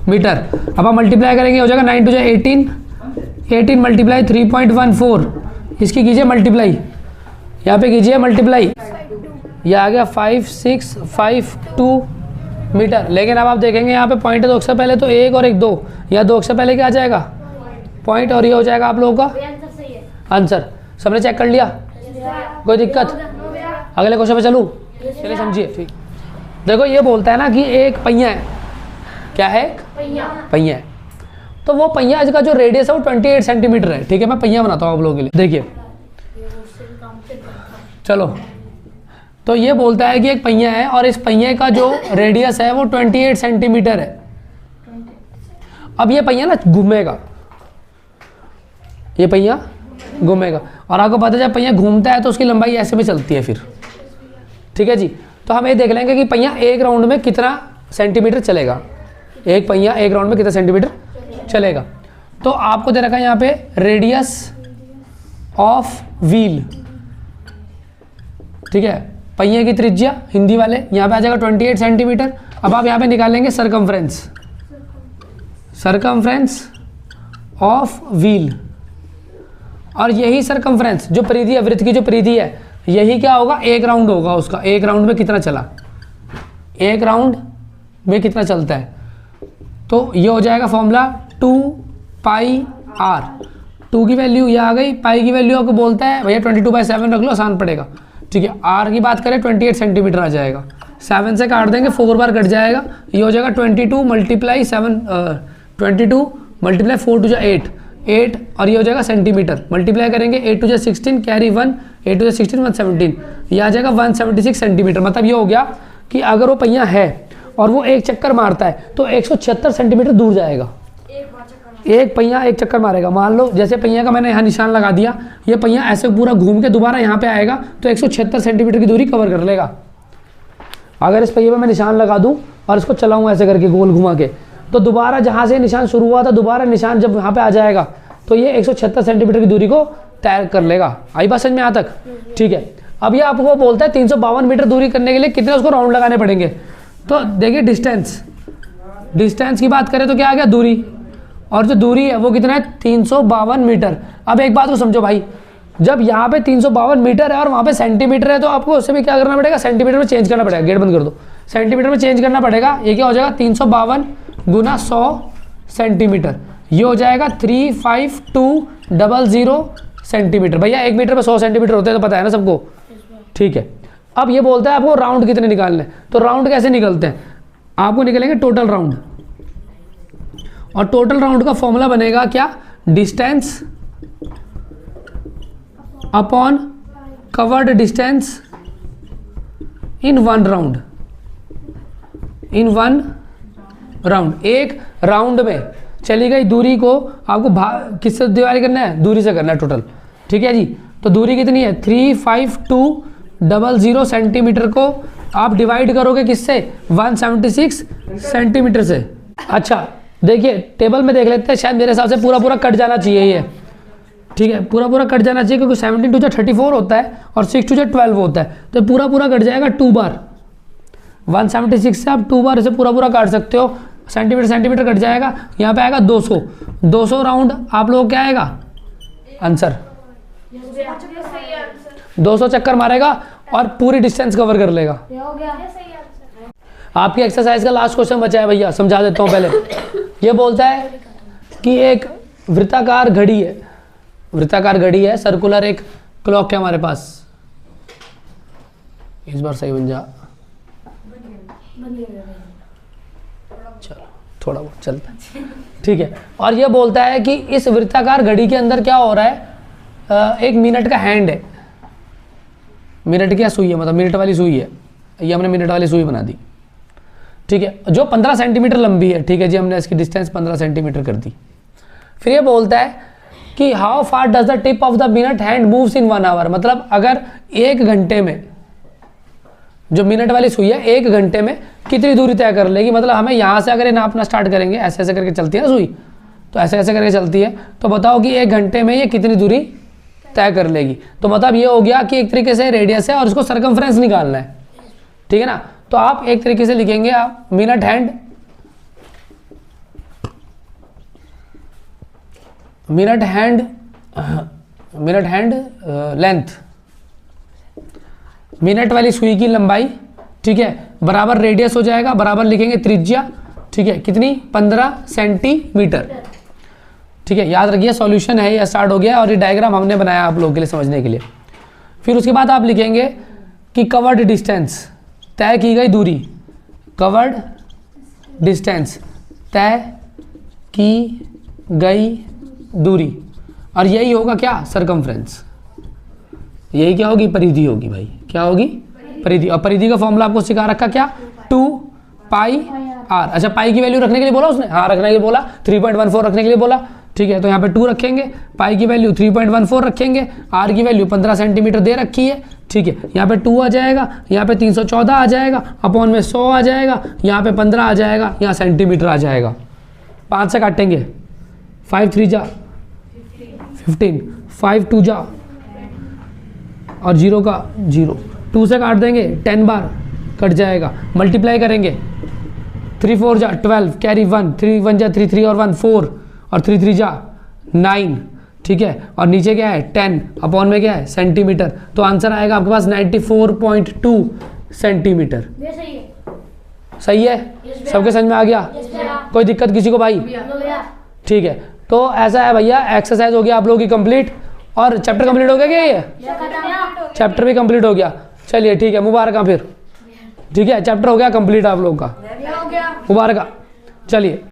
Speaker 1: मीटर। अब आप मल्टीप्लाई करेंगे, हो जाएगा 9 टू 18, 18 मल्टीप्लाई 3.14, इसकी कीजिए मल्टीप्लाई, यहाँ पे कीजिए मल्टीप्लाई, यह आ गया 5652 मीटर। लेकिन अब आप देखेंगे यहाँ पे पॉइंट है 2 अक्षर पहले, तो 1 और 1 2, या 2 अक्षर पहले क्या आ जाएगा पॉइंट, और ये हो जाएगा आप लोगों का आंसर। सबने चेक कर लिया, कोई दिक्कत? अगले क्वेश्चन पे चलूँ, चलिए समझिए। ठीक, देखो ये बोलता है ना कि एक पहिया है, क्या है पहिया है, तो वो पहिया का जो रेडियस है वो 28 सेंटीमीटर है, ठीक है, मैं पहिया बनाता हूँ आप लोगों के लिए। देखिए चलो, तो ये बोलता है कि एक पहिया है और इस पहिए का जो रेडियस है वो 28 सेंटीमीटर है। अब ये पहिया ना घूमेगा, ये पहिया घूमेगा, और आपको पता है जब पहिया घूमता है तो उसकी लंबाई ऐसे में चलती है फिर, ठीक है जी। तो हम ये देख लेंगे कि पहिया एक राउंड में कितना सेंटीमीटर चलेगा, एक पहिया एक राउंड में कितना सेंटीमीटर चलेगा। तो आपको दे रखा है यहाँ पे रेडियस ऑफ व्हील, ठीक है, पहिए की त्रिज्या हिंदी वाले, यहाँ पे आ जाएगा 28 सेंटीमीटर। अब आप यहाँ पे निकालेंगे सरकमफ्रेंस, सरकमफ्रेंस ऑफ व्हील, और यही सरकमफ्रेंस जो परिधि है, वृत्त की जो परिधि है, यही क्या होगा एक राउंड होगा उसका, एक राउंड में कितना चला, एक राउंड में कितना चलता है। तो ये हो जाएगा फॉर्मूला 2 पाई आर, 2 की वैल्यू ये आ गई, पाई की वैल्यू आपको बोलता है भैया 22/7 रख लो, आसान पड़ेगा, ठीक है। आर की बात करें 28 सेंटीमीटर आ जाएगा, 7 से काट देंगे 4 बार कट जाएगा, ये हो जाएगा 22 मल्टीप्लाई 7 22 मल्टीप्लाई 4 टू 8 8, और ये हो जाएगा सेंटीमीटर, मल्टीप्लाई करेंगे 8 टू 16, कैरी 1 8 टू 16 117, ये आ जाएगा 176 सेंटीमीटर। मतलब ये हो गया कि अगर वो पहिया है और वो एक चक्कर मारता है तो 176 सेंटीमीटर दूर जाएगा, एक पहिया एक चक्कर मारेगा। मान लो जैसे पहिया का मैंने यहाँ निशान लगा दिया, ये पहिया ऐसे पूरा घूम के दोबारा यहाँ पे आएगा तो 176 सेंटीमीटर की दूरी कवर कर लेगा। अगर इस पहिए पे मैं निशान लगा दूँ और इसको चलाऊँ ऐसे करके गोल घुमा के, तो दोबारा जहाँ से निशान शुरू हुआ था दोबारा निशान जब यहाँ पे आ जाएगा तो ये 176 सेंटीमीटर की दूरी को तय कर लेगा। आई बात समझ में यहाँ तक, ठीक है। अब ये आपको बोलता है 352 मीटर दूरी करने के लिए कितने उसको राउंड लगाने पड़ेंगे। तो देखिए डिस्टेंस, डिस्टेंस की बात करें तो क्या आ गया दूरी, और जो दूरी है वो कितना है 352 मीटर। अब एक बात को समझो भाई, जब यहाँ पे 352 मीटर है और वहाँ पे सेंटीमीटर है तो आपको उससे भी क्या करना पड़ेगा, सेंटीमीटर में चेंज करना पड़ेगा। गेट बंद कर दो, सेंटीमीटर में चेंज करना पड़ेगा। ये क्या हो जाएगा 352 गुना 100 सेंटीमीटर, ये हो जाएगा 35200 सेंटीमीटर। भैया 1 मीटर पे 100 सेंटीमीटर होते हैं तो पता है ना सबको, ठीक है। अब ये बोलता है आपको राउंड कितने निकालने, तो राउंड कैसे निकलते हैं, आपको निकलेंगे टोटल राउंड, और टोटल राउंड का फॉर्मूला बनेगा क्या, distance upon covered distance in one round, in one round. एक राउंड में चली गई दूरी को आपको किससे डिवाइड करना है, दूरी से करना है टोटल, ठीक है जी। तो दूरी कितनी है 35200 सेंटीमीटर को आप डिवाइड करोगे किससे, 176 सेंटीमीटर से। अच्छा देखिए टेबल में देख लेते हैं, शायद मेरे हिसाब से पूरा पूरा कट जाना चाहिए ये, ठीक है, पूरा पूरा कट जाना चाहिए क्योंकि 17 टू 34 होता है और 6 टू 12 होता है, तो पूरा पूरा कट जाएगा 2 बार। 176 से आप 2 बार इसे पूरा पूरा काट सकते हो, सेंटीमीटर कट जाएगा, यहाँ पे आएगा 200 राउंड आप लोगों को क्या आएगा आंसर, 200 चक्कर मारेगा और पूरी डिस्टेंस कवर कर लेगा। आपकी एक्सरसाइज का लास्ट क्वेश्चन बचा है भैया, समझा देता हूँ पहले। ये बोलता है कि एक वृत्ताकार घड़ी है, वृत्ताकार घड़ी है, सर्कुलर एक क्लॉक है हमारे पास, इस बार सही बन जा, चलो थोड़ा बहुत चलता है, ठीक है। और ये बोलता है कि इस वृत्ताकार घड़ी के अंदर क्या हो रहा है, एक मिनट का हैंड है, मिनट की सुई है, मतलब मिनट वाली सुई है, ये हमने मिनट वाली सुई बना दी, ठीक है, जो 15 सेंटीमीटर लंबी है, ठीक है जी, हमने इसकी डिस्टेंस 15 सेंटीमीटर कर दी। फिर ये बोलता है कि how far does the tip of the minute hand moves in 1 hour, मतलब अगर 1 घंटे में जो मिनट वाली सुई है 1 घंटे में कितनी दूरी तय कर लेगी, मतलब हमें यहाँ से अगर ये नापना स्टार्ट करेंगे, ऐसे ऐसे करके चलती है ना सुई, तो ऐसे ऐसे करके चलती है, तो बताओ कि 1 घंटे में ये कितनी दूरी तय कर लेगी। तो मतलब ये हो गया कि एक तरीके से रेडियस है और इसको सरकमफ्रेंस निकालना है, ठीक है ना। तो आप एक तरीके से लिखेंगे आप मिनट हैंड लेंथ, मिनट वाली सुई की लंबाई, ठीक है, बराबर रेडियस हो जाएगा, बराबर लिखेंगे त्रिज्या, ठीक है, कितनी 15 सेंटीमीटर, ठीक है। याद रखिए सॉल्यूशन है, ये स्टार्ट हो गया और ये डायग्राम हमने बनाया आप लोगों के लिए समझने के लिए। फिर उसके बाद आप लिखेंगे कि कवर्ड डिस्टेंस, तय की गई दूरी, कवर्ड डिस्टेंस, तय की गई दूरी, और यही होगा क्या सरकमफ्रेंस, यही क्या होगी परिधि होगी भाई, क्या होगी परिधि। और परिधि का फॉर्मूला आपको सिखा रखा क्या, 2 पाई आर। अच्छा पाई की वैल्यू रखने के लिए बोला उसने, हाँ रखने के लिए बोला, 3.14 रखने के लिए बोला, ठीक है। तो यहाँ पे 2 रखेंगे, पाई की वैल्यू 3.14 रखेंगे, आर की वैल्यू 15 सेंटीमीटर दे रखी है, ठीक है। यहाँ पे 2 आ जाएगा, यहाँ पे 314 आ जाएगा, अपॉन में 100 आ जाएगा, यहाँ पे 15 आ जाएगा, यहाँ सेंटीमीटर आ जाएगा। 5 से काटेंगे, 5 3 जा 15, 5 2 जा और 0 का 0, 2 से काट देंगे 10 बार कट जाएगा, मल्टीप्लाई करेंगे 3 4 जा 12, कैरी 1, 3 1 जा 3 3 और 1 4 और 3 3 जा 9, ठीक है। और नीचे क्या है 10, अपॉन में क्या है सेंटीमीटर, तो आंसर आएगा आपके पास 94.2 सेंटीमीटर। सही है, सबके समझ में आ गया, कोई दिक्कत किसी को भाई, ठीक है। तो ऐसा है भैया, एक्सरसाइज हो गया आप लोगों की कंप्लीट, और चैप्टर कंप्लीट हो गया क्या, ये चैप्टर भी कंप्लीट हो गया, चलिए ठीक है, मुबारक फिर, ठीक है, चैप्टर हो गया कंप्लीट आप लोगों का, मुबारक, चलिए।